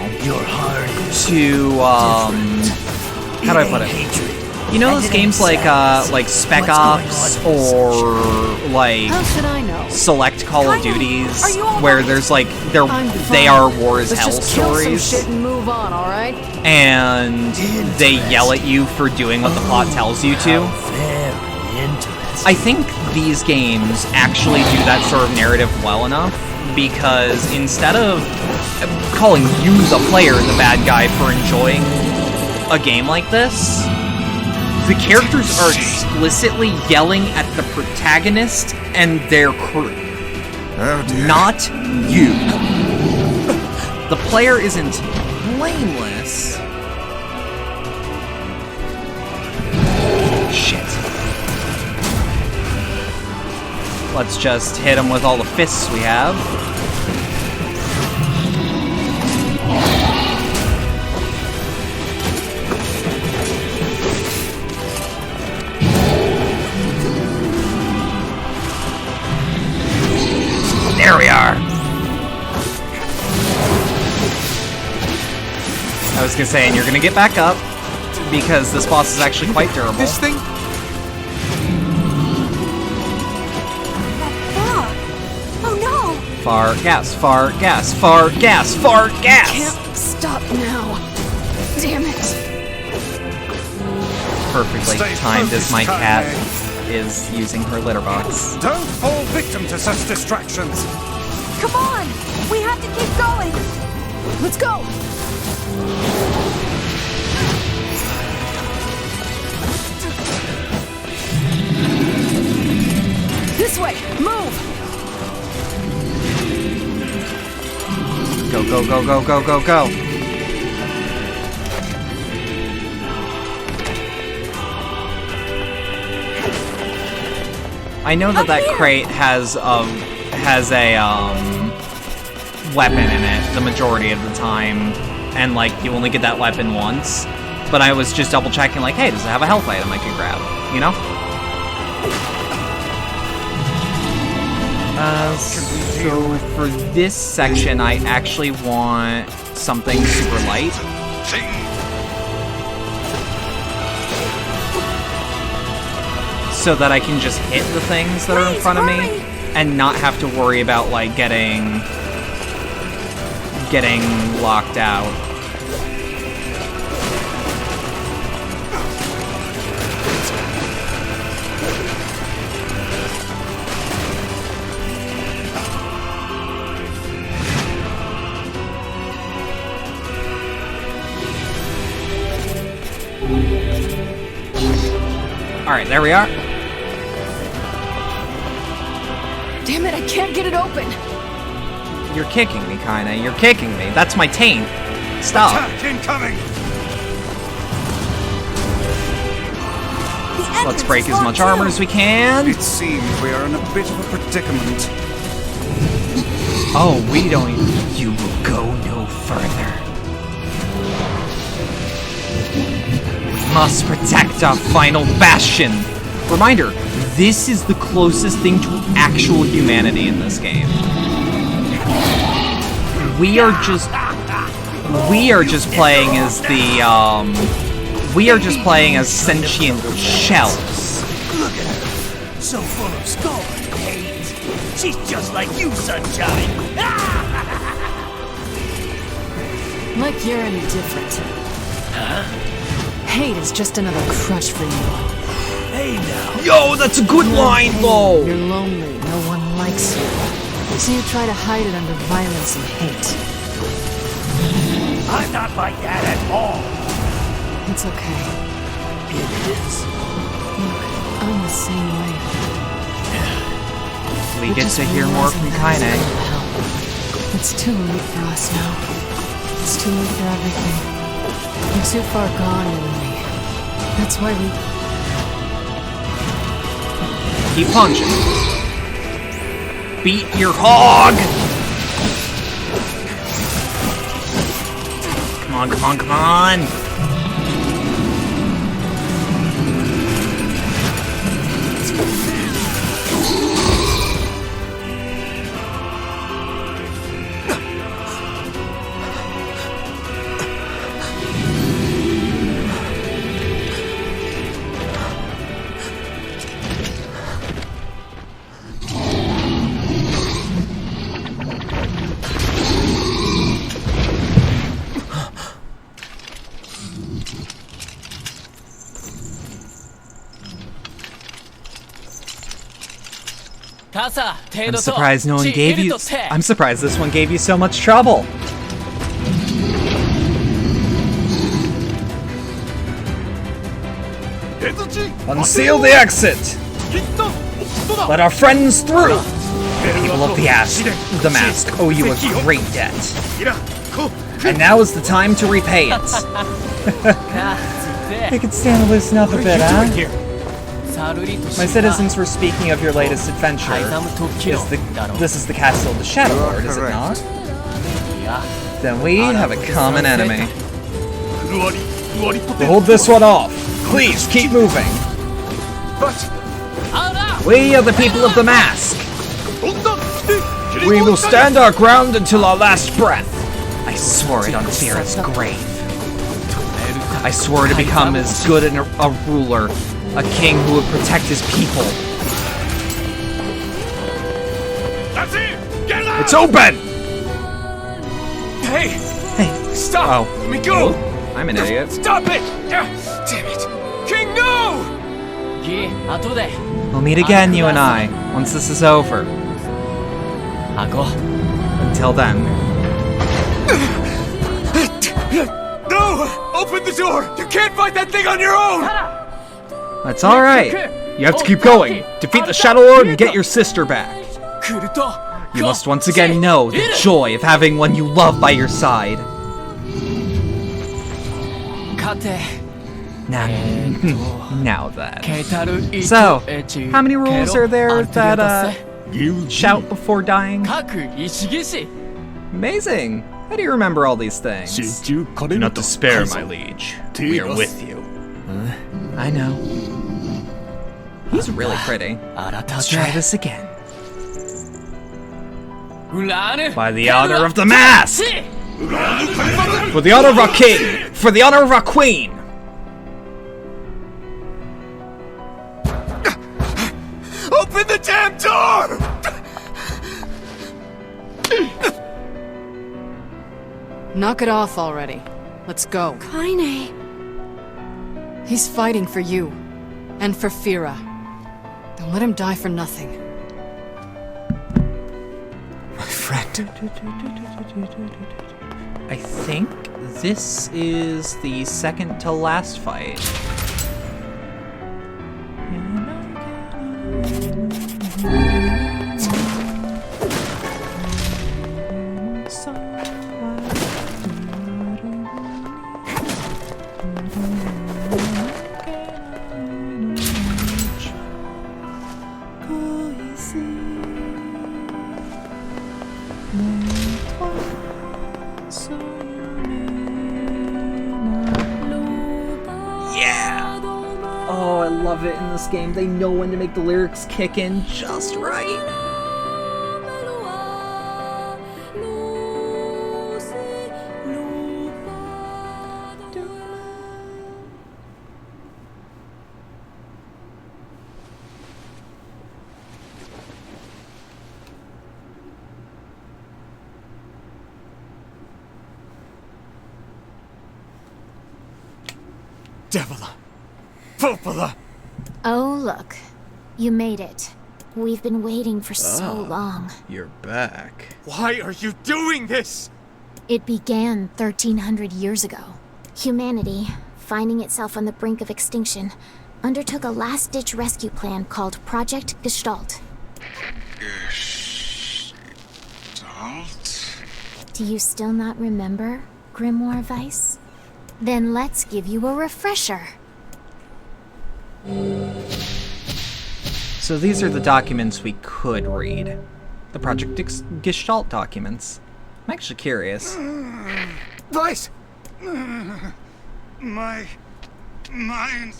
A: to, how do I put it? You know those games like Spec Ops or like
H: How should I know?
A: Select Call of Duties,
H: Are you all
A: where
H: right?
A: there's like
H: I'm
A: they
H: fine.
A: are war as
H: Let's
A: hell
H: just kill
A: stories,
H: some shit and move on, all right?
A: and they yell at you for doing what the plot tells you to. I think these games actually do that sort of narrative well enough, because instead of calling you, the player, the bad guy for enjoying a game like this, the characters are explicitly yelling at the protagonist and their crew.
B: Oh dear.
A: Not you. The player isn't blameless. Shit. Let's just hit him with all the fists we have. There we are! I was gonna say, and you're gonna get back up, because this boss is actually quite durable.
B: This thing?
U: Oh no!
A: Far gas, far gas, far gas, far gas!
H: Can't stop now. Damn it.
A: Perfectly
B: Stay
A: timed as
B: focused,
A: my cat
B: Kaine.
A: is using her litter box.
B: Don't fall victim to such distractions.
U: Come on! We have to keep going!
H: Let's go! This way! Move!
A: Go, go, go, go, go, go, go! I know that that crate has a weapon in it the majority of the time, and like you only get that weapon once. But I was just double checking, like, hey, does it have a health item I can grab? You know? So for this section, I actually want something super light. So that I can just hit the things that are in front of me and not have to worry about like getting locked out. Alright, there we are.
H: Damn it, I can't get it open.
A: You're kicking me, kinda. You're kicking me. That's my taint. Stop.
B: Attack incoming!
A: Let's break as much armor as we can.
B: It seems we are in a bit of a predicament.
A: Oh, we don't even... You will go no further. We must protect our final bastion. Reminder, this is the closest thing to actual humanity in this game. We are just playing as the, we are just playing as sentient shells.
G: Look at her. So full of scorn and hate. She's just like you, Sunshine.
H: Like you're any different.
G: Huh?
H: Hate is just another crutch for you.
G: Hey now.
A: Yo, that's a good line, though.
H: You're lonely, no one likes you. So you try to hide it under violence and hate.
G: I'm not like that at all.
H: It's okay.
G: It is.
H: Look, I'm the same way.
A: We get to hear more from Kaine.
H: It's too late for us now. It's too late for everything. You're too far gone, you and me. That's why we...
A: Keep punching. Beat your hog! Come on, come on, come on! I'm surprised no one gave you... I'm surprised this one gave you so much trouble. Unseal the exit! Let our friends through! People of the mask owe you a great debt. And now is the time to repay it. I could stand to loosen up a bit, huh? My citizens were speaking of your latest adventure. This is the castle of the Shadow Lord, is it not? Then we have a common enemy. We'll hold this one off. Please, keep moving. We are the people of the mask. We will stand our ground until our last breath. I swore it on Fira's grave. I swore to become as good a ruler, a king who would protect his people. It's open!
P: Hey!
A: Hey!
P: Stop! Let me go!
A: I'm an idiot.
P: Stop it! Damn it! King, no!
A: We'll meet again, you and I, once this is over. Until then.
P: No! Open the door! You can't fight that thing on your own!
A: That's alright. You have to keep going. Defeat the Shadow Lord and get your sister back. You must once again know the joy of having one you love by your side. Now then. So, how many rules are there that, shout before dying? Amazing. How do you remember all these things?
I: Do not despair, my liege. We are with you.
A: I know. He's really pretty. Let's try this again. By the honor of the mask! For the honor of our king! For the honor of our queen!
P: Open the damn door!
H: Knock it off already. Let's go.
U: Kaine.
H: He's fighting for you. And for Fira. Don't let him die for nothing.
P: My friend.
A: I think this is the second to last fight. Oh, I love it in this game. They know when to make the lyrics kick in just right.
P: Devila! Popola!
J: Oh, look. You made it. We've been waiting for so long.
A: You're back.
P: Why are you doing this?
J: It began 1300 years ago. Humanity, finding itself on the brink of extinction, undertook a last-ditch rescue plan called Project Gestalt.
B: Gestalt?
J: Do you still not remember, Grimoire Weiss? Then let's give you a refresher.
A: So these are the documents we could read. The Project Gestalt documents. I'm actually curious.
B: Weiss! My mind.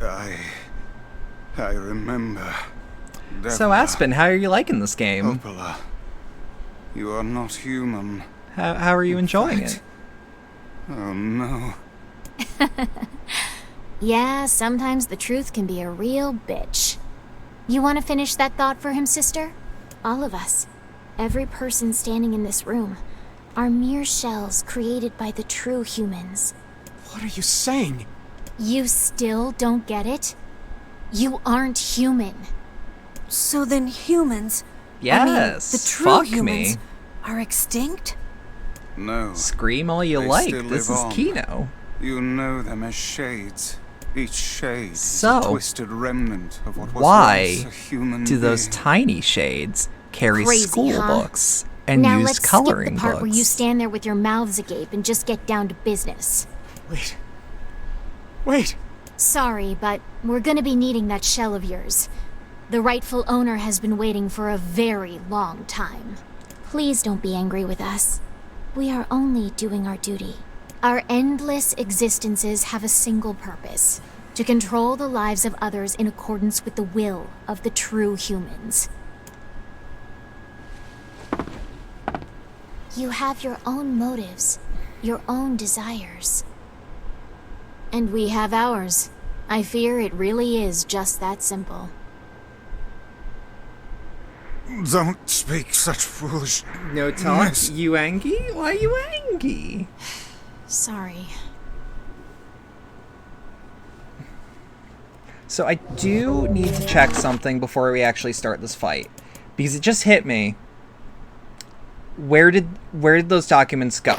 B: I remember.
A: So Aspen, how are you liking this game?
B: Opala, you are not human.
A: How are you enjoying it?
B: Oh no.
J: Yeah, sometimes the truth can be a real bitch. You want to finish that thought for him, sister? All of us, every person standing in this room, are mere shells created by the true humans.
D: What are you saying?
J: You still don't get it? You aren't human.
U: So then humans,
A: Yes,
U: the true
A: fuck
U: humans,
A: me.
U: are extinct?
B: No.
A: Scream all you
B: They
A: like,
B: still
A: this
B: live
A: is
B: on.
A: Kino.
B: You know them as shades. Each shade
A: So,
B: is a twisted remnant of what was
A: why
B: once a human
A: do those
B: being.
A: tiny shades carry
J: Crazy,
A: school
J: huh?
A: books and
J: now
A: use
J: let's
A: coloring
J: skip the part
A: books?
J: where you stand there with your mouths agape and just get down to business.
D: Wait.
J: Sorry, but we're gonna be needing that shell of yours. The rightful owner has been waiting for a very long time. Please don't be angry with us. We are only doing our duty. Our endless existences have a single purpose: to control the lives of others in accordance with the will of the true humans. You have your own motives, your own desires. And we have ours. I fear it really is just that simple.
B: Don't speak such foolish.
A: No talk? You angry? Why you angry?
J: Sorry.
A: So I do need to check something before we actually start this fight, because it just hit me. Where did those documents go?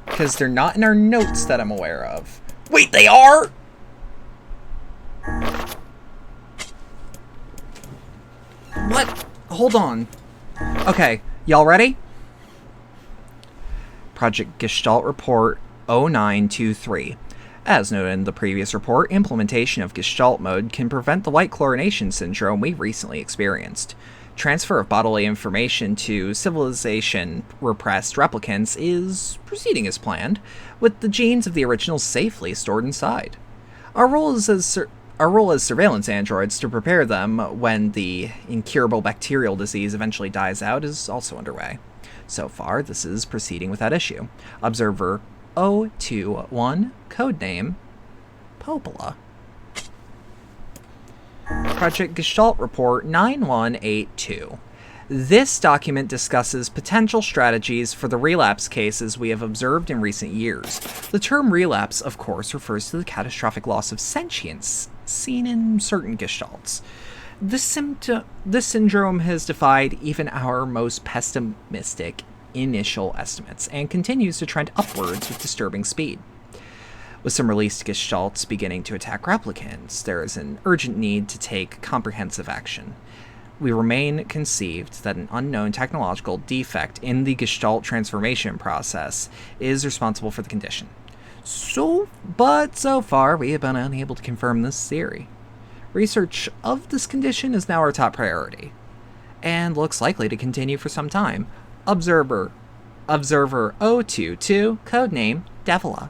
A: Because they're not in our notes that I'm aware of. Wait, they are? What? Hold on. Okay, y'all ready? Project Gestalt Report 0923. As noted in the previous report, implementation of Gestalt mode can prevent the white chlorination syndrome we recently experienced. Transfer of bodily information to civilization-repressed replicants is proceeding as planned, with the genes of the originals safely stored inside. Our role as surveillance androids to prepare them when the incurable bacterial disease eventually dies out is also underway. So far, this is proceeding without issue. Observer 021, codename Popola. Project Gestalt Report 9182. This document discusses potential strategies for the relapse cases we have observed in recent years. The term relapse, of course, refers to the catastrophic loss of sentience seen in certain gestalts. This syndrome has defied even our most pessimistic initial estimates and continues to trend upwards with disturbing speed. With some released gestalts beginning to attack replicants, there is an urgent need to take comprehensive action. We remain conceived that an unknown technological defect in the gestalt transformation process is responsible for the condition. But so far, we have been unable to confirm this theory. Research of this condition is now our top priority, and looks likely to continue for some time. Observer 022, codename Devila.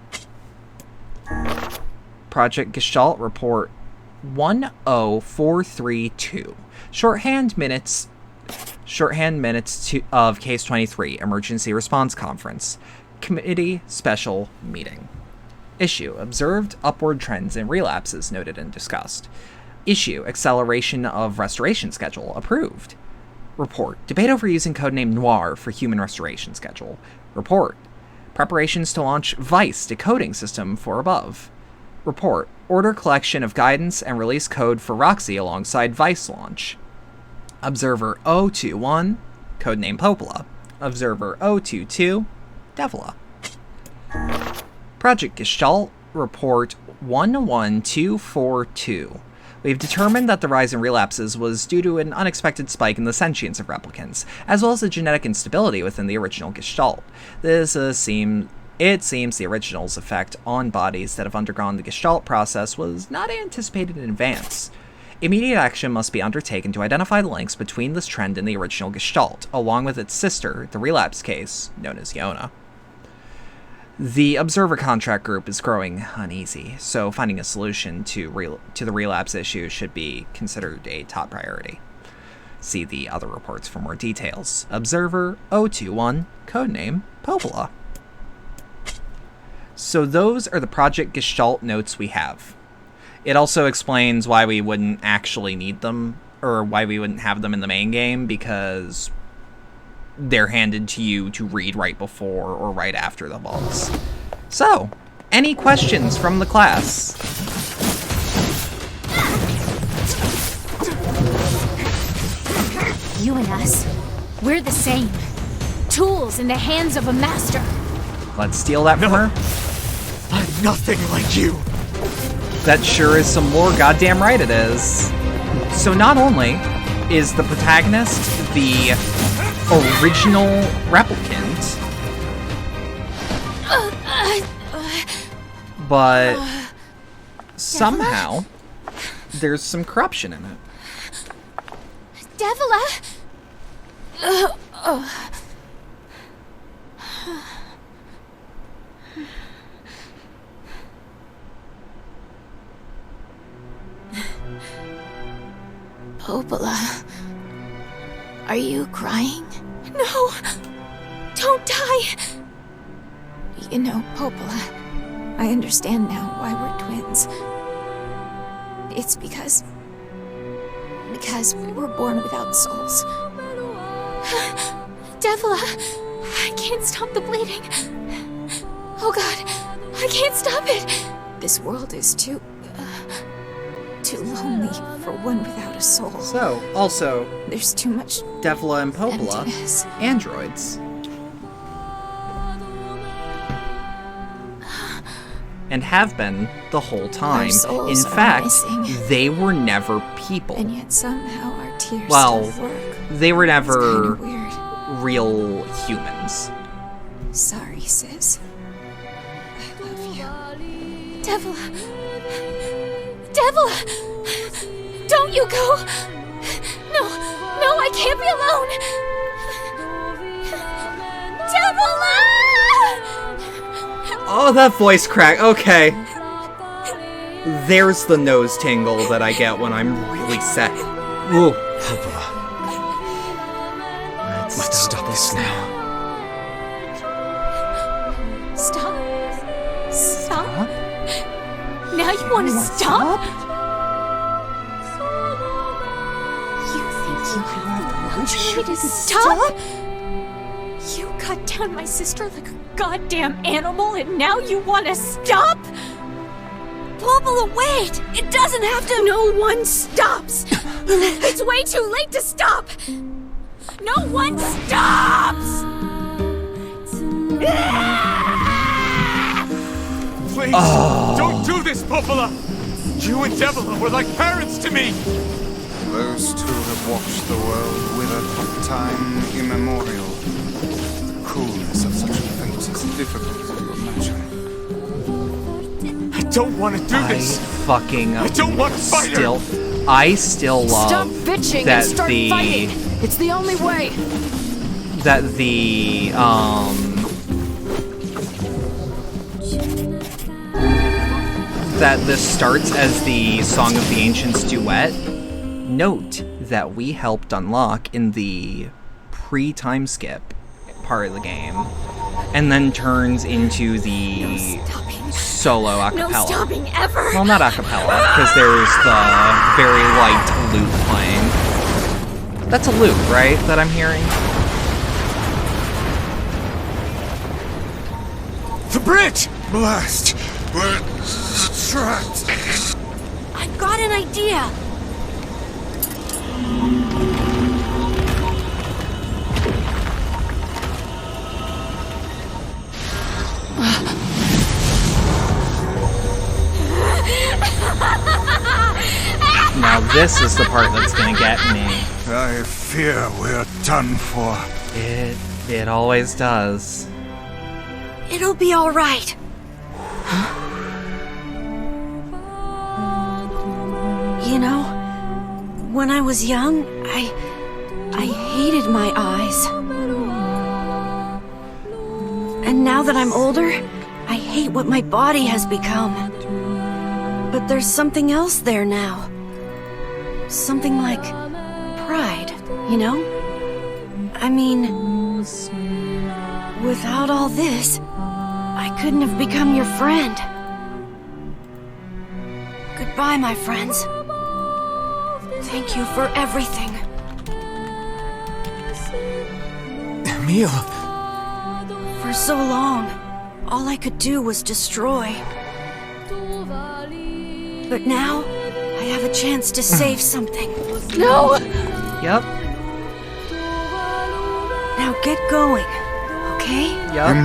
A: Project Gestalt Report 10432. Shorthand minutes of Case 23, Emergency Response Conference. Committee Special Meeting. Issue: observed upward trends in relapses noted and discussed. Issue: acceleration of restoration schedule approved. Report: debate over using codename Noir for human restoration schedule. Report: preparations to launch Vice decoding system for above. Report: order collection of guidance and release code for Roxy alongside Vice launch. Observer 021, codename Popola. Observer 022, Devila. Project Gestalt Report 11242. We've determined that the rise in relapses was due to an unexpected spike in the sentience of replicants, as well as the genetic instability within the original Gestalt. It seems the original's effect on bodies that have undergone the Gestalt process was not anticipated in advance. Immediate action must be undertaken to identify the links between this trend and the original Gestalt, along with its sister, the relapse case, known as Yona. The Observer Contract Group is growing uneasy, so finding a solution to the relapse issue should be considered a top priority. See the other reports for more details. Observer 021, codename Popola. So those are the Project Gestalt notes we have. It also explains why we wouldn't actually need them, or why we wouldn't have them in the main game, because they're handed to you to read right before or right after the vaults. So, any questions from the class?
J: You and us, we're the same. Tools in the hands of a master.
A: Let's steal that from her.
D: I'm nothing like you.
A: That sure is some more goddamn right it is. So not only is the protagonist the original replicant, but somehow there's some corruption in it.
J: Devila! Popola, are you crying?
E: No! Don't die!
J: You know, Popola, I understand now why we're twins. It's because we were born without souls.
E: Devila, I can't stop the bleeding. Oh God, I can't stop it!
J: This world is too lonely for one without a soul.
A: So, also,
J: there's too much
A: Devila and Popola,
J: emptiness.
A: androids. And have been the whole time.
J: Our souls
A: In
J: are
A: fact,
J: missing.
A: they were never people.
J: And yet somehow our tears
A: Well,
J: still work.
A: they were never
J: It's kinda weird.
A: real humans.
J: Sorry, sis. I love you.
E: Devila! Devila! Don't you go! No, I can't be alone! Devila!
A: Oh, that voice crack. Okay. There's the nose tingle that I get when I'm really sad. Ooh.
C: Let's stop this now.
E: Stop? Now you want to stop? You think you have the luxury to stop? You cut down my sister like a goddamn animal and now you want to stop? Popola, wait! It doesn't have to. No one stops! It's way too late to stop! No one stops!
P: Please, don't do this, Popola! You and Devila were like parents to me!
B: Those two have watched the world wither from time immemorial. The coolness of such a fate is difficult to imagine.
P: I don't want to do this!
C: I
P: don't want to fight her!
A: I still love
H: Stop bitching
A: that
H: and start fighting. It's the only way.
A: that the that this starts as the Song of the Ancients duet. Note that we helped unlock in the pre-time skip part of the game, and then turns into the solo acapella.
E: No stopping ever!
A: Well, not acapella, because there's the very light lute playing. That's a lute, right, that I'm hearing?
P: The bridge!
B: Blast! We're trapped!
U: I've got an idea!
A: this is the part that's gonna get me.
B: I fear we're done for.
A: It always does.
U: It'll be all right. You know, when I was young, I hated my eyes. And now that I'm older, I hate what my body has become. But there's something else there now. Something like pride, you know? I mean, without all this, I couldn't have become your friend. Goodbye, my friends. Thank you for everything.
D: Emil!
U: For so long, all I could do was destroy. But now, I have a chance to save something.
R: No!
A: Yep.
U: Now get going, okay?
A: Yep.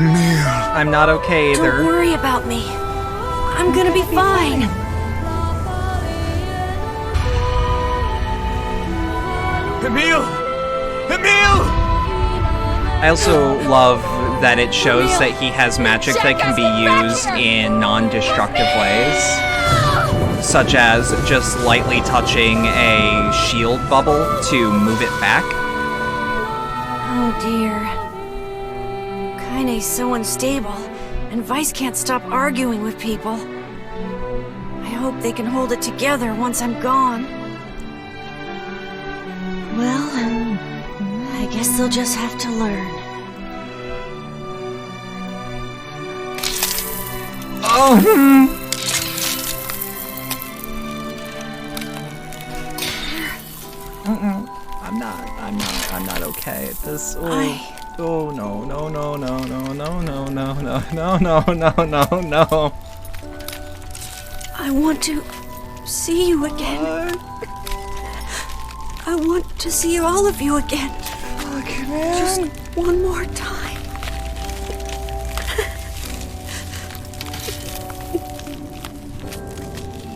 A: I'm not okay either.
U: Don't worry about me. I'm gonna be fine.
P: Emil! Emil!
A: I also love that it shows that he has magic that can be used in non-destructive ways. Such as just lightly touching a shield bubble to move it back.
U: Oh dear. Kaine's so unstable, and Vice can't stop arguing with people. I hope they can hold it together once I'm gone. Well, I guess they'll just have to learn.
A: Oh! I'm not okay at this. Oh no.
U: I want to see you again. I want to see all of you again. Just one more time.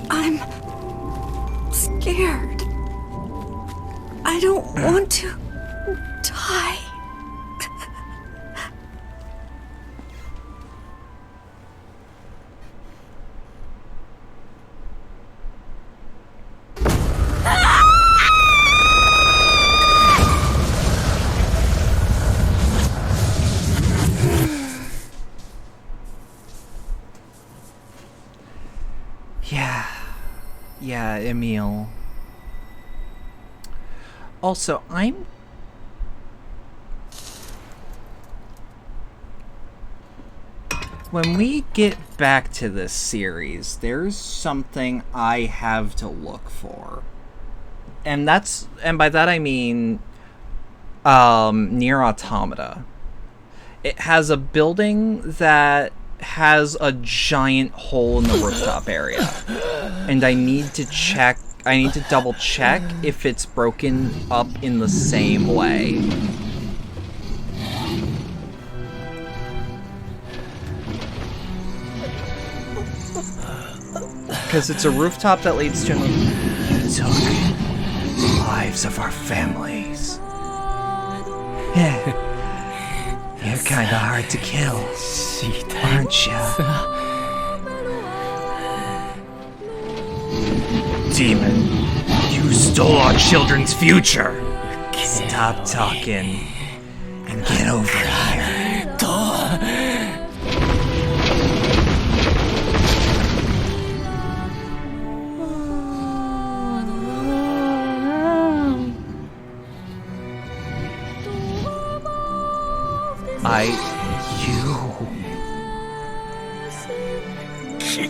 U: I'm scared. I don't want to die.
A: Yeah, Emil. Also, when we get back to this series, there's something I have to look for. And by that I mean Nier Automata. It has a building that has a giant hole in the rooftop area. And I need to double check if it's broken up in the same way. Because it's a rooftop that leads to took the lives of our families. Yeah. You're kinda hard to kill, aren't ya?
I: Demon, you stole our children's future.
A: Stop talking and get over here.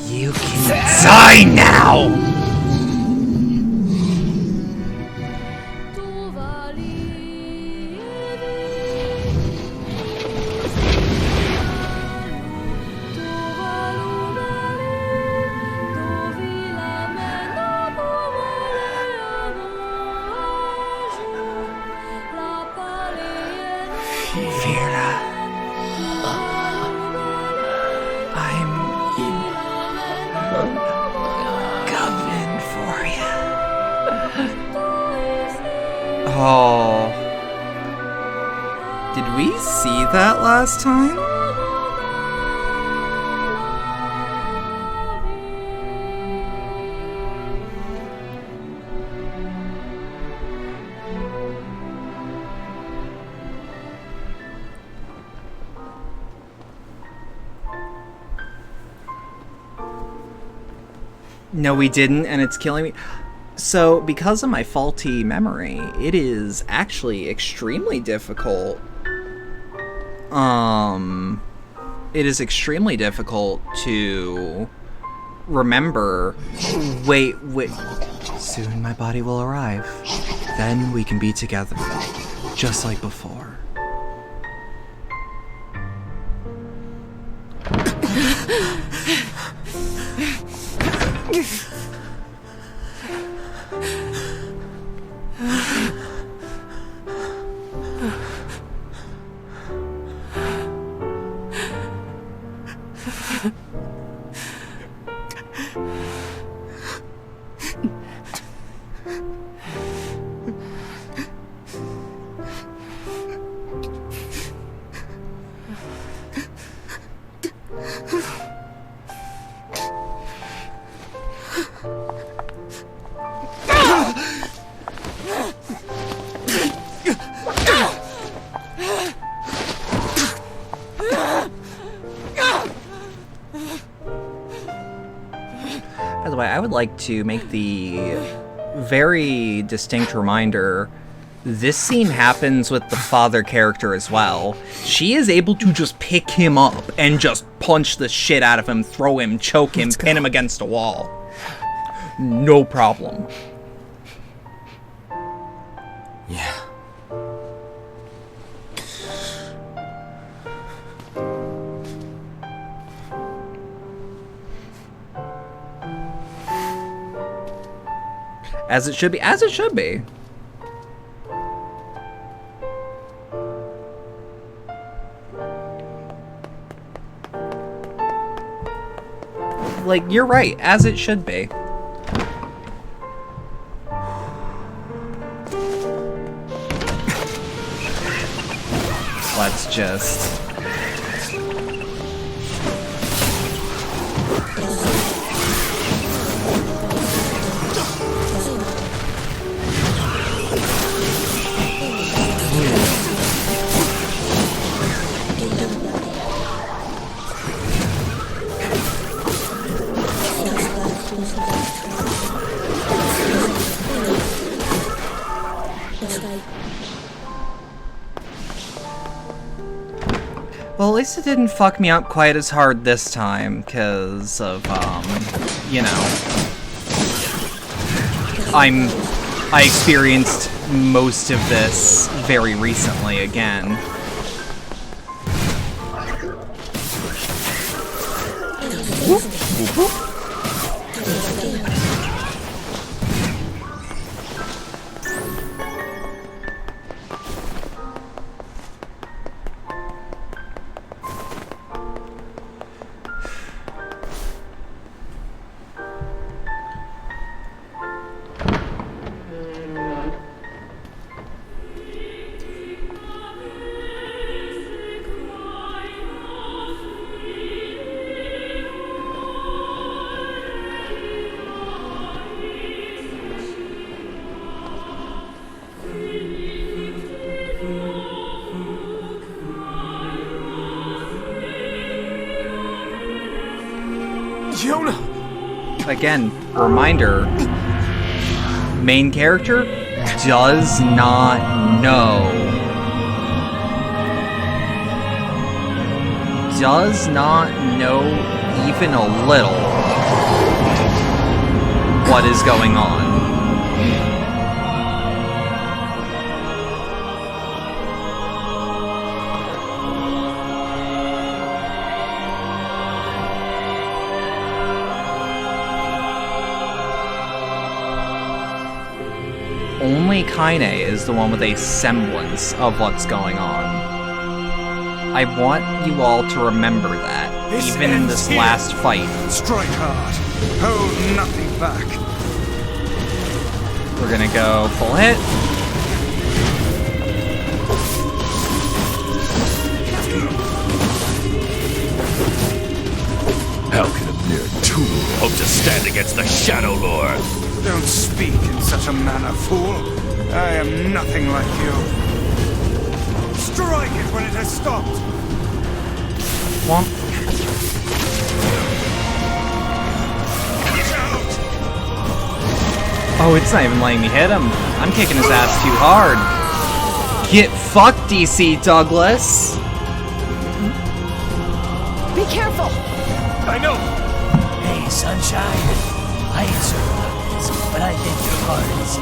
A: You can die now! Oh. Did we see that last time? No, we didn't, and it's killing me. So, because of my faulty memory, it is actually extremely difficult. It is extremely difficult to remember. Wait. Soon my body will arrive. Then we can be together, just like before. By the way, I would like to make the very distinct reminder, this scene happens with the father character as well. She is able to just pick him up and just punch the shit out of him, throw him, choke him, pin him against a wall. No problem.
C: Yeah.
A: As it should be. As it should be. Like, you're right. As it should be. Let's just... Well, at least it didn't fuck me up quite as hard this time, because of, you know... I experienced most of this very recently again. Whoop, whoop, whoop. Again, reminder, main character does not know. Does not know even a little what is going on. Only Kaine is the one with a semblance of what's going on. I want you all to remember that, even in this last fight.
B: Strike hard. Hold nothing back.
A: We're gonna go full hit.
P: How can a mere tool hope to stand against the Shadow Lord?
B: Don't speak in such a manner, fool. I am nothing like you. Strike it when it has stopped.
A: Womp. Oh, it's not even letting me hit him. I'm kicking his ass too hard. Get fucked, DC Douglas.
H: Be careful.
G: I know. Hey, Sunshine. I ain't certain about this, but I think your heart is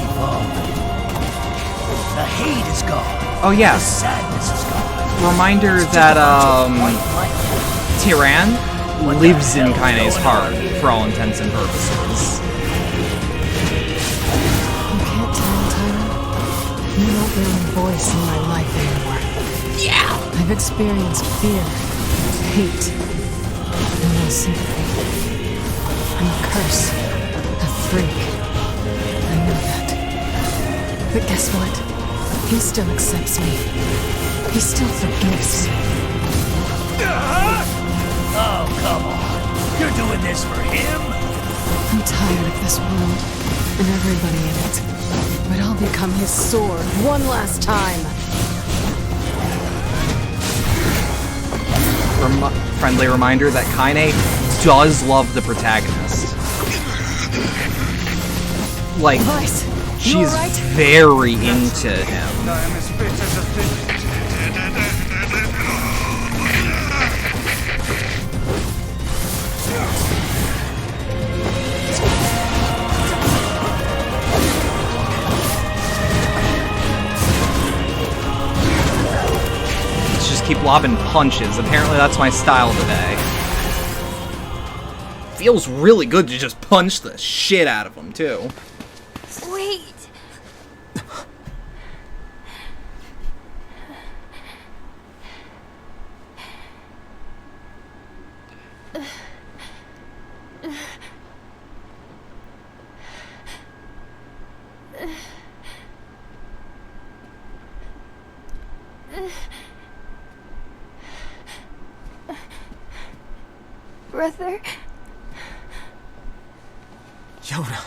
G: evolving. The hate is gone.
A: Oh yeah.
G: The sadness is gone.
A: Reminder that Tyran lives in Kaine's heart for all intents and purposes.
H: You can't tell, Tyra. You don't bear a voice in my life anymore.
A: Yeah.
H: I've experienced fear, hate, and no sympathy. I'm a curse, a freak. I know that. But guess what? He still accepts me. He still forgives.
G: Oh, come on. You're doing this for him?
H: I'm tired of this world and everybody in it. But I'll become his sword one last time.
A: Friendly reminder that Kaine does love the protagonist. Like, she's very into him. Let's just keep lobbing punches. Apparently that's my style today. Feels really good to just punch the shit out of him, too.
E: Wait. Brother?
C: Yona.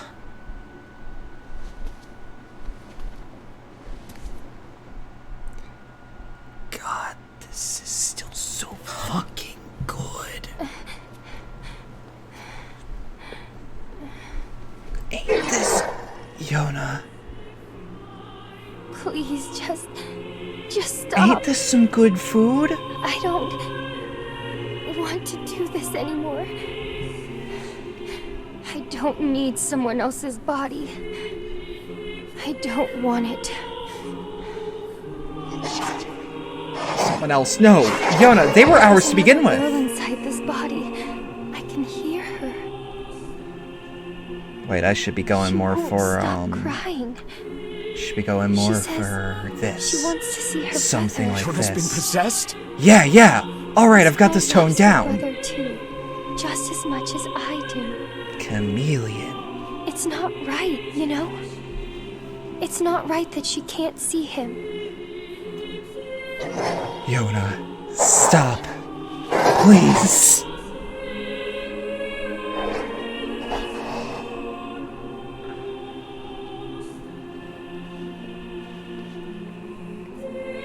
A: God, this is still so fucking good. Ain't this... Yona.
E: Please, just stop.
A: Ain't this some good food?
E: I don't want to do this anymore. I don't need someone else's body. I don't want it.
A: Someone else? No. Yona, they were ours to begin with.
E: There's a girl inside this body. I can hear her.
A: Wait, I should be going more for,
E: Crying.
A: Should be going more for this.
E: She wants to see her
A: something
E: brother.
A: like
D: Yona's
A: this.
D: been possessed?
A: Yeah. Alright, I've got this toned down.
E: Brother too, just as much as I do.
A: Chameleon.
E: It's not right, you know? It's not right that she can't see him.
A: Yona, stop. Please.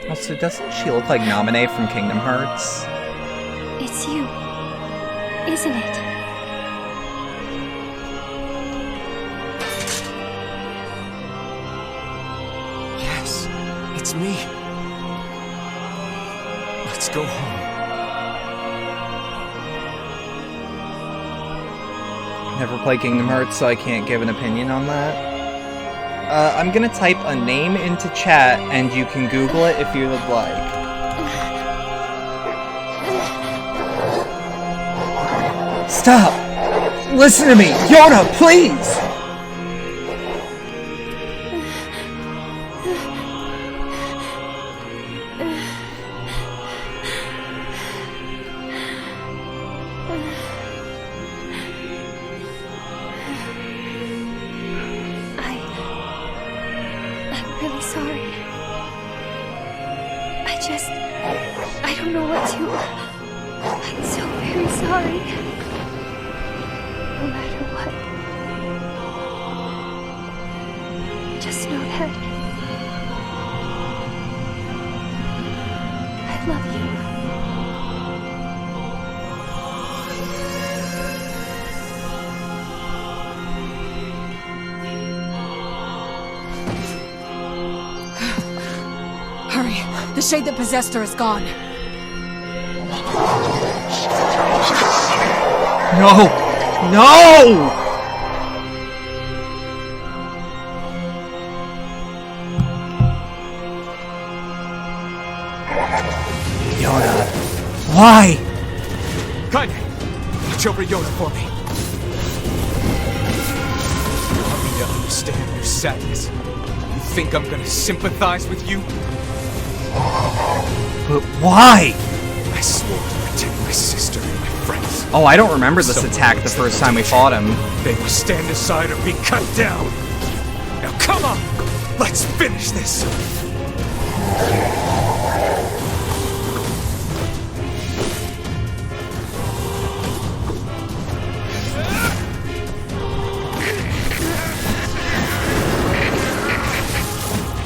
A: Also, doesn't she look like Naminé from Kingdom Hearts?
E: It's you, isn't it?
D: Yes, it's me. Let's go home.
A: Never played Kingdom Hearts, so I can't give an opinion on that. I'm gonna type a name into chat, and you can Google it if you would like. Stop! Listen to me! Yona, please!
E: I'm really sorry. I just... I don't know what to... I'm so very sorry. No matter what. Just know that... I love you.
L: Hurry! The shade that possessed her is gone.
A: No! No! Yoda. Why?
C: Kaine! Watch over Yoda for me. Help me to understand your sadness. You think I'm gonna sympathize with you?
A: But why?
C: I swore to protect my sister and my friends.
A: Oh, I don't remember this attack the first time we fought him.
C: They must stand aside or be cut down. Now come on! Let's finish this!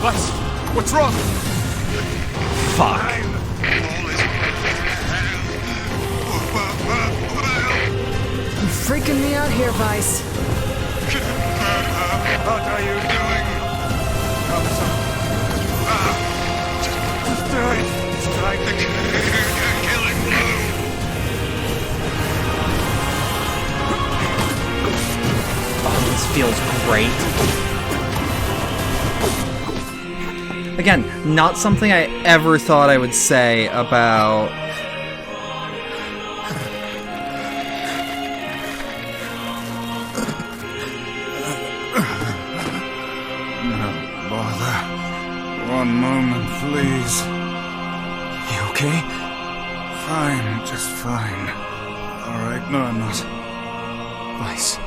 C: Vice, what's wrong?
A: Fuck.
L: You're freaking me out here, Vice.
B: What are you doing? Just do it. Strike the killing blow.
A: Oh, this feels great. Again, not something I ever thought I would say about...
B: No bother. One moment, please.
C: You okay?
B: Fine, just fine. Alright, no, I'm not.
C: Vice.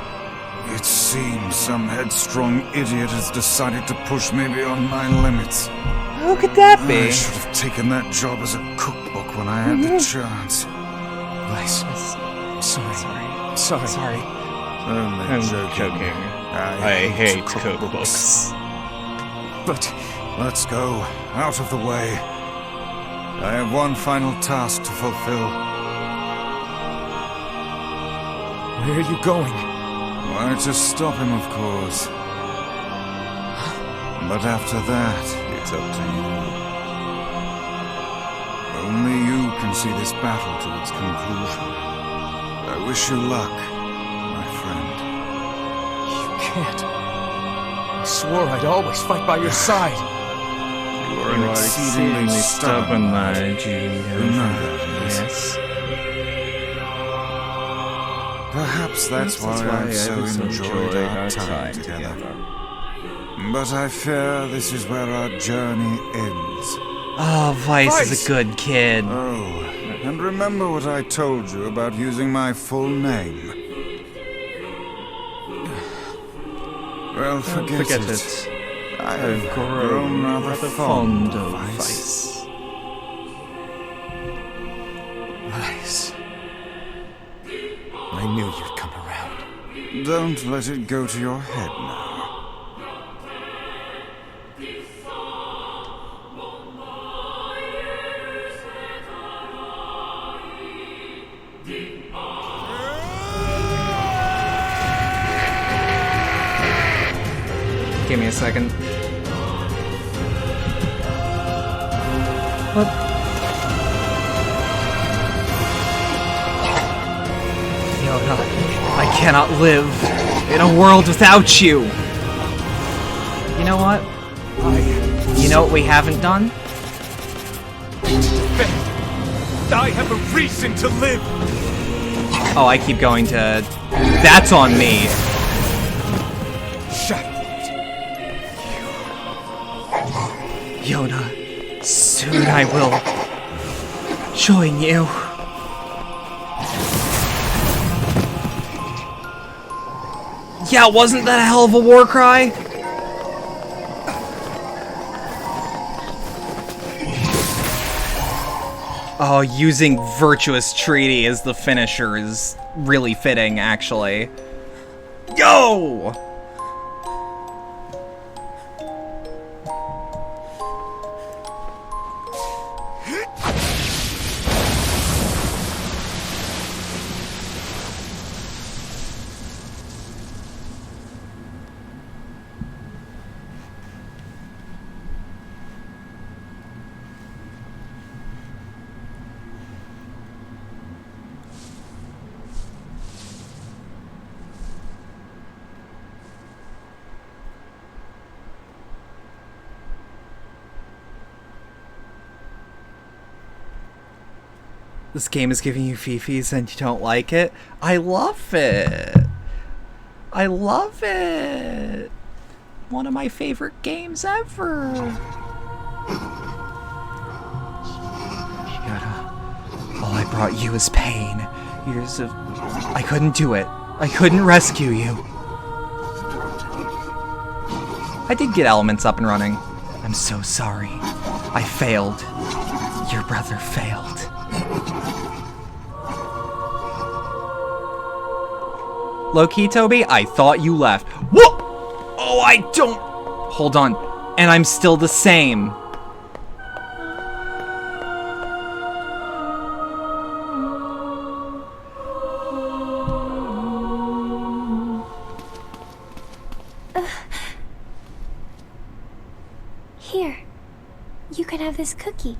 B: It seems some headstrong idiot has decided to push me beyond my limits.
A: How could that be?
B: I should have taken that job as a cookbook when I had the chance.
C: Vice. Sorry.
B: Only
I: I'm
B: joking.
I: I hate cookbooks.
C: But...
B: Let's go. Out of the way. I have one final task to fulfill.
C: Where are you going?
B: Why, to stop him, of course. But after that, it's up to you. Only you can see this battle to its conclusion. I wish you luck, my friend.
C: You can't. I swore I'd always fight by your side.
B: You are an exceedingly stubborn
I: lad, you
B: know that,
I: yes.
B: Perhaps that's why I've so enjoyed our time together. But I fear this is where our journey ends.
A: Oh, Vice is a good kid.
B: Oh, and remember what I told you about using my full name. Well, forget it. I've grown rather fond of Vice.
C: Vice. I knew you'd come around.
B: Don't let it go to your head now.
A: Give me a second. What? Yoda, I cannot live in a world without you. You know what? You know what we haven't done?
C: I have a reason to live.
A: Oh, I keep going to... That's on me.
C: Shut up.
A: Yoda, soon I will join you. Yeah, wasn't that a hell of a war cry? Oh, using Virtuous Treaty as the finisher is really fitting, actually. Yo! This game is giving you fifis and you don't like it? I love it! I love it! One of my favorite games ever! All I brought you is pain. Years of... I couldn't do it. I couldn't rescue you. I did get elements up and running. I'm so sorry. I failed. Your brother failed. Low-key, Toby, I thought you left. Whoop! Oh, I don't... Hold on. And I'm still the same.
E: Here. You can have this cookie.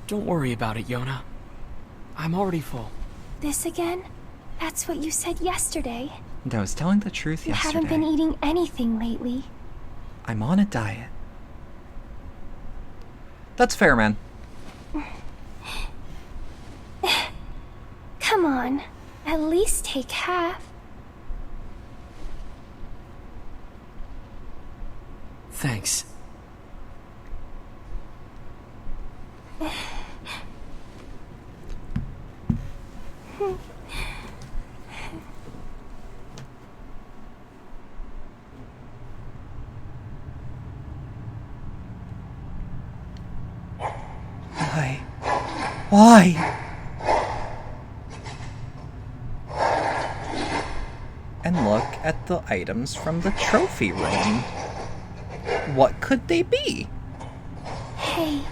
D: Don't worry about it, Yona. I'm already full.
E: This again? That's what you said yesterday.
A: And I was telling the truth yesterday.
E: You haven't been eating anything lately.
A: I'm on a diet. That's fair, man.
E: Come on. At least take half.
D: Thanks.
A: Why? And look at the items from the trophy room. What could they be?
E: Hey.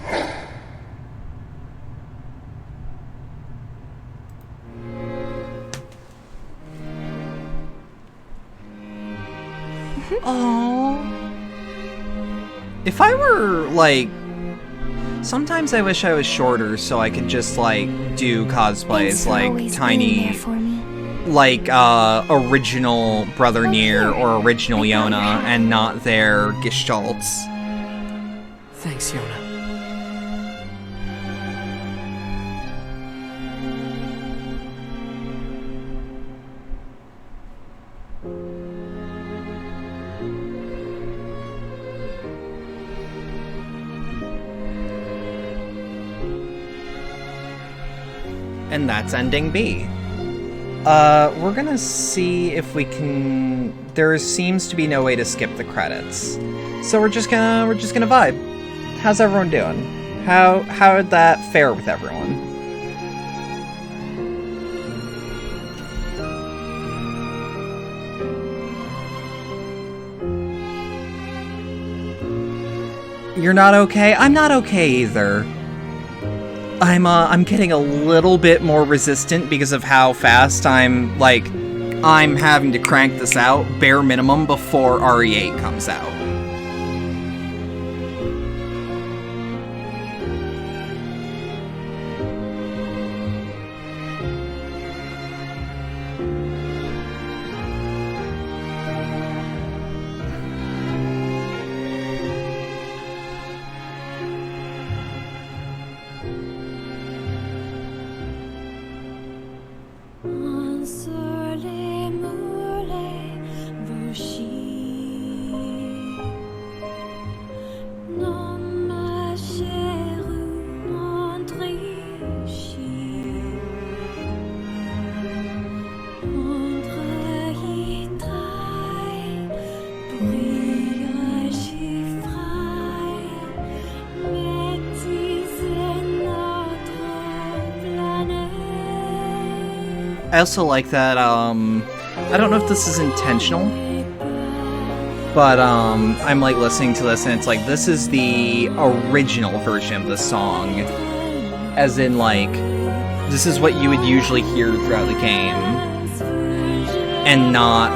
A: Oh. If I were, like... Sometimes I wish I was shorter so I could just, like, do cosplays like tiny... Like, original Brother Nier or original Yona and not their gestalts.
D: Thanks, Yona.
A: And that's ending B. We're gonna see if we can... There seems to be no way to skip the credits. So we're just gonna vibe. How's everyone doing? How did that fare with everyone? You're not okay? I'm not okay either. I'm getting a little bit more resistant because of how fast I'm having to crank this out, bare minimum, before RE8 comes out. I also like that, I don't know if this is intentional, but, I'm, like, listening to this, and it's like, this is the original version of the song. As in, like, this is what you would usually hear throughout the game, and not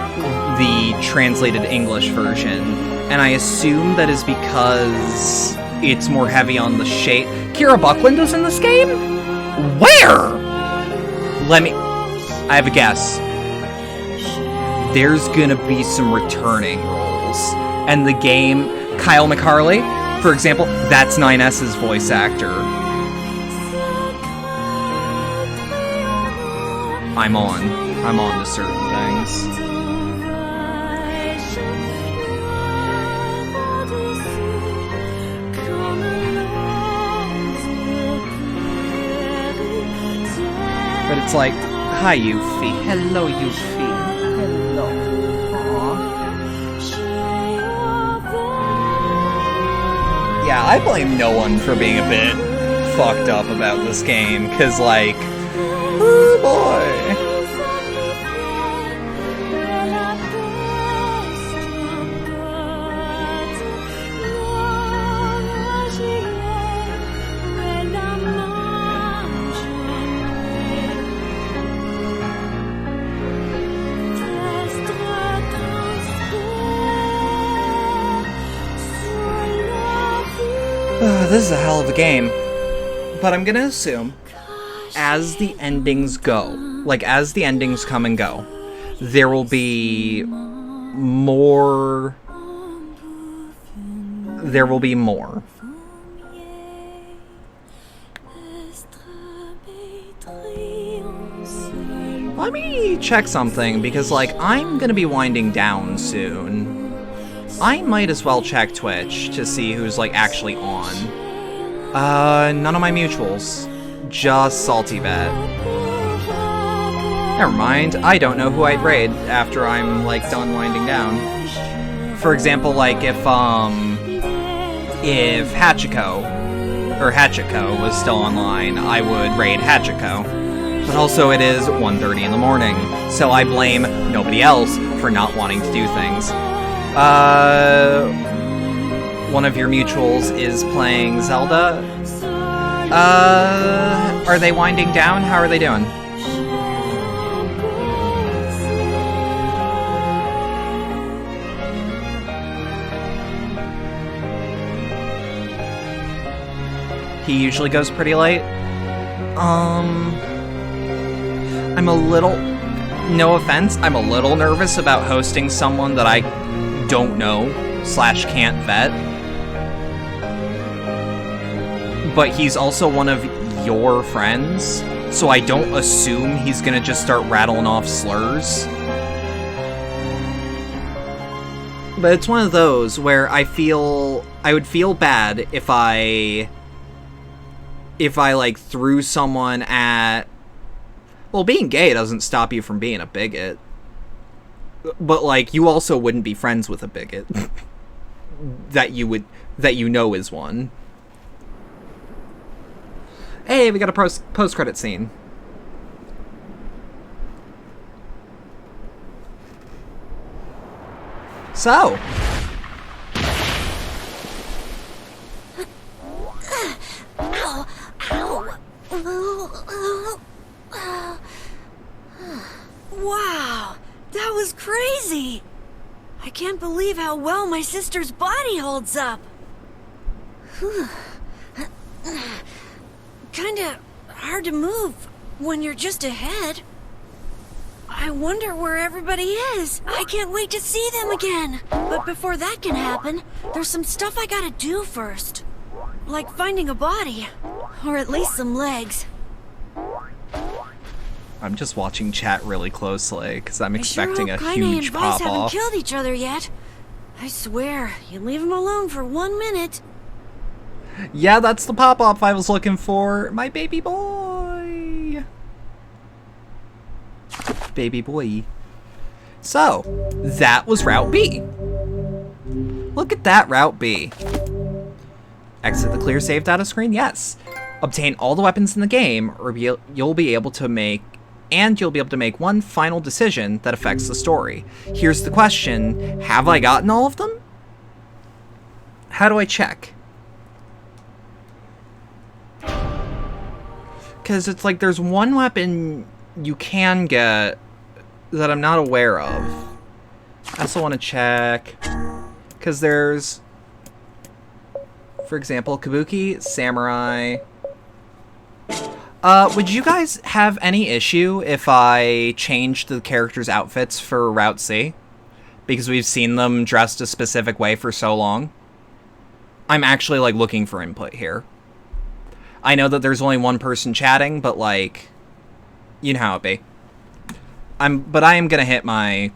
A: the translated English version. And I assume that is because it's more heavy on the shade. Kira Buckland was in this game? Where? I have a guess. There's gonna be some returning roles. And the game, Kyle McHarley, for example, that's 9S's voice actor. I'm on to certain things. But it's like, hi Yuffie, hello Yuffie, hello. Aww. Yeah, I blame no one for being a bit fucked up about this game, cause like, oh boy. This is a hell of a game, but I'm gonna assume as the endings go, like as the endings come and go, there will be more. There will be more. Let me check something, because like I'm gonna be winding down soon. I might as well check Twitch to see who's like actually on. None of my mutuals. Just Salty Vet. Never mind, I don't know who I'd raid after I'm like done winding down. For example, like if Hachiko was still online, I would raid Hachiko. But also it is 1:30 in the morning, so I blame nobody else for not wanting to do things. One of your mutuals is playing Zelda. Are they winding down? How are they doing? He usually goes pretty late. I'm a little, no offense, I'm a little nervous about hosting someone that I don't know / can't vet. But he's also one of your friends, so I don't assume he's gonna just start rattling off slurs. But it's one of those where I would feel bad if I like threw someone at, well, being gay doesn't stop you from being a bigot. But like you also wouldn't be friends with a bigot that you know is one. Hey, we got a post-credit scene. So.
U: Ow. Wow, that was crazy. I can't believe how well my sister's body holds up. Kinda hard to move when you're just ahead. I wonder where everybody is. I can't wait to see them again. But before that can happen, there's some stuff I gotta do first. Like finding a body. Or at least some legs.
A: I'm just watching chat really closely, because I'm expecting a
U: Kaine
A: huge
U: and Vice haven't
A: pop-off.
U: killed each other yet. I swear, you leave them alone for 1 minute.
A: Yeah, that's the pop-off I was looking for. My baby boy. Baby boy. So, that was Route B. Look at that Route B. Exit the clear save data screen? Yes. Obtain all the weapons in the game, or you'll be able to make and you'll be able to make one final decision that affects the story. Here's the question, have I gotten all of them? How do I check? Because it's like there's one weapon you can get that I'm not aware of. I also want to check, because there's, for example, Kabuki, Samurai. Would you guys have any issue if I changed the characters' outfits for Route C? Because we've seen them dressed a specific way for so long. I'm actually, like, looking for input here. I know that there's only one person chatting, but, like, you know how it be. But I am gonna hit my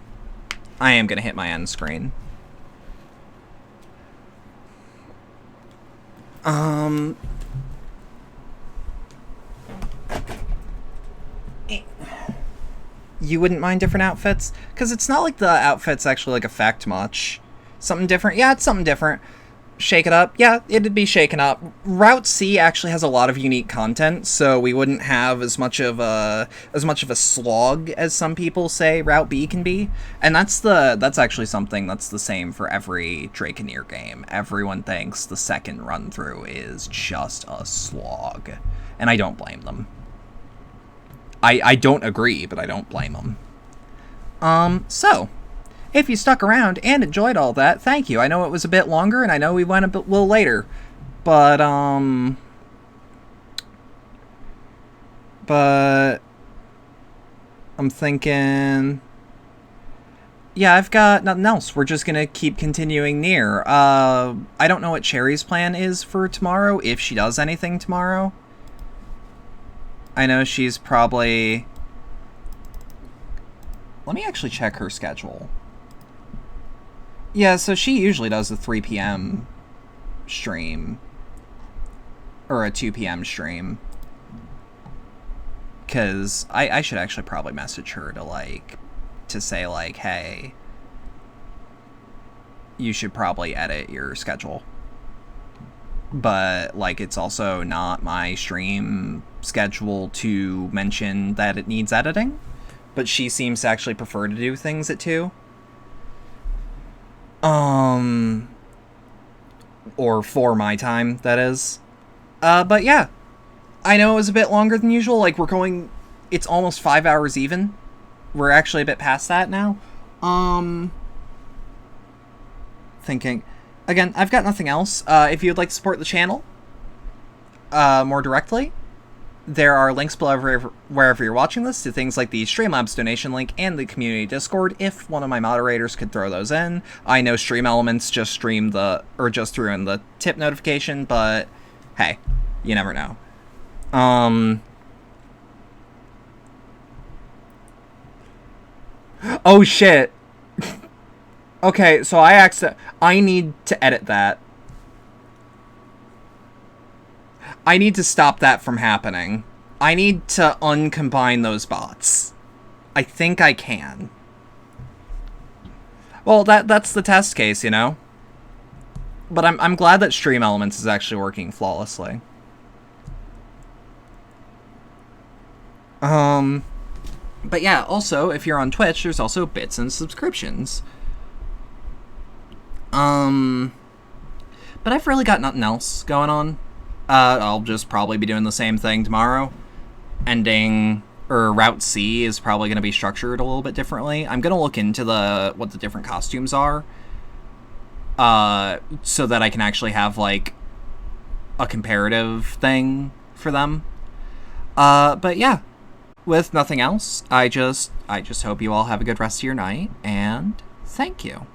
A: end screen. You wouldn't mind different outfits? Because it's not like the outfits actually, like, affect much. Something different? Yeah, it's something different. Shake it up? Yeah, it'd be shaken up. Route C actually has a lot of unique content, so we wouldn't have as much of a slog as some people say Route B can be. And that's actually something that's the same for every Drake and Nier game. Everyone thinks the second run through is just a slog, and I don't blame them. I don't agree, but I don't blame them. So, if you stuck around and enjoyed all that, thank you. I know it was a bit longer, and I know we went a little later, but I'm thinking, yeah, I've got nothing else. We're just gonna keep continuing Nier. I don't know what Cherry's plan is for tomorrow, if she does anything tomorrow. I know she's probably... Let me actually check her schedule. Yeah, so she usually does a 3 p.m. stream. Or a 2 p.m. stream. Because I should actually probably message her to say, like, hey, you should probably edit your schedule. But, like, it's also not my stream schedule to mention that it needs editing. But she seems to actually prefer to do things at 2. Or for my time, that is. But yeah. I know it was a bit longer than usual. Like, it's almost 5 hours even. We're actually a bit past that now. Thinking. Again, I've got nothing else. If you'd like to support the channel more directly, there are links below wherever you're watching this to things like the Streamlabs donation link and the community Discord, if one of my moderators could throw those in. I know Stream Elements just threw in the tip notification, but hey, you never know. Oh shit. Okay, so I need to edit that. I need to stop that from happening. I need to uncombine those bots. I think I can. Well, that's the test case, you know? But I'm glad that Stream Elements is actually working flawlessly. But yeah, also, if you're on Twitch, there's also bits and subscriptions. But I've really got nothing else going on. I'll just probably be doing the same thing tomorrow. Route C is probably going to be structured a little bit differently. I'm going to look into what the different costumes are. So that I can actually have, like, a comparative thing for them. But yeah. With nothing else, I just hope you all have a good rest of your night, and thank you.